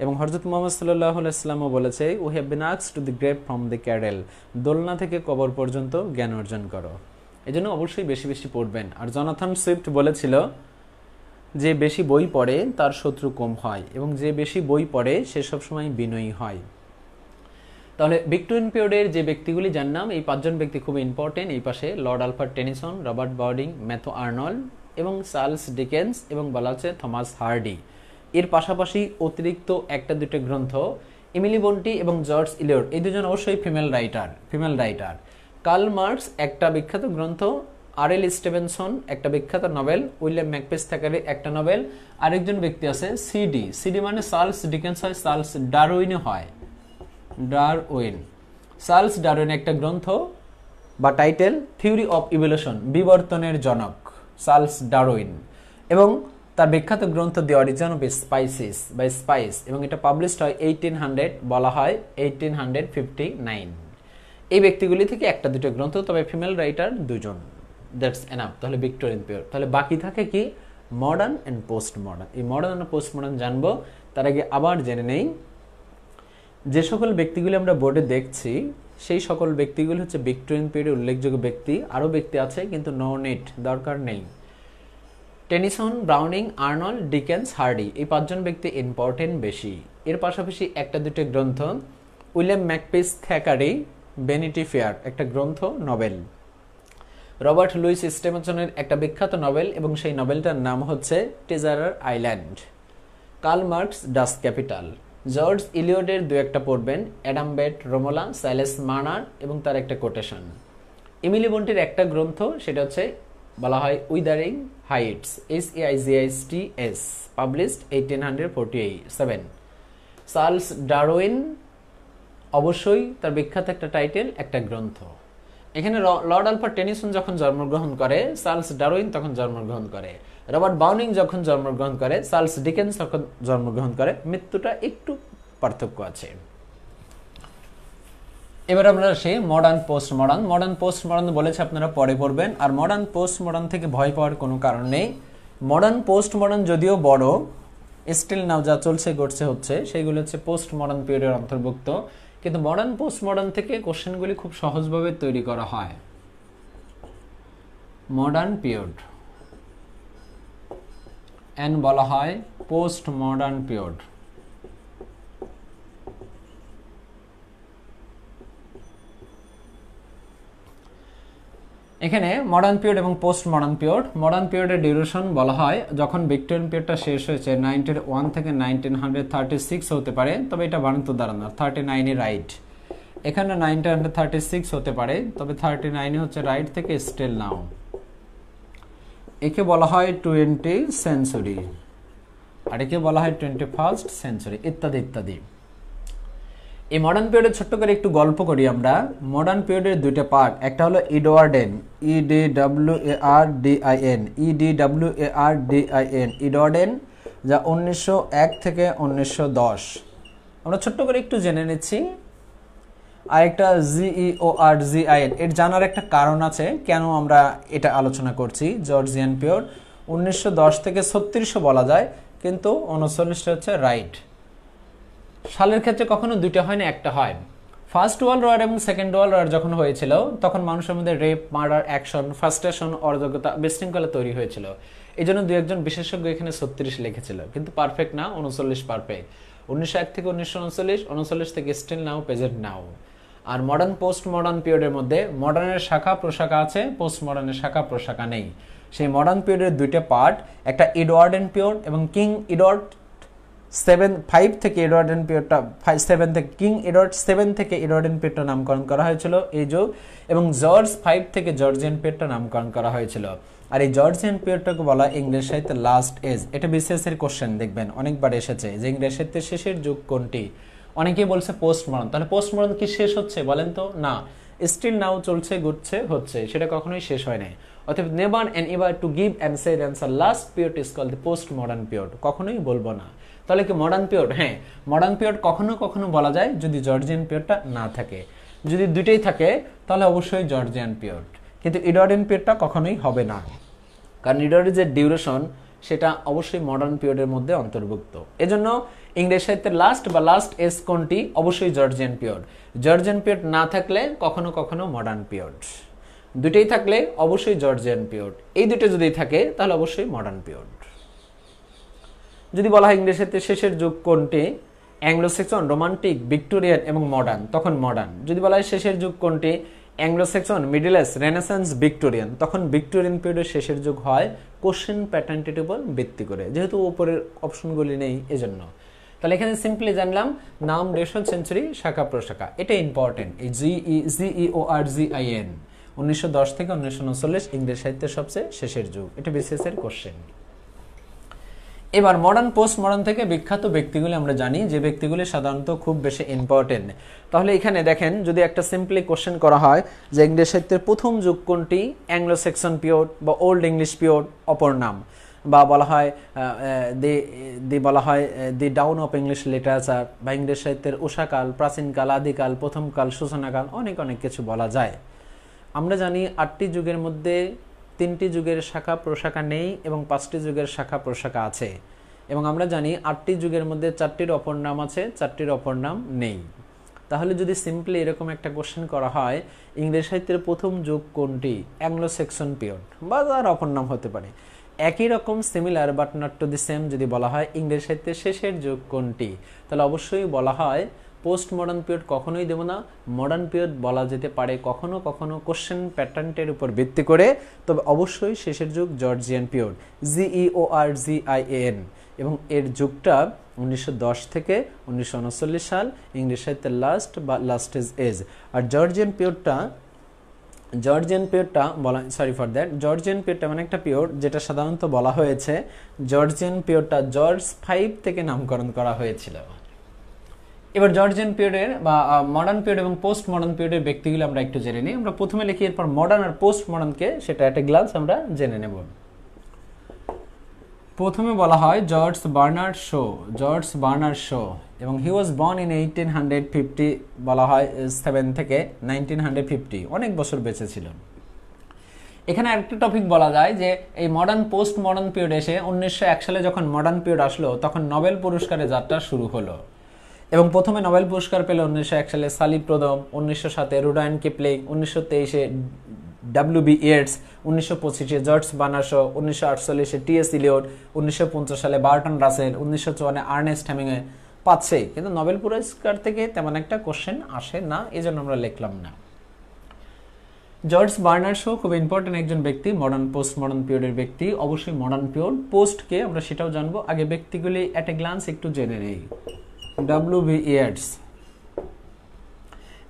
এবং হযরত মুহাম্মদ সাল্লাল্লাহু আলাইহি ওয়াসাল্লামও বলেছে, we have been asked to the grave from the cradle, দোলনা থেকে কবর পর্যন্ত জ্ঞান অর্জন করো। এজন্য অবশ্যই বেশি বেশি পড়বেন। আর জনাথন সুইফট বলেছিল, যে বেশি বই পড়ে তার শত্রু কম হয়, এবং যে বেশি বই পড়ে সে সবসময় বিনয়ী হয়। তাহলে ভিক্টোরিয়ান পিরিয়ডের যে ব্যক্তিগুলি জানলাম, এই 5 জন ব্যক্তি খুব ইম্পর্টেন্ট। এই পাশে Lord Alfred Tennyson, Robert birding, Matthew Arnold এবং চার্লস ডিকেন্স, এবং বলা হচ্ছে থমাস হার্ডি। এর পাশাপাশি অতিরিক্ত একটা দুটো গ্রন্থ, এমিলি বন্টি এবং জর্জ ইলিয়ট, এই দুজন অবশ্যই ফিমেল রাইটার। কার্ল মার্কস একটা বিখ্যাত গ্রন্থ, আর এল স্টিভেনসন একটা বিখ্যাত নভেল, উইলিয়াম ম্যাকপিস থ্যাকারি একটা নভেল। আরেকজন ব্যক্তি আছে সিডি মানে চার্লস ডিকেন্স হয়, চার্লস ডারউইনও হয়, চার্লস ডারউইন একটা গ্রন্থ বা টাইটেল থিওরি অফ ইভলিউশন, বিবর্তনের জনক চার্লস ডারউইন। এবং তার বিখ্যাত গ্রন্থ দি অরিজিন অফ স্পাইসেস বা স্পাইস, এবং এটা পাবলিশড হয় 1800, বলা হয় 1859। এই ব্যক্তিগুলি থেকে একটা দুটো গ্রন্থ, তবে ফিমেল রাইটার 2 জন, দ্যাটস এনাফ। তাহলে ভিক্টোরিয়ান পিরিয়ড। তাহলে বাকি থাকে কি? Modern and post modern. এই মডার্ন অ্যান্ড পোস্ট মডার্ন জানবো, তার আগে আবার জেনে নেই যে সকল ব্যক্তিগুলি আমরা বোর্ডে দেখছি, সেই সকল ব্যক্তিগুলি হচ্ছে ভিক্টোরিয়ান পিরিয়ডের উল্লেখযোগ্য ব্যক্তি। আরও ব্যক্তি আছে, কিন্তু নো নিড, দরকার নেই। Tennyson, Browning, Arnold, Dickens, Hardy, এই 5 জন ব্যক্তি ইম্পর্টেন্ট বেশি। এর পাশাপাশি একটা দুটো গ্রন্থ, উইলিয়াম ম্যাকপিস থ্যাকারি, ভ্যানিটি ফেয়ার একটা গ্রন্থ নভেল, রবার্ট লুইস স্টিভেনসনের একটা বিখ্যাত নভেল, এবং সেই নভেলটার নাম হচ্ছে ট্রেজারার আইল্যান্ড। কার্ল মার্কস, ডাস ক্যাপিটাল। জর্জ ইলিয়টের 2-1টা পড়বেন, অ্যাডাম বেট, রোমোলা, সাইলাস মানার, এবং তার একটা কোটেশন। এমিলি বন্টির একটা গ্রন্থ, সেটা হচ্ছে বলা হয় Wuthering Heights, HAIGHTS, published 1847। Charles Darwin অবশ্যই তার বিখ্যাত একটা টাইটেল, একটা গ্রন্থ। এখানে লর্ড আলফ্রেড টেনিসন যখন জন্মগ্রহণ করে, চার্লস ডারউইন তখন জন্মগ্রহণ করে। রবার্ট বাউনিং যখন জন্মগ্রহণ করে, চার্লস ডিকেন্স তখন জন্মগ্রহণ করে। মৃত্যুটা একটু পার্থক্য আছে। এবার আমরা আসি modern post modern. Modern post modern বলেছে আপনারা পরে পড়বেন, আর মডার্ন পোস্ট মডার্ন থেকে ভয় পাওয়ার কোনো কারণ নেই। মডার্ন পোস্ট মডার্ন যদিও বড়, স্টিল নাও যা চলছে ঘটছে হচ্ছে, সেইগুলো হচ্ছে পোস্ট মডার্ন পিরিয়ডের অন্তর্ভুক্ত। কিন্তু মডার্ন পোস্ট মডার্ন থেকে কোশ্চেনগুলি খুব সহজভাবে তৈরি করা হয়। মডার্ন পিরিয়ড, এন্ড বলা হয় পোস্ট মডার্ন পিরিয়ড। এখানে মডার্ন পিরিয়ড এবং পোস্ট মডার্ন পিরিয়ড, মডার্ন পিরিয়ডের ডিউরেশন বলা হয় যখন ভিক্টোরিয়ান পিরিয়ডটা শেষ হয়েছে 1901 থেকে 1936 হতে পারে, তবে এটা বানান্তর দ্বারা না, 39 রাইট। এখানে 1936 হতে পারে, তবে 39 হচ্ছে রাইট থেকে স্টিল নাও। একে বলা হয় 20 সেঞ্চুরি, আর একে বলা হয় 21st সেঞ্চুরি, ইত্যাদি ইত্যাদি। এই মডার্ন পিরিয়ডের ছোট্ট করে একটু গল্প করি আমরা। মডার্ন পিরিয়ডের দুইটা পার্ট, একটা হলো ইডওয়ার্ডেন, EDWARDIN, EDWARDIN, ইডওয়ার্ডেন, যা 1901 থেকে 1910। আমরা ছোট্ট করে একটু জেনে নিচ্ছি। আর একটা GEORGIN, এর জানার একটা কারণ আছে কেন আমরা এটা আলোচনা করছি। জর্জিয়ান পিরিয়ড 1910 থেকে 36 বলা যায়, কিন্তু 39টা হচ্ছে রাইট। সালের ক্ষেত্রে কখনো দুইটা হয় না, একটা হয়। ফার্স্ট ওয়ার্ল্ড ওয়ার এবং সেকেন্ড ওয়ার্ল্ড ওয়ার যখন হয়েছিল, তখন মানুষের মধ্যে রেপ, মার্ডার, অ্যাকশন, ফ্রাস্ট্রেশন, অরাজকতা, বিশৃঙ্খলা তৈরি হয়েছিল। এই জন্য দু একজন বিশেষজ্ঞ এখানে 36 লিখেছিল, কিন্তু পারফেক্ট না, 39 পারফেক্ট। 1901 থেকে 1939, 1939 থেকে স্টিল নাও, প্রেজেন্ট নাও। আর মডার্ন পোস্ট মডার্ন পিরিয়ডের মধ্যে মডার্নের শাখা প্রশাখা আছে, পোস্ট মডার্নের শাখা প্রশাখা নেই। সেই মডার্ন পিরিয়ডের দুইটা পার্ট, একটা এডওয়ার্ডেন পিরিয়ড এবং কিং এডওয়ার্ড 5 থেকে এডওয়ার্ডেন পিরিয়ডটা 7 থেকে, কিং এডওয়ার্ড 7 থেকে এডওয়ার্ডেন পিরিয়ডটা নামকরণ করা হয়েছিল এই যুগ, এবং জর্জ 5 থেকে জর্জিয়ান পিরিয়ডটা নামকরণ করা হয়েছিল। আর এই জর্জিয়ান পিরিয়ডটাকে বলা ইংরেজ সাহিত্যের লাস্ট এজ। এটা বিসিএস এর কোশ্চেন দেখবেন অনেকবার এসেছে যে ইংরেজ সাহিত্যের শেষের যুগ কোনটি। অনেকেই বলছে পোস্ট মডার্ন, তাহলে পোস্ট মডার্ন কি শেষ হচ্ছে বলেন তো? না, স্টিল নাও চলছে, ঘুরছে, হচ্ছে, সেটা কখনোই শেষ হয় নাই। অতএব never end ever to give and say answer last period is called the post modern period, কখনোই বলবো না। তাহলে কি মডার্ন পিরিয়ড? হ্যাঁ, মডার্ন পিরিয়ড কখনো কখনো বলা যায় যদি জর্জিয়ান পিরিয়ডটা না থাকে। যদি দুইটাই থাকে তাহলে অবশ্যই জর্জিয়ান পিরিয়ড, কিন্তু এডওয়ার্ডিয়ান পিরিয়ডটা কখনোই হবে না, কারণ এডওয়ার্ডের যে ডিউরেশন সেটা অবশ্যই মডার্ন পিরিয়ডের মধ্যে অন্তর্ভুক্ত। এজন্য ইংরেজ সাহিত্যের লাস্ট বা লাস্ট এজ কোনটি? অবশ্যই জর্জিয়ান পিরিয়ড। জর্জিয়ান পিরিয়ড না থাকলে কখনো কখনো মডার্ন পিরিয়ড, দুইটাই থাকলে অবশ্যই জর্জিয়ান পিরিয়ড। এই দুটো যদি থাকে তাহলে অবশ্যই মডার্ন পিরিয়ড। যদি বলা হয় ইংরেজ সাহিত্যের শেষের যুগ কোনটি? অ্যাংলো সেকশন, রোমান্টিক, ভিক্টোরিয়ান এবং মডার্ন, তখন মডার্ন। যদি বলা হয় শেষের যুগ কোনটি? Anglo Saxon, middle age, renaissance, Victorian, তখন ভিক্টোরিয়ান পিরিয়ডের শেষের যুগ হয় কোশ্চেন প্যাটার্নটির উপর ভিত্তি করে, যেহেতু উপরের অপশনগুলি নেই এজন্য। তাহলে এখানে সিম্পলি জানলাম নাম, রেশন, সেঞ্চুরি, শাখা প্রশাখা, এটা ইম্পর্টেন্ট। এই GEORGIN 1910 থেকে 1939 ইংরেজ সাহিত্যের সবচেয়ে শেষের যুগ, এটা বিসিএস এর কোশ্চেন। এবার মডার্ন পোস্ট মডার্ন থেকে বিখ্যাত ব্যক্তিগুলি আমরা জানি, যে ব্যক্তিগুলি সাধারণত খুব বেশি ইম্পর্টেন্ট। তাহলে এখানে দেখেন, যদি একটা সিম্পলি কোশ্চেন করা হয় যে ইংরেজ সাহিত্যের প্রথম যুগ কোনটি? অ্যাংলো সেকশন পিরিয়ড বা ওল্ড ইংলিশ পিরিয়ড অপর নাম, বা বলা হয় দি ডাউন অফ ইংলিশ লিটারেচার, বা ইংরেজ সাহিত্যের উষাকাল, প্রাচীনকাল, আদিকাল, প্রথমকাল, সূচনাকাল, অনেক অনেক কিছু বলা যায়। আমরা জানি 8টি যুগের মধ্যে 3টি যুগের শাখা প্রশাখা নেই এবং 5টি যুগের শাখা প্রশাখা আছে, এবং আমরা জানি 8টি যুগের মধ্যে 4টির অপর নাম আছে, 4টির অপর নাম নেই। তাহলে যদি সিম্পলি এরকম একটা কোশ্চেন করা হয় ইংরেজ সাহিত্যের প্রথম যুগ কোনটি? অ্যাংলো সেকশন পিরিয়ড, বা তার অপর নাম হতে পারে। একই রকম similar but not to the same যদি বলা হয় ইংরেজ সাহিত্যের শেষের যুগ কোনটি, তাহলে অবশ্যই বলা হয় পোস্ট মডার্ন পিরিয়ড কখনোই দেব না, মডার্ন পিরিয়ড বলা যেতে পারে কখনো কখনো কোশ্চেন প্যাটার্নটির উপর ভিত্তি করে, তবে অবশ্যই শেষের যুগ জর্জিয়ান পিরিয়ড, GEORGIN, এবং এর যুগটা 1910 থেকে 1939 সাল, ইংরেজ সাহিত্যের লাস্ট বা লাস্ট এজ। আর জর্জিয়ান পিরিয়ডটা জর্জিয়ান পিরিয়ডটা মানে একটা পিরিয়ড যেটা সাধারণত বলা হয়েছে জর্জিয়ান পিরিয়ডটা জর্জ 5 থেকে নামকরণ করা হয়েছিল। এবার জর্জিয়ান পিরিয়ডের বা মডার্ন পিরিয়ড এবং পোস্ট মডার্ন পিরিয়ডের ব্যক্তিগুলো আমরা একটু জেনে নিই। আমরা প্রথমে লিখি, এরপর মডার্ন আর পোস্ট মডার্নকে সেটা একটা গ্লান্স আমরা জেনে নেব। প্রথমে বলা হয় জর্জ বার্নার্ড শো, এবং হি ওয়াজ বর্ন ইন 1850, বলা হয় 7 থেকে 1950, অনেক বছর বেঁচে ছিল। এখানে আরেকটা টপিক বলা যায় যে এই মডার্ন পোস্ট মডার্ন পিরিয়ড এসে 1901 সালে যখন মডার্ন পিরিয়ড আসলো তখন নোবেল পুরস্কারের যাত্রা শুরু হলো, এবং প্রথমে নোবেল পুরস্কার পেল 1901 সালে সালি প্রথম, 1907 রুডায়ার্ড কিপলিং, 1923 ডাব্লিউ.বি. ইয়েটস, 1925-এ জর্জ বার্নার্ড শ, 1948-এ টি.এস. ইলিয়ট, 1950 সালে বার্টন রাসেল, 1954-এ আর্নেস্ট হেমিংওয়ে পাচ্ছে, কিন্তু নোবেল পুরস্কার থেকে তেমন একটা কোশ্চেন আসে না, এই জন্য আমরা লিখলাম না। জর্জ বার্নার্ড শ খুব ইম্পর্টেন্ট একজন ব্যক্তি, মডার্ন পোস্ট মডার্ন পিরিয়ডের ব্যক্তি, অবশ্যই মডার্ন পিরিয়ড। পোস্টকে আমরা সেটাও জানবো, আগে ব্যক্তিগুলি অ্যাট এ গ্লান্স একটু জেনে নেই। W B. Yeats.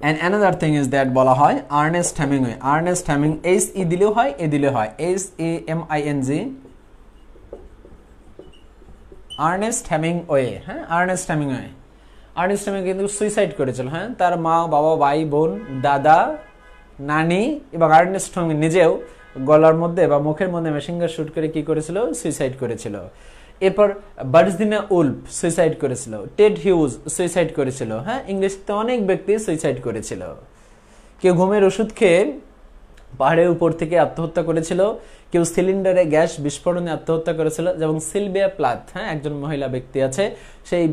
And another thing is that বলা হয় Ernest Hemingway, Ernest Heming, H E দিলেও হয়, এ দিলেও হয়, HAMING, আর্নেস্ট হেমিংওয়ে। হ্যাঁ, আর্নেস্ট হেমিংওয়ে, আর্নেস্ট হেমিংওয়ে কিন্তু সুইসাইড করেছিল। হ্যাঁ, তার মা, বাবা, ভাই, বোন, দাদা, নানি এবং আর্নেস্ট হেমিংওয়ে নিজেও গলার মধ্যে বা মুখের মধ্যে মেশিন গান শুট করে কি করেছিল? সুইসাইড করেছিল। এরপর ভার্জিনিয়া উলফ সুইসাইড করেছিল, টেড হিউজ সুইসাইড করেছিল। হ্যাঁ, ইংরেজিতে অনেক ব্যক্তি সুইসাইড করেছিল। কেউ ঘুমের ওষুধ খেয়ে পাহাড়ের উপর থেকে আত্মহত্যা করেছিল, কেউ সিলিন্ডারে গ্যাস বিস্ফোরণে আত্মহত্যা করেছিল, যেমন সিলভিয়া প্লাথ, হ্যাঁ, একজন মহিলা ব্যক্তি আছে, সেই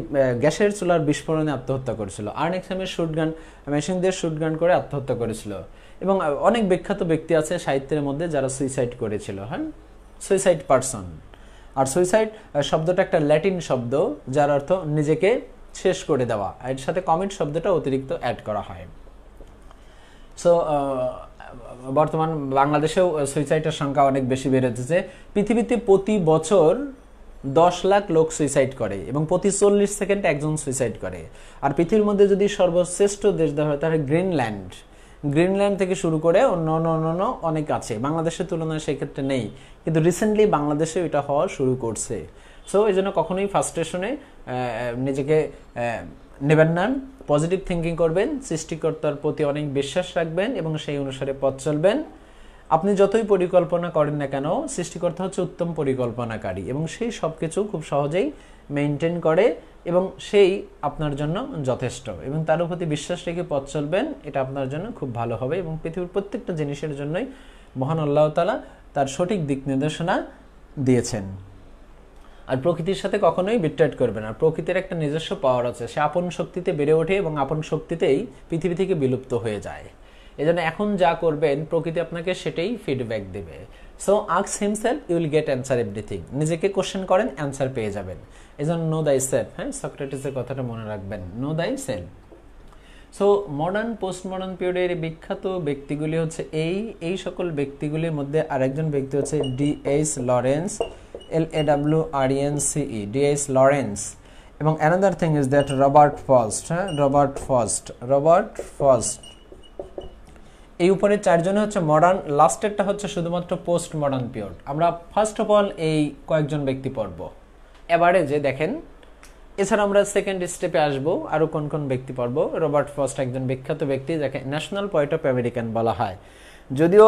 গ্যাসের চুলার বিস্ফোরণে আত্মহত্যা করেছিল। আর্নেস্ট হেমিংওয়ে শুটগান, মেশিন দিয়ে শুটগান করে আত্মহত্যা করেছিল। এবং অনেক বিখ্যাত ব্যক্তি আছে সাহিত্যের মধ্যে যারা সুইসাইড করেছিল। হ্যাঁ, সুইসাইড পারসন। আর সুইসাইড শব্দটা একটা ল্যাটিন শব্দ, যার অর্থ নিজেকে শেষ করে দেওয়া, এর সাথে কমিট শব্দটা অতিরিক্ত অ্যাড করা হয়। সো বর্তমান বাংলাদেশেও সুইসাইডের সংখ্যা অনেক বেশি বেড়েছে। পৃথিবীতে প্রতি বছর 10 লাখ লোক সুইসাইড করে এবং প্রতি 40 সেকেন্ডে একজন সুইসাইড করে। আর পৃথিবীর মধ্যে যদি সর্বশ্রেষ্ঠ দেশ দেওয়া হয় তাহলে গ্রিনল্যান্ড, গ্রিনল্যান্ড থেকে শুরু করে অন্য অনেক আছে, বাংলাদেশের তুলনায় সেক্ষেত্রে নেই, কিন্তু রিসেন্টলি বাংলাদেশে এটা হওয়া শুরু করছে। সো এই জন্য কখনোই ফার্স্টেশনে নিজেকে নেবেন না, পজিটিভ থিঙ্কিং করবেন, সৃষ্টিকর্তার প্রতি অনেক বিশ্বাস রাখবেন এবং সেই অনুসারে পথ চলবেন। আপনি যতই পরিকল্পনা করেন না কেন, সৃষ্টিকর্তা হচ্ছে উত্তম পরিকল্পনাকারী এবং সেই সব কিছু খুব সহজেই মেনটেন করে এবং সেই আপনার জন্য যথেষ্ট, এবং তার প্রতি বিশ্বাস রেখে পথ চলবেন, এটা আপনার জন্য খুব ভালো হবে। এবং পৃথিবীর প্রত্যেকটা জিনিসের জন্যই মহান আল্লাহ তাআলা তার সঠিক দিক নির্দেশনা দিয়েছেন। আর প্রকৃতির সাথে কখনোই বিট্রেট করবে না, প্রকৃতির একটা নিজস্ব পাওয়ার আছে, সে আপন শক্তিতে বেড়ে ওঠে এবং আপন শক্তিতেই পৃথিবী থেকে বিলুপ্ত হয়ে যায়। এজন্য এখন যা করবেন প্রকৃতি আপনাকে সেটাই ফিডব্যাক দেবে। So ask himself, you will get answer everything. নিজেকে কোশ্চেন করেন, অ্যান্সার পেয়ে যাবেন। এজন্য নো দাই সেলফ, হ্যাঁ, সক্রেটিসের কথাটা মনে রাখবেন, নো দাই self. So modern post modern পিরিয়ডের বিখ্যাত ব্যক্তিগুলি হচ্ছে এই সকল ব্যক্তিগুলির মধ্যে আরেকজন ব্যক্তি হচ্ছে D.H. Lawrence, LAWRENCE, D.H. Lawrence. এবং another thing is that Robert Frost, হ্যাঁ, রবার্ট ফ্রস্ট। এই উপরে চারজনে হচ্ছে মডার্ন, লাস্টেরটা হচ্ছে শুধুমাত্র পোস্ট মডার্ন পিরিয়ড। আমরা ফার্স্ট অফ অল এই কয়েকজন ব্যক্তি পড়ব এভারেজে, দেখেন। এছাড়া আমরা সেকেন্ড স্টেপে আসবো, আরো কোন কোন ব্যক্তি পড়ব। রবার্ট ফ্রস্ট একজন বিখ্যাত ব্যক্তি, যাকে ন্যাশনাল পোয়েট অফ আমেরিকান বলা হয়। যদিও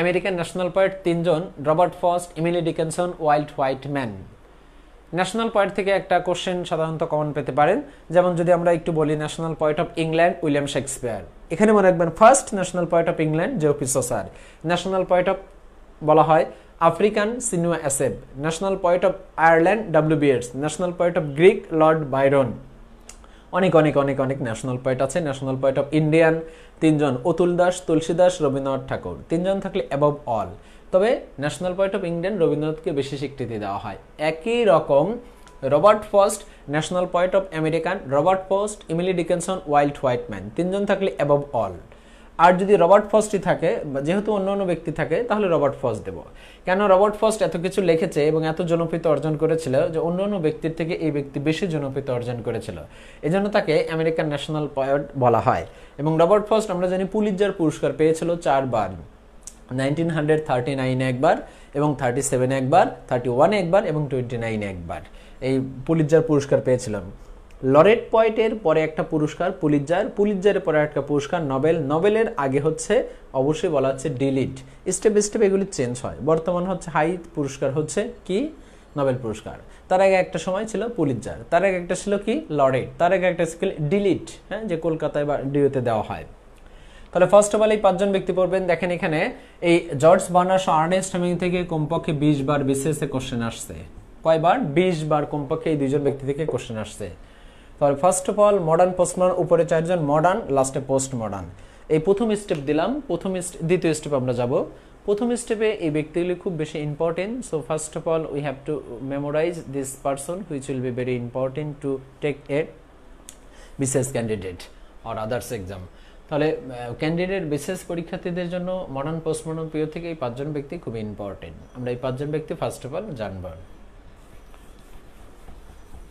আমেরিকান ন্যাশনাল পোয়েট 3 জন, Robert Frost, Emily Dickinson, Walt Whitman. National poet থেকে একটা কোশ্চেন সাধারণত কমন পেতে পারেন, যেমন যদি আমরা একটু বলি national poet of England William Shakespeare. এখানে মনে রাখবেন first national poet of England Geoffrey Chaucer. National poet of বলা হয় African Chinua Achebe. National poet of Ireland W B. Yeats. National poet of Greek Lord Byron. অনেক অনেক অনেক অনেক national poet আছে। ন্যাশনাল পোয়েট অফ ইন্ডিয়ান 3 জন, অতুল দাস, তুলসী দাস, রবীন্দ্রনাথ ঠাকুর। 3 জন থাকলে অ্যাবভ অল। তবে ন্যাশনাল পোয়েট অফ ইন্ডিয়ান রবীন্দ্রনাথকে বেশি স্বীকৃতি দেওয়া হয়। একই রকম Robert frost national poet of American, Robert Frost, Emily Dickinson, Walt Whitman. 3 জন থাকলে অ্যাবভ অল। আর যদি রবার্ট ফ্রস্টই থাকে, যেহেতু অন্য ব্যক্তি থাকে, তাহলে রবার্ট ফ্রস্ট দেব। কেন? রবার্ট ফ্রস্ট এত কিছু লিখেছে এবং এত জনপ্রিয়তা অর্জন করেছিল যে অন্য ব্যক্তির থেকে এই ব্যক্তি বেশি জনপ্রিয়তা অর্জন করেছিল, এজন্য তাকে আমেরিকান ন্যাশনাল পোয়েট বলা হয়। এবং রবার্ট ফ্রস্ট আমরা জানি পুলিৎজার পুরস্কার পেয়েছিল 4 বার, 1939 একবার এবং 37 একবার, 31 একবার এবং 29 একবার এই পুলিৎজার পুরস্কার পেয়েছিলাম। লরেট পয়েন্টের পরে একটা পুরস্কার পুলিৎজার, পুলিৎজারের পরে একটা পুরস্কার নোবেল, নোবেলের আগে হচ্ছে অবশ্যই বলা হচ্ছে ডিলিট। স্টেপ বাই স্টেপ এগুলি চেঞ্জ হয়। বর্তমান হচ্ছে হাই পুরস্কার হচ্ছে কি নোবেল পুরস্কার, তার আগে একটা সময় ছিল পুলিৎজার, তার আগে একটা ছিল কি লরেট, তার আগে একটা ছিল ডিলিট, হ্যাঁ, যে কলকাতায় বা ডিওতে দেওয়া হয়। তাহলে ফার্স্ট অফ অল এই 5 জন ব্যক্তি পড়বেন। দেখেন এখানে এই জর্জ বার্নার্ড ও আর্নেস্ট হেমিংওয়ে থেকে কমপক্ষে 20 বার বিসিএস এ কোশ্চেন আসছে। কয়বার? 20 বার কমপক্ষে এই 2 জন ব্যক্তি থেকে কোশ্চেন আসছে। তাহলে first of all modern post modern, উপরে 4 জন মডার্ন, লাস্টে পোস্ট মডার্ন। এই প্রথম স্টেপ দিলাম, দ্বিতীয় স্টেপ আমরা যাব। প্রথম স্টেপে এই ব্যক্তিগুলি খুব বেশি important. So first of all we have to memorise this person which will be very important to take a BCS candidate or others exam. তাহলে ক্যান্ডিডেট বিসিএস পরীক্ষার্থীদের জন্য মডার্ন পোস্ট মডার্ন পিরিয়ড থেকে এই 5 জন ব্যক্তি খুব ইম্পর্টেন্ট। আমরা এই 5 জন ব্যক্তি ফার্স্ট অফ অল জানব।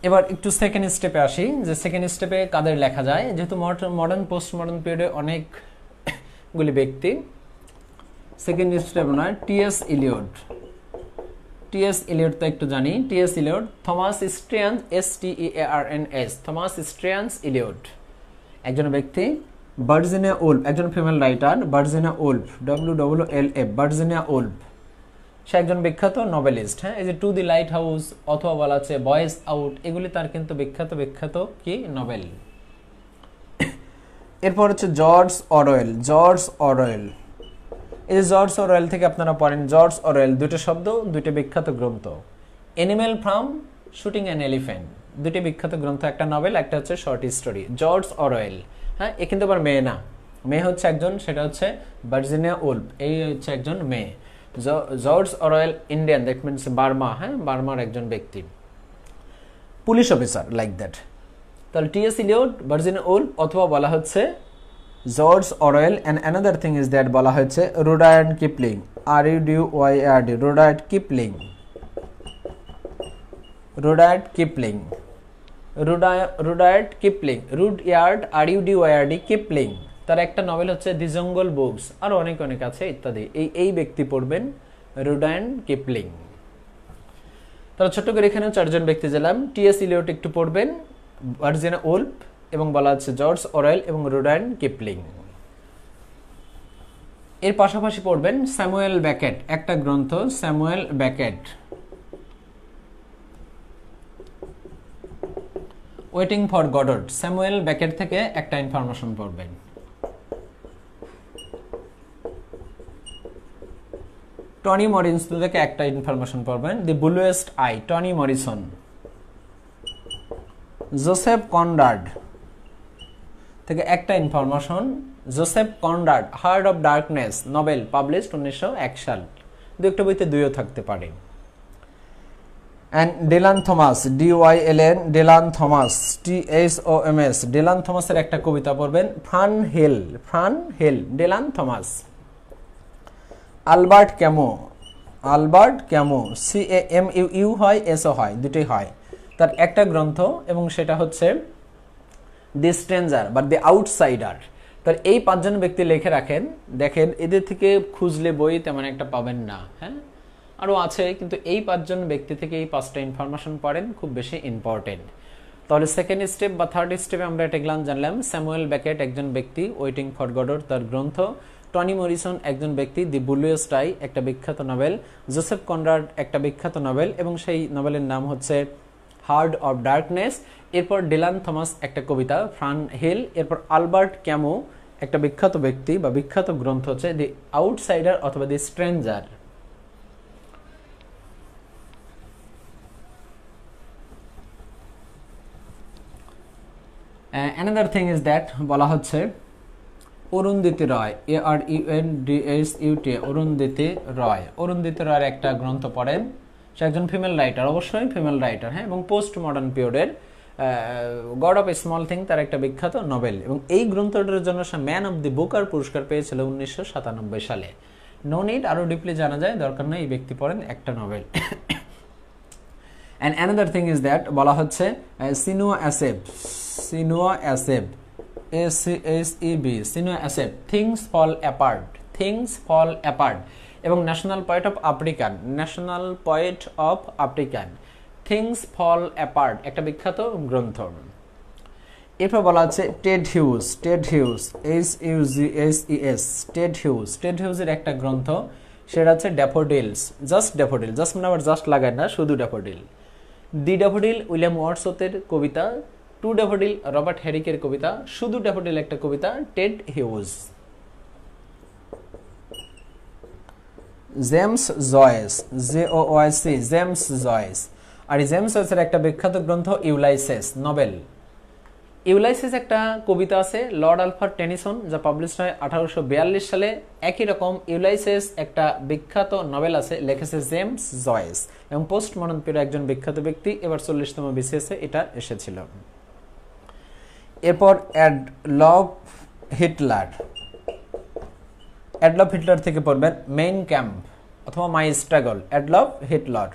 এবার একটু সেকেন্ড স্টেপে আসি, যে সেকেন্ড স্টেপে কাদের লেখা যায়। যেহেতু মডার্ন পোস্ট মডার্ন পিরিয়ডে অনেকগুলি ব্যক্তি, সেকেন্ড স্টেপ নয়, টিএস ইলিয়ট। টিএস ইলিয়ট তো একটু জানি, TS Eliot, Thomas Stearns, STEARNS, Thomas Stearns Eliot একজন ব্যক্তি। ভার্জিনিয়া উলফ একজন female writer, Virginia Woolf, WWLF, Virginia Woolf, সে একজন বিখ্যাত নোবেলিস্ট। হ্যাঁ, এই যে টু দি লাইট হাউস অথবা বলা আছে বয়েজ আউট, এগুলি তার কিন্তু বিখ্যাত কি নোবেল। এরপর হচ্ছে জর্জ অরওয়েল। জর্জ অরওয়েল, এই যে জর্জ অরওয়েল থেকে আপনারা পড়েন, জর্জ অরওয়েল দুটো শব্দ, দুটো বিখ্যাত গ্রন্থ, animal farm, shooting an elephant, দুটি বিখ্যাত গ্রন্থ, একটা নভেল, একটা হচ্ছে শর্ট স্টোরি। জর্জ অরওয়েল, হ্যাঁ, এ কিন্তু আবার মেয়ে না, মেয়ে হচ্ছে একজন, সেটা হচ্ছে ভার্জিনিয়া উলফ, এই হচ্ছে একজন মেয়ে। George Orwell Indian, that means Burma, হ্যাঁ, বার্মার একজন ব্যক্তি, পুলিশ অফিসার লাইক দ্যাট। তাহলে টিএস ইলিয়ট, ভার্জিনিয়া উলফ, অথবা বলা হচ্ছে George Orwell. And another thing is that বলা হচ্ছে Rudyard Kipling, RUDYARD, Rudyard Kipling, Rudyard Kipling, Rudyard Kipling, Rudyard, RUDYARD, Kipling. তার একটা নভেল হচ্ছে দি জঙ্গল বুকস, আরো অনেক আছে ইত্যাদি। এই ব্যক্তি পড়বেন রুডায়ার্ড কিপলিং। তাহলে ছোট্ট করে এখানে 4 জন ব্যক্তি দিলাম। টিএস ইলিয়ট একটু পড়বেন, ভার্জিনিয়া উলফ, এবং বলা হচ্ছে জর্জ অরওয়েল এবং রুডায়ার্ড কিপলিং। এর পাশাপাশি পড়বেন স্যামুয়েল বেকেট, একটা গ্রন্থ, Samuel Beckett, waiting for Godot. Samuel Beckett থেকে একটা ইনফরমেশন পড়বেন। টনি মরিসন থেকে একটা ইনফরমেশন পড়বেন, the bluest eye, Toni Morrison. Joseph Conrad থেকে একটা information, Joseph Conrad, heart of darkness, novel, published 1901 সাল। দু একটা বইতে দুইও থাকতে পারে। And Dylan Thomas, DYLN, Dylan Thomas, THOMS, Dylan থমাসের একটা কবিতা পড়বেন, Fern Hill, Fern Hill, Dylan Thomas. Albert Camus, Albert Camus, CAMU হয়, SO হয়, দুটোই হয়। তার একটা গ্রন্থ, এবং সেটা হচ্ছে দি স্ট্রেঞ্জার বা দি আউটসাইডার। তার এই 5 জন ব্যক্তি লিখে রাখেন, দেখেন এদের থেকে খুঁজলে বই তেমন একটা পাবেন না। হ্যাঁ, আরও আছে, কিন্তু এই 5 জন ব্যক্তি থেকে এই 5টা ইনফরমেশন পড়েন, খুব বেশি ইম্পর্টেন্ট। তাহলে সেকেন্ড স্টেপ বা থার্ড স্টেপে আমরা এটা জানলাম, স্যামুয়েল বেকেট একজন ব্যক্তি, ওয়েটিং ফর গডট তার গ্রন্থ, টনি মরিসন একজন ব্যক্তি, দি ব্লুয়েস্ট আই একটা বিখ্যাত নভেল, জোসেফ কনরাড একটা বিখ্যাত নভেল, এবং সেই নভেলের নাম হচ্ছে হার্ট অফ ডার্কনেস। এরপর ডিলান থমাস একটা কবিতা, ফ্রান হিল। এরপর আলবার্ট ক্যামু একটা বিখ্যাত ব্যক্তি বা বিখ্যাত গ্রন্থ হচ্ছে দি আউটসাইডার অথবা the stranger. Another thing is that বলা হচ্ছে অরুন্ধতী রয়, ARUNDSUT, অরুন্ধতী রয়। অরুন্ধতী রয়ের একটা গ্রন্থ পড়েন, সে একজন ফিমেল রাইটার, অবশ্যই ফিমেল রাইটার। হ্যাঁ, এবং পোস্ট মডার্ন পিরিয়ডের god of a small thing তার একটা বিখ্যাত নোবেল, এবং এই গ্রন্থটার জন্য সে ম্যান অফ দি বুকার পুরস্কার পেয়েছিল 1997 সালে। নো নিড আরো ডিপলি জানা যায়, দরকার নেই, এই ব্যক্তি পড়েন একটা novel. And another thing is that বলা হচ্ছে Chinua Achebe, Chinua Achebe, SEB, Chinua Achebe, things fall apart, things fall apart, এবং national poet of African, national poet of African, things fall apart একটা বিখ্যাত গ্রন্থ। এরপর বলা আছে Ted Hughes, Ted Hughes, HUGHES, Ted Hughes, Ted হিউজের একটা গ্রন্থ, সেটা হচ্ছে ড্যাফোডিলস, জাস্ট ড্যাফোডিল, জাস্ট মানে আবার জাস্ট লাগায় না, শুধু ড্যাফোডিল। দি ড্যাফোডিল উইলিয়াম ওয়ার্ডসওয়ার্থের কবিতা, টু ড্যাফোডিল রবার্ট হ্যারিকের কবিতা, শুধু ড্যাফোডিল একটা কবিতা, Ted Hughes. James Joyce, JOYC, James Joyce. আর জেমস জয়েসের একটা বিখ্যাত গ্রন্থ ইউলাইসেস, নোবেল, ইউলাইসিস একটা কবিতা আছে লর্ড আলফ্রেড টেনিসন, যা পাবলিশ হয় 1842 সালে। একই রকম ইউলাইসিস একটা বিখ্যাত নভেল আছে, লিখেছে জেমস জয়েস, এবং পোস্ট মডার্ন পিরিয়ড একজন বিখ্যাত ব্যক্তি। এবার 40তম বিসিএসে এটা এসেছিল। এরপর অ্যাডলফ হিটলার। অ্যাডলফ হিটলার থেকে পড়বেন মেইন ক্যাম্প অথবা my struggle. Adolf Hitler,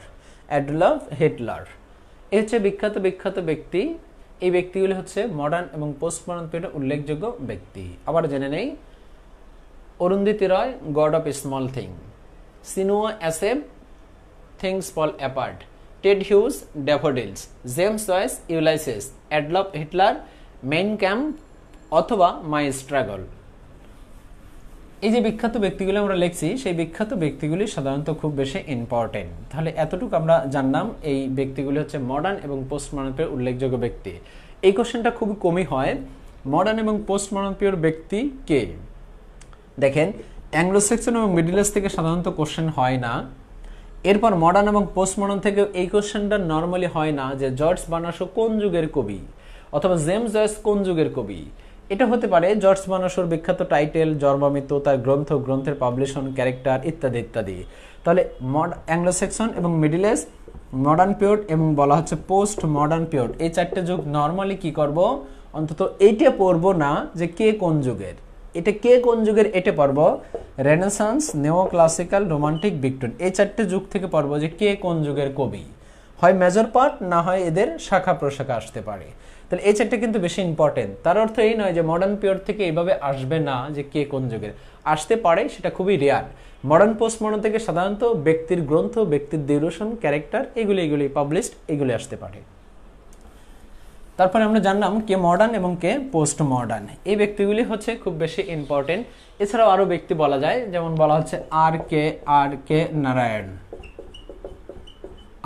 Adolf Hitler এই হচ্ছে বিখ্যাত বিখ্যাত ব্যক্তি। এই ব্যক্তিগুলি হচ্ছে মডার্ন এবং পোস্ট মডার্ন পিরিয়ডের উল্লেখযোগ্য ব্যক্তি। আবার জেনে নেই, Arundhati Roy god of small thing, Chinua Achebe things fall apart, Ted Hughes daffodils, James Joyce Ulysses, Adolf Hitler Mein Kampf অথবা মাই স্ট্রাগল। এই যে বিখ্যাত ব্যক্তিগুলো আমরা লিখছি, সেই বিখ্যাত ব্যক্তিগুলি সাধারণত খুব বেশি ইম্পর্টেন্ট। তাহলে এতটুকু আমরা জানলাম, এই ব্যক্তিগুলি হচ্ছে মডার্ন এবং পোস্ট মডার্ন পিরিয়ড উল্লেখযোগ্য ব্যক্তি। এই কোশ্চেনটা খুব কমই হয়, মডার্ন এবং পোস্ট মডার্ন পিরিয়ড ব্যক্তি কে। দেখেন, অ্যাংলো সেকশন এবং মিডল ইস্ট থেকে সাধারণত কোশ্চেন হয় না। এরপর মডার্ন এবং পোস্ট মডার্ন থেকে এই কোশ্চেনটা নর্মালি হয় না যে জর্জ বার্নার্স কোন যুগের কবি অথবা জেমস জয়েস কোন যুগের কবি। এটা হতে পারে জর্জ বার্নার্সের বিখ্যাত টাইটেল, জন্মমৃত্যু, তার গ্রন্থ, গ্রন্থের পাবলিশন, ক্যারেক্টার ইত্যাদি ইত্যাদি। তাহলে অ্যাংলো সেকশন এবং মিডল ইস্ট, মডার্ন পিরিয়ড এবং বলা হচ্ছে পোস্ট মডার্ন পিরিয়ড, এই চারটে যুগ নর্মালি কি করব, অন্তত এইটা পড়বো না যে কে কোন যুগের। এটা কে কোন যুগের এটা পড়ব, রেনেসান্স, নেও ক্লাসিক্যাল, রোমান্টিক, ভিক্টোরিয়ান, এই চারটে যুগ থেকে পড়ব যে কে কোন যুগের কবি। হয় মেজর পার্ট, না হয় এদের শাখা প্রশাখা আসতে পারে। তাহলে এই চারটে কিন্তু বেশি ইম্পর্টেন্ট। তার অর্থ এই নয় যে মডার্ন পিরিয়ড থেকে এইভাবে আসবে না যে কে কোন যুগের, আসতে পারে, সেটা খুবই রেয়ার। মডার্ন পোস্ট মডার্ন থেকে সাধারণত ব্যক্তির গ্রন্থ, ব্যক্তির ডিউরেশন, ক্যারেক্টার এগুলি পাবলিশড, এগুলি আসতে পারে। তারপরে আমরা জানলাম কে মডার্ন এবং কে পোস্ট মডার্ন। এই ব্যক্তিগুলি হচ্ছে খুব বেশি ইম্পর্টেন্ট। এছাড়াও আরো ব্যক্তি বলা যায়, যেমন বলা হচ্ছে আর কে নারায়ণ।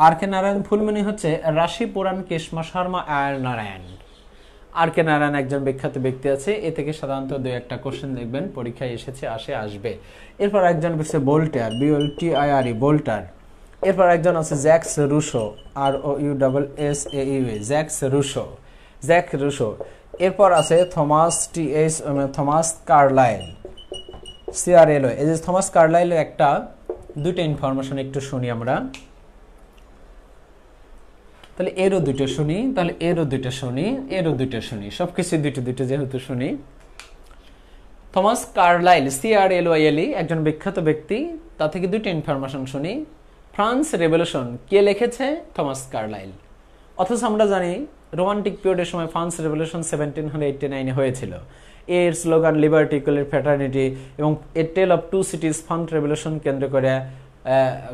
আর কে নারায়ণ ফুল মানে হচ্ছে রাশি পুরাণ কেশমা শর্মা আর নারায়ণ। আর কে নারায়ণ একজন বিখ্যাত ব্যক্তি আছে, এ থেকে সাধারণত দুই একটা কোশ্চেন দেখবেন পরীক্ষায় এসেছে, আসবে। এরপর একজন হচ্ছে ভোল্টার, BOLTIRE, ভোল্টার। এরপর একজন আছে Jacques Rousseau, ROUSSAE, Jacques Rousseau. এরপর আছে থমাস কার্লাইল, CRLO। এই যে থমাস কার্লাইল একটা দুইটা ইনফরমেশন একটু শুনি আমরা। তাহলে এরও দুইটা শুনি, তাহলে এরও দুইটা শুনি, এরও দুইটা শুনি, সবকিছু দুইটা দুইটা যেহেতু শুনি। থমাস কার্লাইল, CRLOILE একজন বিখ্যাত ব্যক্তি, তা থেকে দুইটা ইনফরমেশন শুনি। ফ্রান্স রেভলিউশন কে লিখেছে? Thomas Carlyle. অথচ আমরা জানি রোমান্টিক পিরিয়ডের সময় ফ্রান্স রেভলিউশন 1789 হয়েছিল। এর স্লোগান লিবার্টি, ইকুয়ালিটি, ফ্র্যাটার্নিটি, এবং a tale of two cities France revolution কেন্দ্র করে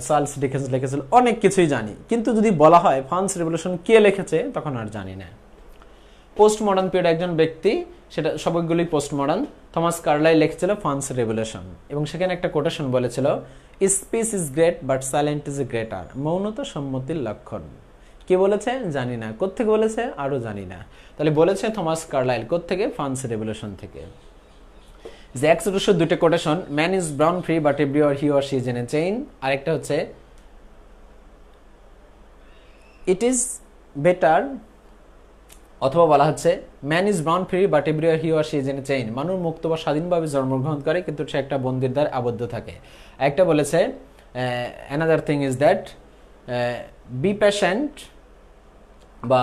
চার্লস ডিকেন্স লিখেছিল। অনেক কিছুই জানি, কিন্তু যদি বলা হয় ফ্রান্স রেভলিউশন কে লিখেছে, তখন আর জানি না। পোস্ট মডার্ন পিরিয়ড একজন ব্যক্তি, সেটা সবগুলি পোস্ট মডার্ন। থমাস কার্লাইল লিখেছিল ফ্রান্স রেভলিউশন, এবং সেখানে একটা কোটেশন বলেছিল, speech is great but silent is greater, মৌনতা সম্মতির লক্ষণ। কে বলেছে? জানি না। কোত্থেকে বলেছে? আরো জানি না। তাহলে বলেছে থমাস কার্লাইল। কোত্থেকে? ফ্রান্স রেভলিউশন থেকে। জ্যাক্স রুশো দুটো quotation, man is born free but everywhere he or she is in a chain. আরেকটা হচ্ছে ইট ইজ বেটার, অথবা বলা হচ্ছে man is born free but everywhere he or she is in a chain, মানুষ মুক্ত বা স্বাধীনভাবে জন্মগ্রহণ করে, কিন্তু সে একটা বন্দির দ্বারা আবদ্ধ থাকে। একটা বলেছে another thing is that be patient, বা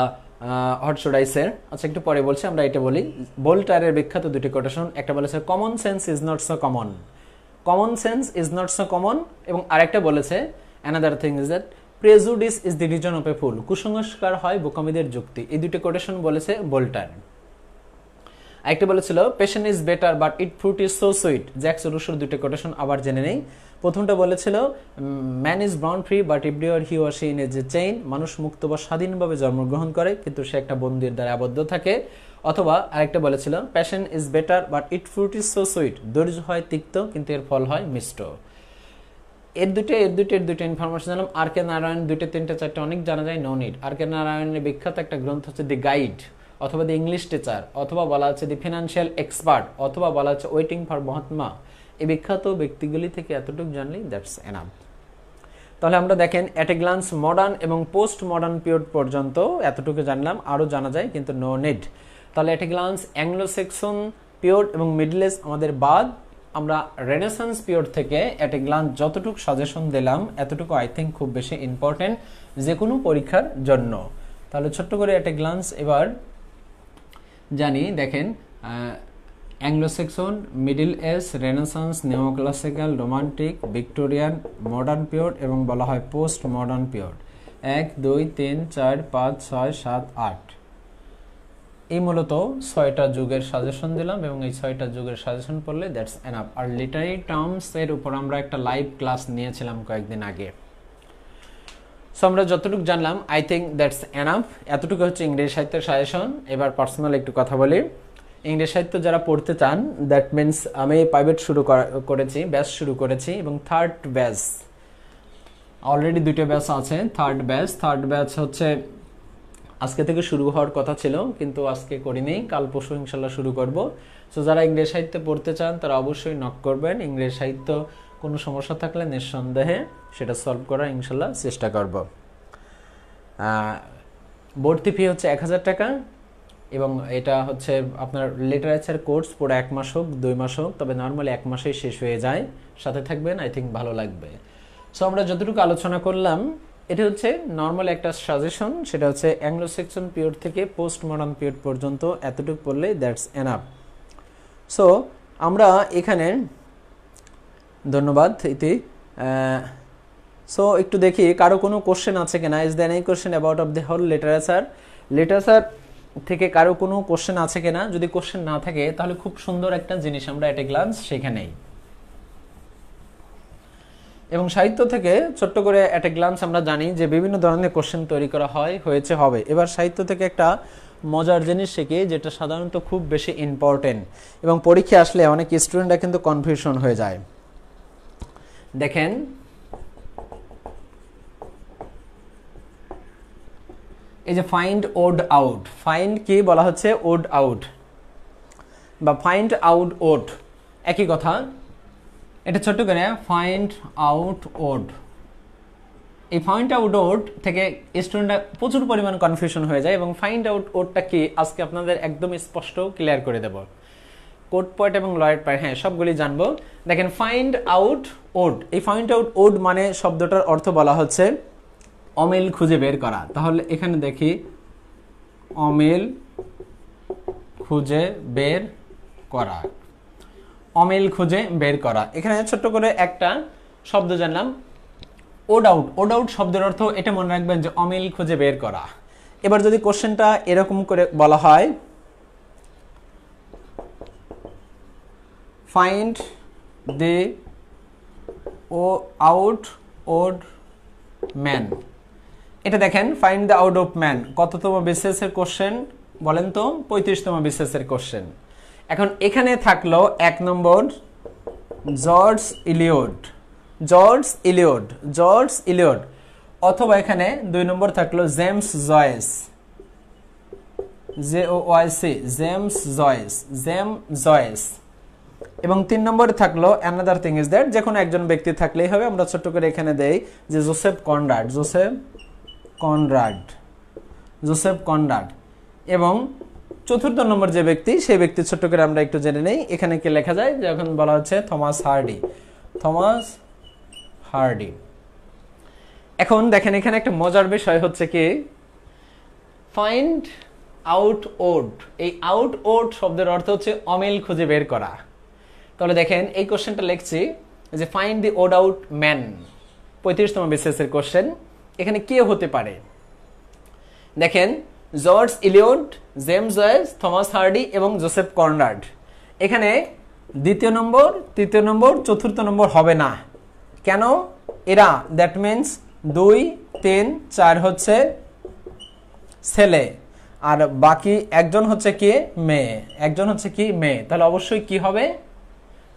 হোয়াট শুড আই সে। আচ্ছা, একটু পরে বলছি, আমরা এটা বলি। ভোল্টায়ারের বিখ্যাত দুটি কোটেশন, একটা বলেছে common sense is not so common, common sense is not so common, এবং আরেকটা বলেছে another thing is that prejudice is the reason of a fool, কুসংস্কার হয় বোকামিদের যুক্তি। এই দুটি কোটেশন বলেছে ভোল্টায়ার। আরেকটা বলেছিল patient is better but it fruit is so sweet. Jacques রুশোর দুটো কোটেশন আবার জেনে নেই। প্রথমটা বলেছিল man is born free but everywhere he or she in a chain, মানুষ মুক্ত বা স্বাধীনভাবে জন্মগ্রহণ করে, কিন্তু সে একটা বন্দির দ্বারা আবদ্ধ থাকে। অথবা আরেকটা বলেছিল passion is better but it fruit is so sweet, ধৈর্য হয় তিক্ত কিন্তু এর ফল হয় মিষ্ট। এর দুটো ইনফরমেশন জানলাম। আর কে নারায়ণ দুটো তিনটে চারটে অনেক জানা যায়, নো নিড। আর কে নারায়ণের বিখ্যাত একটা গ্রন্থ হচ্ছে দি গাইড, অথবা দি ইংলিশ টিচার, অথবা বলা হচ্ছে দি ফিনান্সিয়াল এক্সপার্ট, অথবা বলা হচ্ছে ওয়েটিং ফর মহাত্মা। এই বিখ্যাত ব্যক্তিগুলি থেকে এতটুকু জানলেই দ্যাটস এনাফ। তাহলে আমরা দেখেন এট এ গ্লান্স মডার্ন এবং পোস্ট মডার্ন পিরিয়ড পর্যন্ত এতটুকু জানলাম, আরো জানা যায় কিন্তু নো নিড। তাহলে at a glance Anglo Saxon period এবং মিডল এজ আমাদের বাদ আমরা রেনেসান্স পিরিয়ড থেকে এট এ গ্লান্স যতটুকু সাজেশন দিলাম এতটুকু আই থিঙ্ক খুব বেশি ইম্পর্টেন্ট যে কোনো পরীক্ষার জন্য। তাহলে ছোট্ট করে এট এ গ্লান্স এবার জানি, দেখেন Anglo Saxon, middle age, renaissance, neoclassical, romantic, Victorian, modern period এবং বলা হয় পোস্ট মডার্ন পিরিয়ড। 1 2 3 4 5 6 7 8 এই মূলত 6টা যুগের সাজেশন দিলাম এবং এই 6টা যুগের সাজেশন পড়লে দ্যাটস এনাফ। আর লিটারি টার্মস এর উপর আমরা একটা লাইভ ক্লাস নিয়েছিলাম কয়েকদিন আগে। সো আমরা যতটুকু জানলাম আই থিঙ্ক দ্যাটস এনাফ। এতটুকু হচ্ছে ইংরেজি সাহিত্যের সাজেশন। এবার পার্সোনাল একটু কথা বলি। ইংরেজি সাহিত্য যারা পড়তে চান, দ্যাট মিনস আমি প্রাইভেট করেছি, ব্যাচ শুরু করেছি এবং থার্ড ব্যাচ অলরেডি 2টা ব্যাচ আছে। থার্ড ব্যাচ হচ্ছে আজকে থেকে শুরু হওয়ার কথা ছিল কিন্তু আজকে করিনি, কাল পরশু ইনশাল্লাহ শুরু করব। সো যারা ইংরেজি সাহিত্য পড়তে চান তারা অবশ্যই নক করবেন। ইংরেজি সাহিত্য কোনো সমস্যা থাকলে নিঃসন্দেহে সেটা সলভ করার ইনশাল্লাহ চেষ্টা করব। ভর্তি ফি হচ্ছে 1000 টাকা এবং এটা হচ্ছে আপনার লিটারেচার কোর্স পুরো 1 মাস হোক 2 মাস হোক, তবে নর্মালি 1 মাসেই শেষ হয়ে যায়। সাথে থাকবেন, আই থিঙ্ক ভালো লাগবে। সো আমরা যতটুকু আলোচনা করলাম এটা হচ্ছে নর্মাল একটা সাজেশন, সেটা হচ্ছে অ্যাংলো সেকশন পিরিয়ড থেকে পোস্ট মডার্ন পিরিয়ড পর্যন্ত এতটুকু পড়লে দ্যাটস এনাফ। সো আমরা এখানে ধন্যবাদ ইতি। সো একটু দেখি কারো কোনো কোশ্চেন আছে কিনা। Is there any question about of the whole literature থেকে কারো কোনো কোশ্চেন আছে কিনা? যদি কোশ্চেন না থাকে তাহলে খুব সুন্দর একটা জিনিস আমরা এট এ গ্লান্স সেখানেই। এবং সাহিত্য থেকে ছোট্ট করে এট এ গ্লান্স আমরা জানি যে বিভিন্ন ধরনের কোশ্চেন তৈরি করা হয়েছে হবে। এবার সাহিত্য থেকে একটা মজার জিনিস শিখি যেটা সাধারণত খুব বেশি ইম্পর্টেন্ট এবং পরীক্ষা আসলে অনেক স্টুডেন্টরা কিন্তু কনফিউশন হয়ে যায়। দেখেন এই যে ফাইন্ড ওড আউট, ফাইন্ড কি বলা হচ্ছে? ওড আউট বা ফাইন্ড আউট ওড একই কথা। এটা ছোট্ট করে ফাইন্ড আউট ওড। এই ফাইন্ড আউট ওড থেকে স্টুডেন্টরা প্রচুর পরিমাণ কনফিউশন হয়ে যায় এবং ফাইন্ড আউট ওডটা কি আজকে আপনাদের একদম স্পষ্ট ক্লিয়ার করে দেব। কোড পয়েন্ট এবং লয়েড পয়েন্ট, হ্যাঁ সবগুলি জানবো। দেখেন ফাইন্ড আউট ওড, এই ফাইন্ড আউট ওড মানে শব্দটার অর্থ বলা হচ্ছে অমিল খুঁজে বের করা। তাহলে এখানে দেখি অমিল খুঁজে বের করা, অমিল খুঁজে বের করা। এখানে ছোট্ট করে একটা শব্দ জানলাম ওড আউট। ওড আউট শব্দের অর্থ এটা মনে রাখবেন যে অমিল খুঁজে বের করা। এবার যদি কোশ্চেনটা এরকম করে বলা হয় find the out odd man, এটা দেখেন find the out of man কততম বিসিএস এর কোশ্চেন বলেন তো? 35তম বিসিএস এর কোশ্চেন। এখন এখানে থাকলো 1 নম্বর জর্জ ইলিয়ট, অথবা এখানে 2 নম্বর থাকলো জেমস জয়েস, জয়েস, এবং 3 নম্বরে থাকলো অ্যানাদার থিং ইজ দ্যাট, যে কোনো একজন ব্যক্তি থাকলেই হবে। আমরা ছোট্ট করে এখানে দেই যে জোসেফ কনরাড, এবং 4র্থ নম্বর যে ব্যক্তি সেই ব্যক্তি ছোট্ট করে আমরা একটু জেনে নেই। এখানে কি লেখা যায়? যখন বলা হচ্ছে থমাস হার্ডি। এখন দেখেন এখানে একটা মজার বিষয় হচ্ছে কি ফাইন্ড আউট ওড, এই আউট ওড শব্দের অর্থ হচ্ছে অমিল খুঁজে বের করা। তাহলে দেখেন এই কোশ্চেনটা লিখছি যে find the odd out man, 35তম বিসিএস এর কোশ্চেন। এখানে কে হতে পারে? দেখেন George Eliot, James Joyce, Thomas Hardy এবং জোসেফ কনরাড। এখানে 2য় নম্বর, 3য় নম্বর, 4র্থ নম্বর হবে না। কেন? এরা দ্যাট মিনস 2, 3, 4 হচ্ছে ছেলে আর বাকি একজন হচ্ছে কি মেয়ে, তাহলে অবশ্যই কি হবে?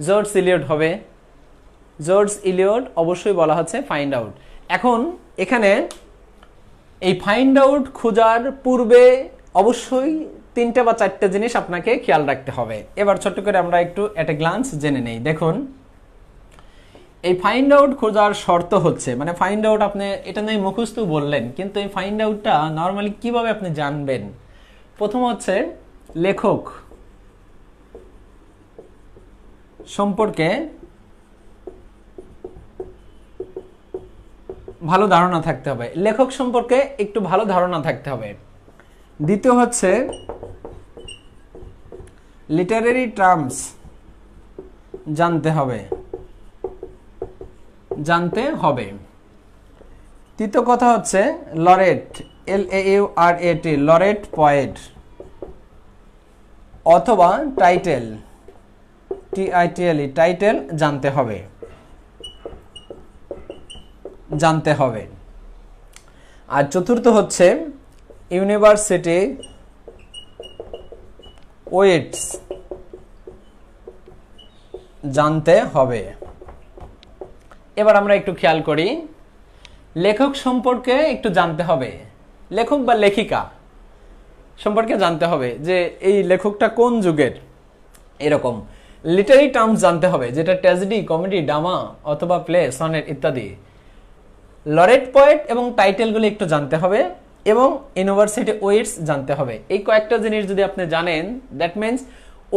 জর্জ ইলিয়ট হবে। জর্জ ইলিয়ট অবশ্যই বলা হচ্ছে ফাইন্ড আউট। এখন এখানে এই ফাইন্ড আউট খোঁজার পূর্বে অবশ্যই 3টে বা 4টে জিনিস আপনাকে খেয়াল রাখতে হবে। এবার ছোট্ট করে আমরা একটু এট এ গ্লান্স জেনে নেই। দেখুন এই ফাইন্ড আউট খোঁজার শর্ত হচ্ছে, মানে ফাইন্ড আউট আপনি এটা নয় মুখস্থ বললেন, কিন্তু এই ফাইন্ড আউটটা নর্মালি কিভাবে আপনি জানবেন? প্রথম হচ্ছে লেখক সম্পর্কে ভালো ধারণা থাকতে হবে, লেখক সম্পর্কে একটু ভালো ধারণা থাকতে হবে। দ্বিতীয় হচ্ছে লিটারেরি টার্মস জানতে হবে। তৃতীয় কথা হচ্ছে লরেট, LAURAT, লরেট পয়েট অথবা টাইটেল, TITLE, টাইটেল জানতে হবে। আর চতুর্থ হচ্ছে ইউনিভার্সিটি ওয়েটস জানতে হবে। এবার আমরা একটু খেয়াল করি, লেখক সম্পর্কে একটু জানতে হবে, লেখক বা লেখিকা সম্পর্কে জানতে হবে যে এই লেখকটা কোন যুগের, এরকম। লিটারি টার্মস জানতে হবে, যেটা ট্র্যাজেডি, কমেডি, ড্রামা অথবা প্লে, সনেট ইত্যাদি। লরেট পয়েট এবং টাইটেলগুলি একটু জানতে হবে এবং ইউনিভার্সিটি ওয়েটস জানতে হবে। এই কয়েকটা জিনিস যদি আপনি জানেন, দ্যাট মিনস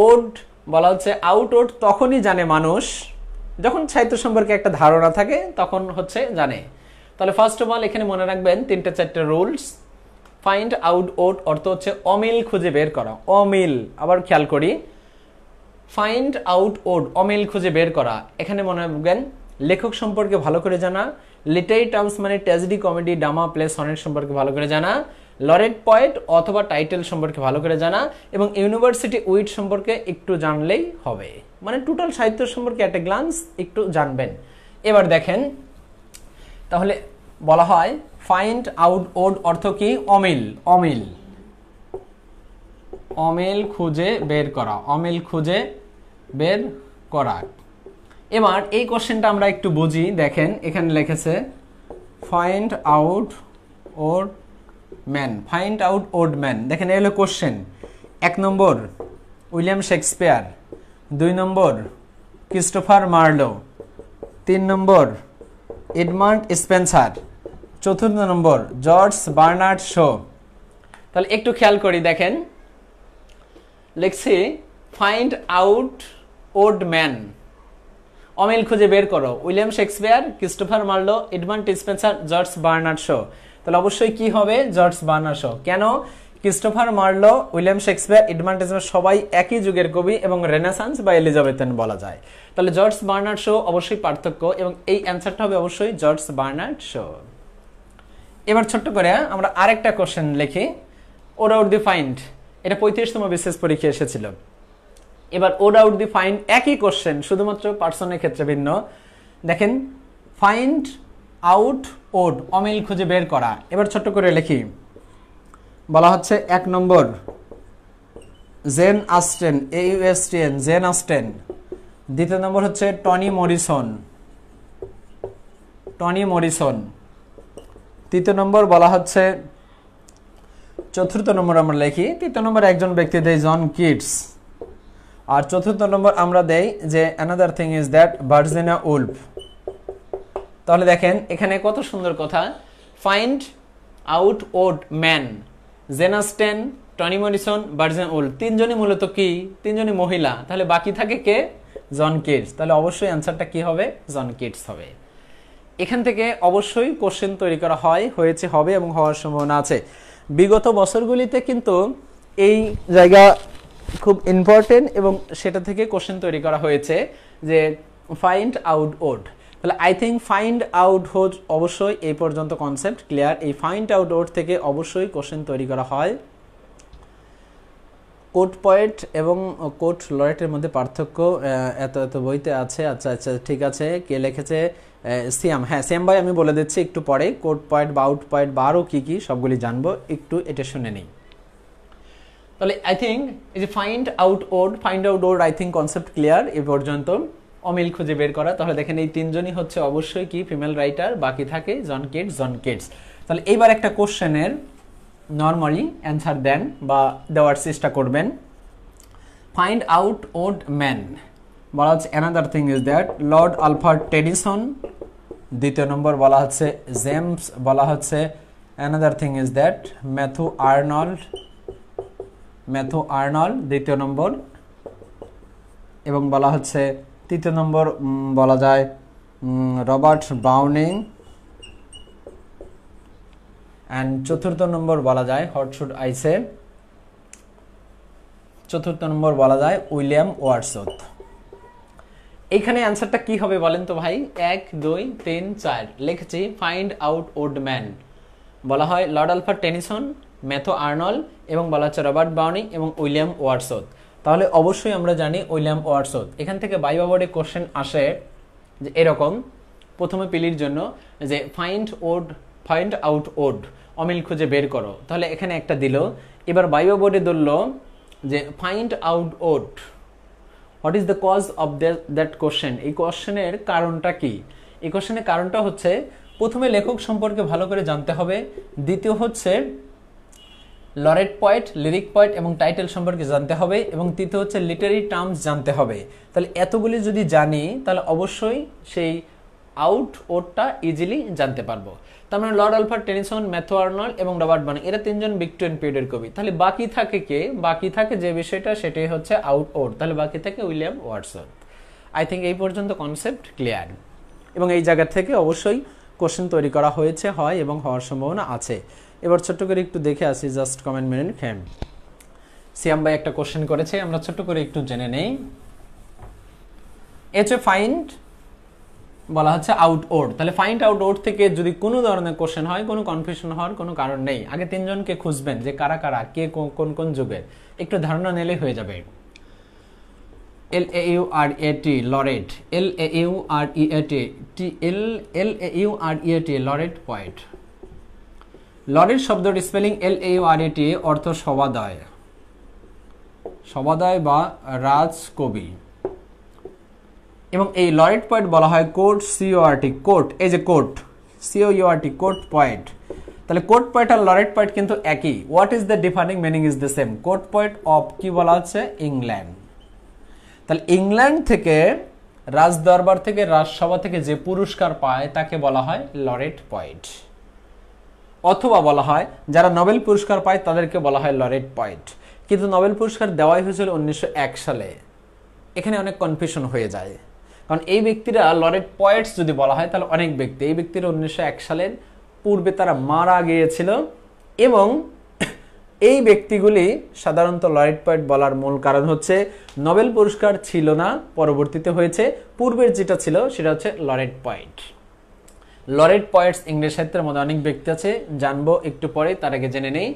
ওড বলা হচ্ছে আউট ওড তখনই জানে মানুষ যখন সাহিত্য সম্পর্কে একটা ধারণা থাকে, তখন হচ্ছে জানে। তাহলে ফার্স্ট অফ অল এখানে মনে রাখবেন 3-4 রুলস। ফাইন্ড আউট ওড অর্থ হচ্ছে অমিল খুঁজে বের করা, অমিল। আবার খেয়াল করি, ফাইন্ড আউট ওড অমিল খুঁজে বের করা। এখানে মনে রাখবেন লেখক সম্পর্কে ভালো করে জানা, লিটারি টার্মস মানে tragedy, comedy, drama, play, sonnet সম্পর্কে ভালো করে জানা, লরেট পয়েট অথবা টাইটেল সম্পর্কে ভালো করে জানা এবং ইউনিভার্সিটি উইট সম্পর্কে একটু জানলেই হবে। মানে টোটাল সাহিত্য সম্পর্কে একটা গ্লান্স একটু জানবেন। এবার দেখেন, তাহলে বলা হয় ফাইন্ড আউট ওড অর্থ কি? অমিল, অমিল, অমিল খুঁজে বের করা, অমিল খুঁজে বের করা। এবার এই কোশ্চেনটা আমরা একটু বুঝি। দেখেন এখানে লিখেছে find out odd man, find out odd man. দেখেন এই হলো question. 1 number William Shakespeare, 2 number Christopher Marlowe, 3 number Edmund Spenser, 4 number George Bernard Shaw. তাহলে একটু খেয়াল করি, দেখেন লিখছি ফাইন্ড আউট ওড ম্যান, অমিল খুঁজে বের করো, William Shakespeare, Christopher Marlowe, Edmund Spenser, George Bernard Shaw. তাহলে অবশ্যই কি হবে? George Bernard Shaw. কেন? Christopher Marlowe, William Shakespeare, Edmund Spenser সবাই একই যুগের কবি এবং রেনেসান্স বা এলিজাবেথেন বলা যায়। তাহলে জর্জ বার্নার্ড শো অবশ্যই পার্থক্য এবং এই অ্যান্সারটা হবে অবশ্যই জর্জ বার্নার্ড শো। এবার ছোট্ট করে আমরা আরেকটা কোশ্চেন লিখি, ওড আউট দি ফাইন্ড। এটা 35তম বিশেষ পরীক্ষা এসেছিল। এবার ওড আউট দি ফাইন্ড একই কোশ্চেন, শুধুমাত্র পার্সনের ক্ষেত্রে ভিন্ন। দেখেন ফাইন্ড আউট ওড অমিল খুঁজে বের করা। এবার ছোট্ট করে লিখি, বলা হচ্ছে 1 নম্বর জেন আস্টেন, AUSTN, জেন আস্টেন। 2 নম্বর হচ্ছে টনি মরিসন, টনি মরিসন। 3 নম্বর বলা হচ্ছে, 4 নম্বর আমরা লিখি, 3 নম্বর একজন ব্যক্তি দেয় জন কিটস। আর 4 নম্বর আমরা দেই যে another thing is that Virginia Woolf. তাহলে দেখেন এখানে কত সুন্দর কথা, find out odd man, Jane Austen, Toni Morrison, Virginia Woolf. 3 জনই মূলত কি? 3 জনই মহিলা। তাহলে বাকি থাকে কে? John Keats. তাহলে অবশ্যই অ্যান্সারটা কি হবে? জন কিটস হবে। এখান থেকে অবশ্যই কোশ্চেন তৈরি করা হয়েছে, হবে এবং হওয়ার সম্ভাবনা আছে। বিগত বছরগুলিতে কিন্তু এই জায়গা খুব ইম্পর্টেন্ট এবং সেটা থেকে কোশ্চেন তৈরি করা হয়েছে যে ফাইন্ড আউট ওড। তাহলে I think find out odd অবশ্যই এই পর্যন্ত কনসেপ্ট ক্লিয়ার। এই ফাইন্ড আউট ওড থেকে অবশ্যই কোশ্চেন তৈরি করা হয়। কোট পয়েন্ট এবং কোট লরেটের মধ্যে পার্থক্য এত এত বইতে আছে। আচ্ছা আচ্ছা ঠিক আছে, কে লিখেছে? সিয়াম। হ্যাঁ সিয়াম ভাই, আমি বলে দিচ্ছি একটু পরে। কোট পয়েন্ট বা আউট পয়েন্ট বা আরও কী কী সবগুলি জানবো, একটু এটা শুনে নিই। তাহলে আই থিঙ্ক এই যে find out odd, find out odd I think concept clear এ পর্যন্ত। অমিল খুঁজে বের করা, তাহলে দেখেন এই 3 জনই হচ্ছে অবশ্যই কি? Female writer. বাকি থাকে জন কিটস, জন কিটস। তাহলে এইবার একটা কোশ্চেনের নর্মালি অ্যান্সার দেন বা দেওয়ার চেষ্টা করবেন। ফাইন্ড আউট ওড ম্যান বলা হচ্ছে another thing is that Lord Alphard Tennyson. 2 নম্বর বলা হচ্ছে জেমস, বলা হচ্ছে another thing is that Matthew Arnold. Matthew Arnold দ্বিতীয় নম্বর, এবং বলা হচ্ছে তৃতীয় নম্বর বলা যায় রবার্ট ব্রাউনিং, অ্যান্ড চতুর্থ নম্বর বলা যায় হোয়াট শুড আই সে, চতুর্থ নম্বর বলা যায় উইলিয়াম ওয়ার্ডসওয়ার্থ। এইখানে অ্যান্সারটা কি হবে বলেন তো ভাই? 1 2 3 4 লিখেছি ফাইন্ড আউট ওড ম্যান, বলা হয় Lord Alfred Tennyson, Matthew Arnold, এবং বলা হচ্ছে রবার্ট ব্রাউনিং এবং উইলিয়াম ওয়ার্ডসওয়ার্থ। তাহলে অবশ্যই আমরা জানি উইলিয়াম ওয়ার্ডসওয়ার্থ। এখান থেকে ভাইভা বোর্ডে কোশ্চেন আসে যে এরকম, প্রথমে পিলির জন্য যে ফাইন্ড আউট ওড, অমিল খুঁজে বের করো, তাহলে এখানে একটা দিল। এবার ভাইভা বোর্ডে ধরল যে find out odd, what is the cause of that question, এই কোশ্চেনের কারণটা কি? এই কোশ্চেনের কারণটা হচ্ছে প্রথমে লেখক সম্পর্কে ভালো করে জানতে হবে, দ্বিতীয় হচ্ছে লরেট পয়েট, লিরিক পয়েট এবং টাইটেল সম্পর্কে জানতে হবে, এবং তৃতীয় হচ্ছে লিটারি টার্মস জানতে হবে। তাহলে এতগুলি যদি জানি তাহলে অবশ্যই সেই আউট ওডটা ইজিলি জানতে পারবো। তার মানে Lord Alfred Tennyson, Matthew Arnold এবং রবার্ট ব্রাউনিং, এরা তিনজন ভিক্টোরিয়ান পিরিয়ডের কবি। তাহলে বাকি থাকে কে? বাকি থাকে যে বিষয়টা, সেটাই হচ্ছে আউট ওড। তাহলে বাকি থাকে উইলিয়াম ওয়ার্ডসওয়ার্থ। আই থিঙ্ক এই পর্যন্ত কনসেপ্ট ক্লিয়ার, এবং এই জায়গা থেকে অবশ্যই কোশ্চেন তৈরি করা হয়েছে, হয় এবং হওয়ার সম্ভাবনা আছে। এবার ছোট্ট করে একটু দেখে আসি, জাস্ট কমেন্ট মিনিট। হ্যাঁ, সিয়াম ভাই একটা কোশ্চেন করেছে, আমরা ছোট্ট করে একটু জেনে নেই। ফাইন্ড বলা হচ্ছে আউট ওড, তাহলে ফাইন্ড আউট ওড থেকে যদি কোনো ধরনের কোশ্চেন হয়, কোনো কনফিউশন হওয়ার কোনো কারণ নেই। আগে তিনজনকে খুঁজবেন যে কারা কারা, কে কোন কোন যুগের, একটু ধারণা নিলে হয়ে যাবে। LAURAT laureate, LAUREAT laureate poet. Laureate শব্দটির স্পেলিং LAURAT, অর্থ সবাদয়, সবাদয় বা রাজকবি। এবং এই লরেট পয়েট বলা হয় কোর্ট, CORT কোর্ট, এই যে কোর্ট, COURT কোর্ট পয়েট। তাহলে কোর্ট পয়েট আর লরেট পয়েট কিন্তু একই। What is the differing meaning is the same. Court poet of কি বলা হচ্ছে? ইংল্যান্ড। তাহলে ইংল্যান্ড থেকে, রাজদরবার থেকে, রাজসভা থেকে যে পুরস্কার পায় তাকে বলা হয় লরেট পয়েট, অথবা বলা হয় যারা নোবেল পুরস্কার পায় তাদেরকে বলা হয় লরেট পয়েট। কিন্তু নোবেল পুরস্কার দেওয়াই হয়েছিল 1901 সালে। এখানে অনেক কনফিউশন হয়ে যায়, কারণ এই ব্যক্তিরা লরেট পয়েটস যদি বলা হয় তাহলে অনেক ব্যক্তি, এই ব্যক্তিরা 1901 সালের পূর্বে তারা মারা গিয়েছিল, এবং এই ব্যক্তিগুলি সাধারণত লরেট পয়েট বলার মূল কারণ হচ্ছে নোবেল পুরস্কার ছিল না, পরবর্তীতে হয়েছে। পূর্বের যেটা ছিল সেটা হচ্ছে লরেট পয়েট। লরেট পয়েটস ইংরেজ সাহিত্যের মধ্যে অনেক ব্যক্তি আছে, জানবো একটু পরে, তার আগে জেনে নেই।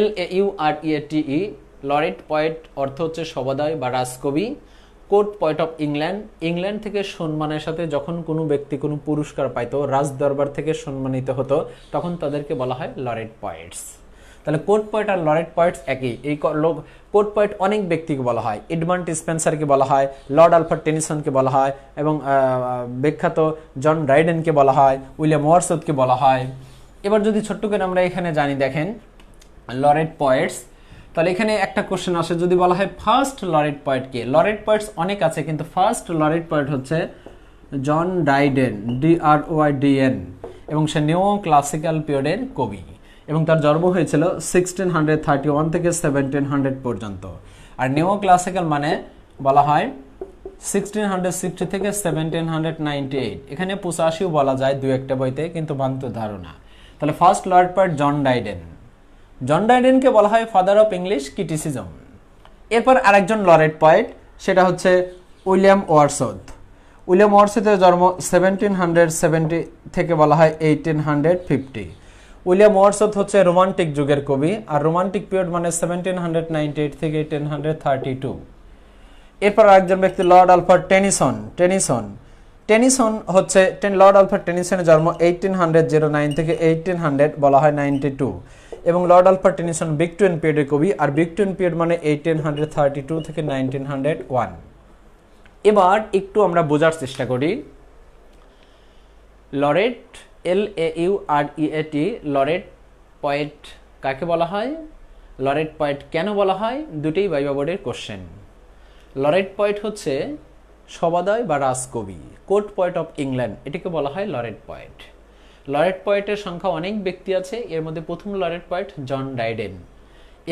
LAUREATE লরেট পয়েট অর্থ হচ্ছে সবাদয় বা রাজকবি। Court poet of England, England থেকে সম্মানের সাথে যখন কোনো ব্যক্তি কোনো পুরস্কার পাইতো, রাজ দরবার থেকে সম্মানিত হতো, তখন তাদেরকে বলা হয় লরেট পয়েটস। তাহলে কোর্ট পয়েট আর লরেট পয়েটস একই। এই কোর্ট পয়েট অনেক ব্যক্তিকে বলা হয়, এডমান্ড স্পেন্সারকে বলা হয়, লর্ড আলফ্রেড টেনিসনকে বলা হয়, এবং বিখ্যাত জন ড্রাইডেনকে বলা হয়, উইলিয়াম ওয়ার্ডসওয়ার্থকে বলা হয়। এবার যদি ছোট্ট করে আমরা এখানে জানি, দেখেন লরেট পয়েটস, তাহলে এখানে একটা কোশ্চেন আসে, যদি বলা হয় ফার্স্ট লরেট পয়েট কে? লরেট পয়েটস অনেক আছে, কিন্তু ফার্স্ট লরেট পয়েট হচ্ছে জন ড্রাইডেন, DROIDEN, এবং সে নিও ক্লাসিক্যাল পিরিয়ডের কবি, এবং তার জন্ম হয়েছিল 1631 থেকে 1700 পর্যন্ত। আর নিও ক্লাসিক্যাল মানে বলা হয় 1660 থেকে 1798। এখানে 85 বলা যায় দু একটা বইতে, কিন্তু ভ্রান্ত ধারণা। তাহলে first laureate poet John Dryden. John ড্রাইডেনকে বলা হয় ফাদার অফ ইংলিশ ক্রিটিসিজম। এরপর আরেকজন লরেট পয়েট, সেটা হচ্ছে উইলিয়াম ওয়ার্ডসওয়ার্থ। উইলিয়াম ওয়ার্ডসওয়ার্থের জন্ম 1770 থেকে বলা হয় 1850। উইলিয়াম ওয়ার্ডসওয়ার্থ হচ্ছে রোমান্টিক যুগের কবি, আর রোমান্টিক পিরিয়ড মানে 1798 থেকে 1832। এরপর আরেকজন ব্যক্তি লর্ড আলফ্রেড টেনিসন। টেনিসন হচ্ছে লর্ড আলফ্রেড টেনিসনের জন্ম 1809 থেকে 1800 বলা হয় 92, এবং লর্ড আলফ্রেড টেনিসন ভিক্টোরিয়ান পিরিয়ডের কবি, আর ভিক্টোরিয়ান পিরিয়ড মানে 1832 থেকে 1901। এবার একটু আমরা বোঝার চেষ্টা করি, লরেট LAUREAT লরেট পয়েট কাকে বলা হয়, লরেট পয়েট কেন বলা হয়, দুটেই ভাইভা বোর্ডের কোশ্চেন। লরেট পয়েট হচ্ছে সবাদয় বা রাজকবি। কোর্ট পয়েট অফ ইংল্যান্ড, এটিকে বলা হয় লরেট পয়েট। লরেট পয়েটের সংখ্যা অনেক ব্যক্তি আছে, এর মধ্যে প্রথম লরেট পয়েট জন ড্রাইডেন।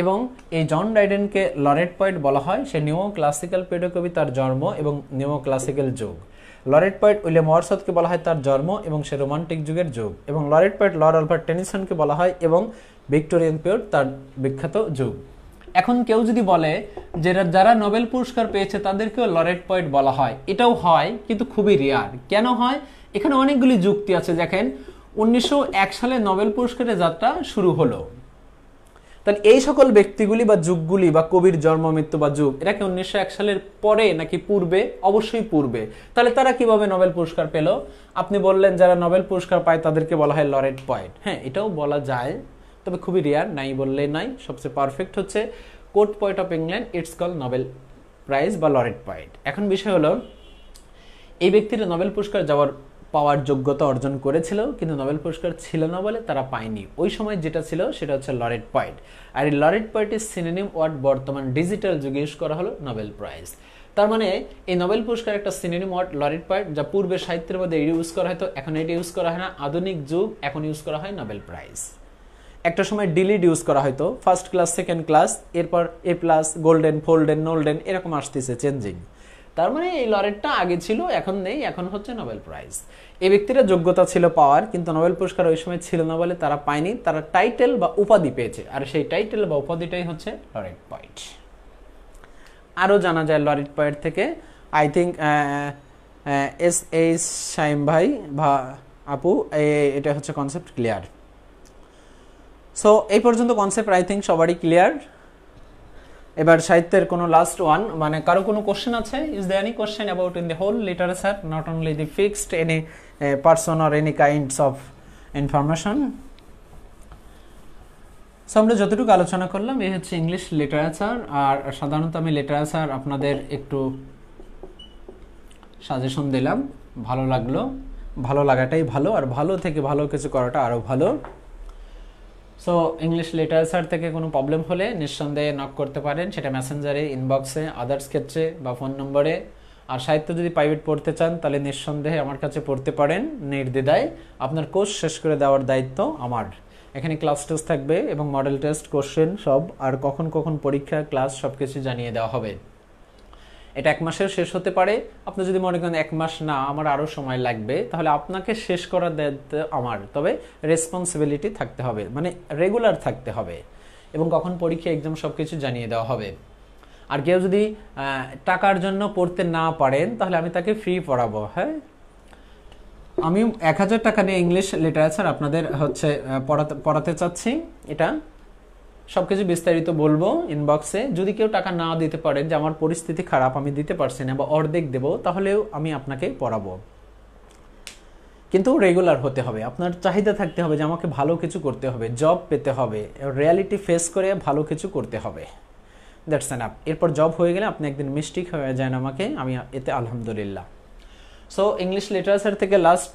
এবং এই জন ড্রাইডেনকে লরেট পয়েট বলা হয়। সে নিও ক্লাসিক্যাল পেডাগজি তার জন্ম এবং নিও ক্লাসিক্যাল যুগ। লরেট পয়েট উইলিয়াম ওয়ারসওয়ার্থকে বলা হয় তার জন্ম এবং সে রোমান্টিক যুগের যুগ। এবং লরেট পয়েট লর্ড আলবার্ট টেনিসনকে বলা হয় এবং ভিক্টোরিয়ান পিরিয়ড তার বিখ্যাত যুগ। এখন কেউ যদি বলে যে যারা নোবেল পুরস্কার পেয়েছে তাদেরকেও লরেট পয়েট বলা হয়, এটাও হয় কিন্তু খুবই রেয়ার। কেন হয়? এখানে অনেকগুলি যুক্তি আছে। দেখেন 1901 সালে নোবেল পুরস্কারের যাত্রা শুরু হলো, তাহলে এই সকল ব্যক্তিগুলি বা যুগগুলি বা কবির জন্ম মৃত্যু বা যুগ, এরা কি 1901 সালের পরে নাকি পূর্বে? অবশ্যই পূর্বে। তাহলে তারা কিভাবে নোবেল পুরস্কার পেল? আপনি বললেন যারা নোবেল পুরস্কার পায় তাদেরকে বলা হয় লরেট পয়েট। হ্যাঁ, এটাও বলা যায়, তবে খুবই রেয়ার, নাই বললেই নাই। সবচেয়ে পারফেক্ট হচ্ছে court poet of England, it's call Nobel prize বা লরেট পয়েট। এখন বিষয় হলো এই ব্যক্তিরা নোবেল পুরস্কার পাওয়ার যোগ্যতা অর্জন করেছিল, কিন্তু নোবেল পুরস্কার ছিল না বলে তারা পায়নি। ওই সময় যেটা ছিল সেটা হচ্ছে লরেট পয়েট। আর এই লরেট পয়েটের সিনোনিম ওয়ার্ড বর্তমান ডিজিটাল যুগে ইউজ করা হলো নোবেল প্রাইজ। তার মানে এই নোবেল পুরস্কার একটা সিনোনিম ওয়ার্ড লরেট পয়েট, যা পূর্বে সাহিত্যের মধ্যে ইউজ করা হতো, এখন এটা ইউজ করা হয় না। আধুনিক যুগ, এখন ইউজ করা হয় নোবেল প্রাইজ। একটা সময় ডিলিট ইউজ করা হয়তো, ফার্স্ট ক্লাস সেকেন্ড ক্লাস, এরপর এ প্লাস, গোল্ডেন, ফোল্ডেন, নোল্ডেন, এরকম আসতেছে চেঞ্জিং। তার মানে এই লরেটটা আগে ছিল, এখন নেই, এখন হচ্ছে নোবেল প্রাইজ। এই ব্যক্তিরা যোগ্যতা ছিল পাওয়ার, কিন্তু নোবেল পুরস্কার ওই সময় ছিল না বলে তারা পায়নি। তারা টাইটেল বা উপাধি পেয়েছে, আর সেই টাইটেল বা উপাধিটাই হচ্ছে লরেট পয়েট। আরও জানা যায় লরেট পয়েট থেকে, আই থিঙ্ক এস শাইম ভাই বা আপু, এটা হচ্ছে কনসেপ্ট ক্লিয়ার। সো এই পর্যন্ত কনসেপ্ট আই থিঙ্ক সবারই ক্লিয়ার। এবার সাহিত্যের কোনো লাস্ট ওয়ান, মানে কারো কোনো কোশ্চেন আছে? Is there any question about in the whole literature, not only the fixed any person or any kinds of information? So আমরা যতটুকু আলোচনা করলাম এই হচ্ছে ইংলিশ লিটারেচার। আর সাধারণত আমি লিটারেচার আপনাদের একটু সাজেশন দিলাম, ভালো লাগলো, ভালো লাগাটাই ভালো, আর ভালো থেকে ভালো কিছু করাটা আরও ভালো। সো ইংলিশ লিটারেচার থেকে কোনো প্রবলেম হলে নিঃসন্দেহে নক করতে পারেন, সেটা মেসেঞ্জারে, ইনবক্সে, আদার্স ক্ষেত্রে বা ফোন নম্বরে। আর সাহিত্য যদি প্রাইভেট পড়তে চান তাহলে নিঃসন্দেহে আমার কাছে পড়তে পারেন নির্দ্বিধায়। আপনার কোর্স শেষ করে দেওয়ার দায়িত্ব আমার। এখানে ক্লাস টেস্ট থাকবে এবং মডেল টেস্ট, কোশ্চেন সব, আর কখন কখন পরীক্ষা, ক্লাস সব কিছু জানিয়ে দেওয়া হবে। এটা 1 মাসেও শেষ হতে পারে। আপনি যদি মনে করেন 1 মাস না, আমার আরও সময় লাগবে, তাহলে আপনাকে শেষ করার দায়িত্ব আমার, তবে রেসপন্সিবিলিটি থাকতে হবে, মানে রেগুলার থাকতে হবে, এবং কখন পরীক্ষা, এক্সাম সব কিছু জানিয়ে দেওয়া হবে। আর কেউ যদি টাকার জন্য পড়তে না পারেন তাহলে আমি তাকে ফ্রি পড়াবো। হ্যাঁ, আমি 1000 টাকা নিয়ে ইংলিশ লিটারেচার আপনাদের হচ্ছে পড়াতে চাচ্ছি। এটা সবকিছু বিস্তারিত বলবো ইনবক্সে। যদি কেউ টাকা না দিতে পারেন, যে আমার পরিস্থিতি খারাপ, আমি দিতে পারছি না বা অর্ধেক দেবো, তাহলেও আমি আপনাকে পড়াবো, কিন্তু রেগুলার হতে হবে। আপনার চাহিদা থাকতে হবে যে আমাকে ভালো কিছু করতে হবে, জব পেতে হবে, রিয়ালিটি ফেস করে ভালো কিছু করতে হবে। That's enough. এরপর জব হয়ে গেলে আপনি একদিন মিস্টেক হয়ে যান আমাকে, আমি এতে আলহামদুলিল্লাহ। সো ইংলিশ লিটারেচার থেকে লাস্ট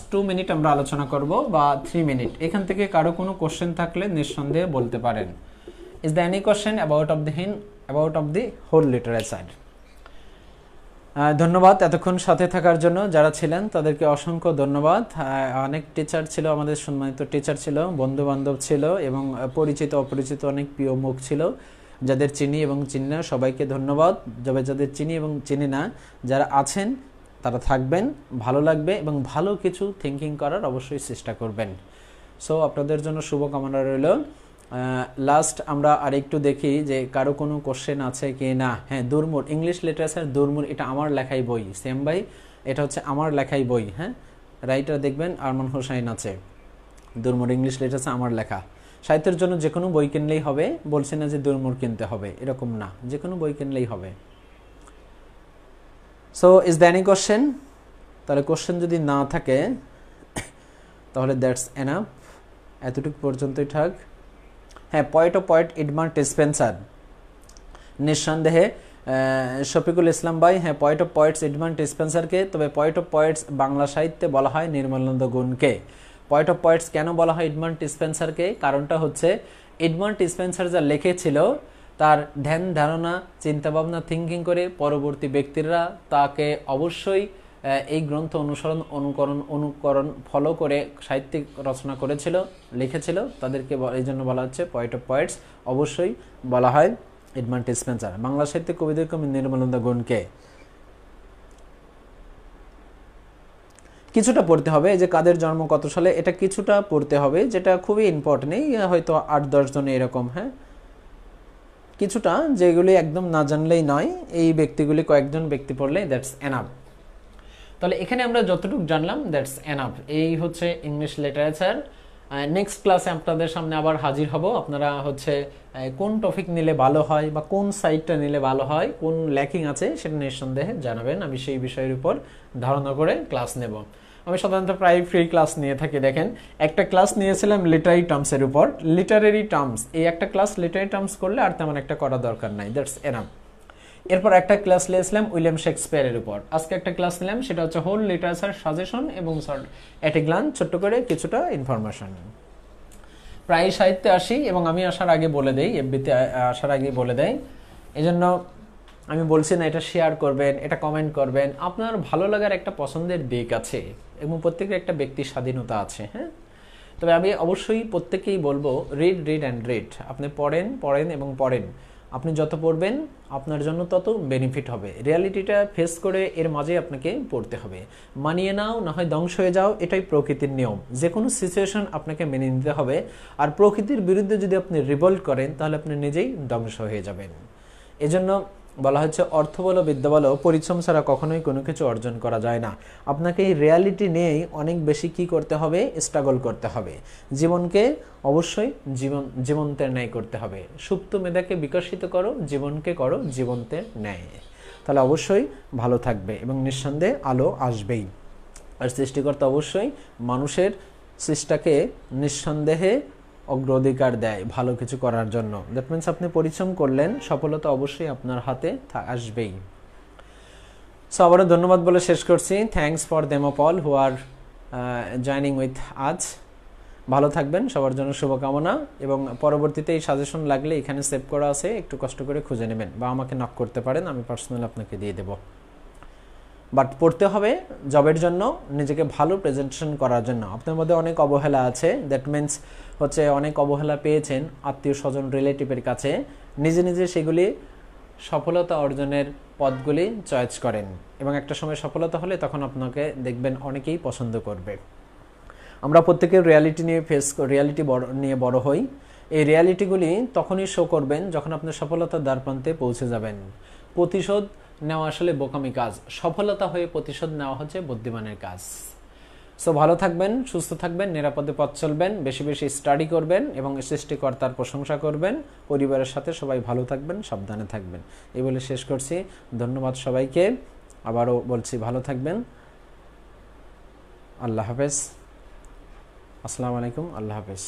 2 মিনিট আমরা আলোচনা করব, বা 3 মিনিট। এখান থেকে কারো কোনো কোশ্চেন থাকলে নিঃসন্দেহে বলতে পারেন। Is the any question about of the whole literature? ধন্যবাদ এতক্ষণ সাথে থাকার জন্য। যারা ছিলেন তাদেরকে অসংখ্য ধন্যবাদ। অনেক টিচার ছিল, আমাদের সম্মানিত টিচার ছিল, বন্ধু বান্ধব ছিল, এবং পরিচিত অপরিচিত অনেক প্রিয় মুখ ছিল। যাদের চিনি এবং চিনি না সবাইকে ধন্যবাদ। যাদের চিনি এবং চিনি না যারা আছেন তারা থাকবেন, ভালো লাগবে, এবং ভালো কিছু থিঙ্কিং করার অবশ্যই চেষ্টা করবেন। সো আপনাদের জন্য শুভকামনা রইল। লাস্ট আমরা আরেকটু দেখি যে কারো কোনো কোশ্চেন আছে কি না। হ্যাঁ, দুর্মুর ইংলিশ লিটারেচার, দুর্মুর, এটা আমার লেখাই বই। সেম ভাই, এটা হচ্ছে আমার লেখাই বই। হ্যাঁ, রাইটার দেখবেন আরমান হোসাইন আছে। দুর্মুর ইংলিশ লিটারেচার আমার লেখা। সাহিত্যের জন্য যে কোনো বই কিনলেই হবে, বলছি না যে দুর্মুর কিনতে হবে, এরকম না, যে কোনো বই কিনলেই হবে। So is the any question? তাহলে কোশ্চেন যদি না থাকে তাহলে দ্যাটস এনাফ, এতটুকু পর্যন্তই থাক। হ্যাঁ, পয়েট এডমান্ড স্পেন্সার, নিঃসন্দেহে শফিকুল ইসলাম ভাই। হ্যাঁ, পয়েটস এডমান্ড স্পেন্সারকে, তবে পয়েটস বাংলা সাহিত্যে বলা হয় নির্মলানন্দ গুণকে। পয়েটস কেন বলা হয় এডমান্ড স্পেন্সারকে? কারণটা হচ্ছে এডমান্ড স্পেন্সার যা লিখেছিল তার ধ্যান ধারণা, চিন্তাভাবনা, থিঙ্কিং করে পরবর্তী ব্যক্তিরা তাকে অবশ্যই এই গ্রন্থ অনুকরণ ফলো করে সাহিত্যিক রচনা করেছিল, লিখেছিল, তাদেরকে এই জন্য বলা হচ্ছে পয়েট অফ পয়েটস। অবশ্যই বলা হয় এডমান্ড স্পেন্সার। বাংলা সাহিত্যে কবিদের কবি নির্মলানন্দ গুণকে কিছুটা পড়তে হবে। যে কাদের জন্ম কত সালে, এটা কিছুটা পড়তে হবে, যেটা খুবই ইম্পর্টেন্ট। হয়তো 8-10 জন এরকম, হ্যাঁ, কিছুটা, যেগুলি একদম না জানলেই নয়, এই ব্যক্তিগুলি কয়েকজন ব্যক্তি পড়লে দ্যাটস এনাফ। তাহলে এখানে আমরা যতটুকু জানলাম দ্যাটস এনাফ। এই হচ্ছে ইংলিশ লিটারেচার। নেক্সট ক্লাসে আপনাদের সামনে আবার হাজির হব। আপনারা হচ্ছে কোন টপিক নিলে ভালো হয় বা কোন সাইটটা নিলে ভালো হয়, কোন ল্যাকিং আছে সেটা নিঃসন্দেহে জানাবেন। আমি সেই বিষয়ের উপর ধারণা করে ক্লাস নেব। আমি সাধারণত প্রায় ফ্রি ক্লাস নিয়ে থাকি। দেখেন, একটা ক্লাস নিয়েছিলাম লিটারি টার্মসের উপর, লিটারেরি টার্মস। এই একটা ক্লাস লিটারি টার্মস করলে আর তেমন একটা করা দরকার নাই, দ্যাটস এনাফ। এরপর একটা ক্লাস নিয়েছিলাম উইলিয়াম শেক্সপিয়ারের উপর। আজকে একটা ক্লাস নিলাম, সেটা হচ্ছে হোল লিটারেচার সাজেশন এবং এট এ গ্লান্স ছোট্ট করে কিছুটা ইনফরমেশন। প্রায় সাহিত্যে আসি এবং আমি আসার আগে বলে দেই, এফবিতে আসার আগে বলে দেই, এই জন্য আমি বলছি না এটা শেয়ার করবেন, এটা কমেন্ট করবেন। আপনার ভালো লাগার একটা পছন্দের দিক আছে এবং প্রত্যেকের একটা ব্যক্তির স্বাধীনতা আছে, হ্যাঁ। তবে আমি অবশ্যই প্রত্যেকেই বলবো রিড অ্যান্ড রিড। আপনি পড়েন এবং পড়েন। আপনি যত পড়বেন আপনার জন্য তত বেনিফিট হবে। রিয়ালিটিটা ফেস করে এর মাঝে আপনাকে পড়তে হবে। মানিয়ে নাও, না হয় ধ্বংস হয়ে যাও, এটাই প্রকৃতির নিয়ম। যে কোনো সিচুয়েশন আপনাকে মেনে নিতে হবে। আর প্রকৃতির বিরুদ্ধে যদি আপনি রিভল্ট করেন তাহলে আপনি নিজেই ধ্বংস হয়ে যাবেন। এজন্য বলা হচ্ছে অর্থ বলো বিদ্যা বলো, পরিশ্রম ছাড়া কখনোই কোনো কিছু অর্জন করা যায় না। আপনাকে এই রিয়ালিটি নিয়েই অনেক বেশি কি করতে হবে, স্ট্রাগল করতে হবে। জীবনকে অবশ্যই জীবন্তের ন্যায় করতে হবে। সুপ্ত মেধাকে বিকশিত করো, জীবনকে করো জীবন্তের ন্যায়। তাহলে অবশ্যই ভালো থাকবে এবং নিঃসন্দেহে আলো আসবেই। আর সৃষ্টিকর্তা অবশ্যই মানুষের চেষ্টাকে নিঃসন্দেহে অগ্রাধিকার দেয় ভালো কিছু করার জন্য। দ্যাট মিনস আপনি পরিশ্রম করলেন, সফলতা অবশ্যই আপনার হাতে আসবেই। সো আবারও ধন্যবাদ বলে শেষ করছি। Thanks for them of all who are joining with আজ। ভালো থাকবেন, সবার জন্য শুভকামনা। এবং পরবর্তীতে এই সাজেশন লাগলে এখানে সেভ করা আছে, একটু কষ্ট করে খুঁজে নেবেন বা আমাকে নক করতে পারেন, আমি পার্সোনালি আপনাকে দিয়ে দেব। বাট পড়তে হবে জবের জন্য, নিজেকে ভালো প্রেজেন্টেশন করার জন্য। আপনার মধ্যে অনেক অবহেলা আছে, দ্যাট মিনস হচ্ছে অনেক অবহেলা পেয়েছেন আত্মীয় স্বজন রিলেটিভের কাছে। নিজে নিজে সেগুলি সফলতা অর্জনের পথগুলি চয়েস করেন এবং একটা সময় সফলতা হলে তখন আপনাকে দেখবেন অনেকেই পছন্দ করবে। আমরা প্রত্যেকের রিয়ালিটি নিয়ে বড় হই। এই রিয়ালিটিগুলি তখনই শো করবেন যখন আপনি সফলতার দ্বারপ্রান্তে পৌঁছে যাবেন। প্রতিশোধ নেওয়া আসলে বোকামি কাজ, সফলতা হয়ে প্রতিশোধ নেওয়া হচ্ছে বুদ্ধিমানের কাজ। সো ভালো থাকবেন, সুস্থ থাকবেন, নিরাপদে পথ চলবেন, বেশি বেশি স্টাডি করবেন এবং সৃষ্টিকর্তার প্রশংসা করবেন। পরিবারের সাথে সবাই ভালো থাকবেন, সাবধানে থাকবেন। এই বলে শেষ করছি। ধন্যবাদ সবাইকে। আবারও বলছি ভালো থাকবেন। আল্লাহ হাফেজ। আসসালামু আলাইকুম। আল্লাহ হাফেজ।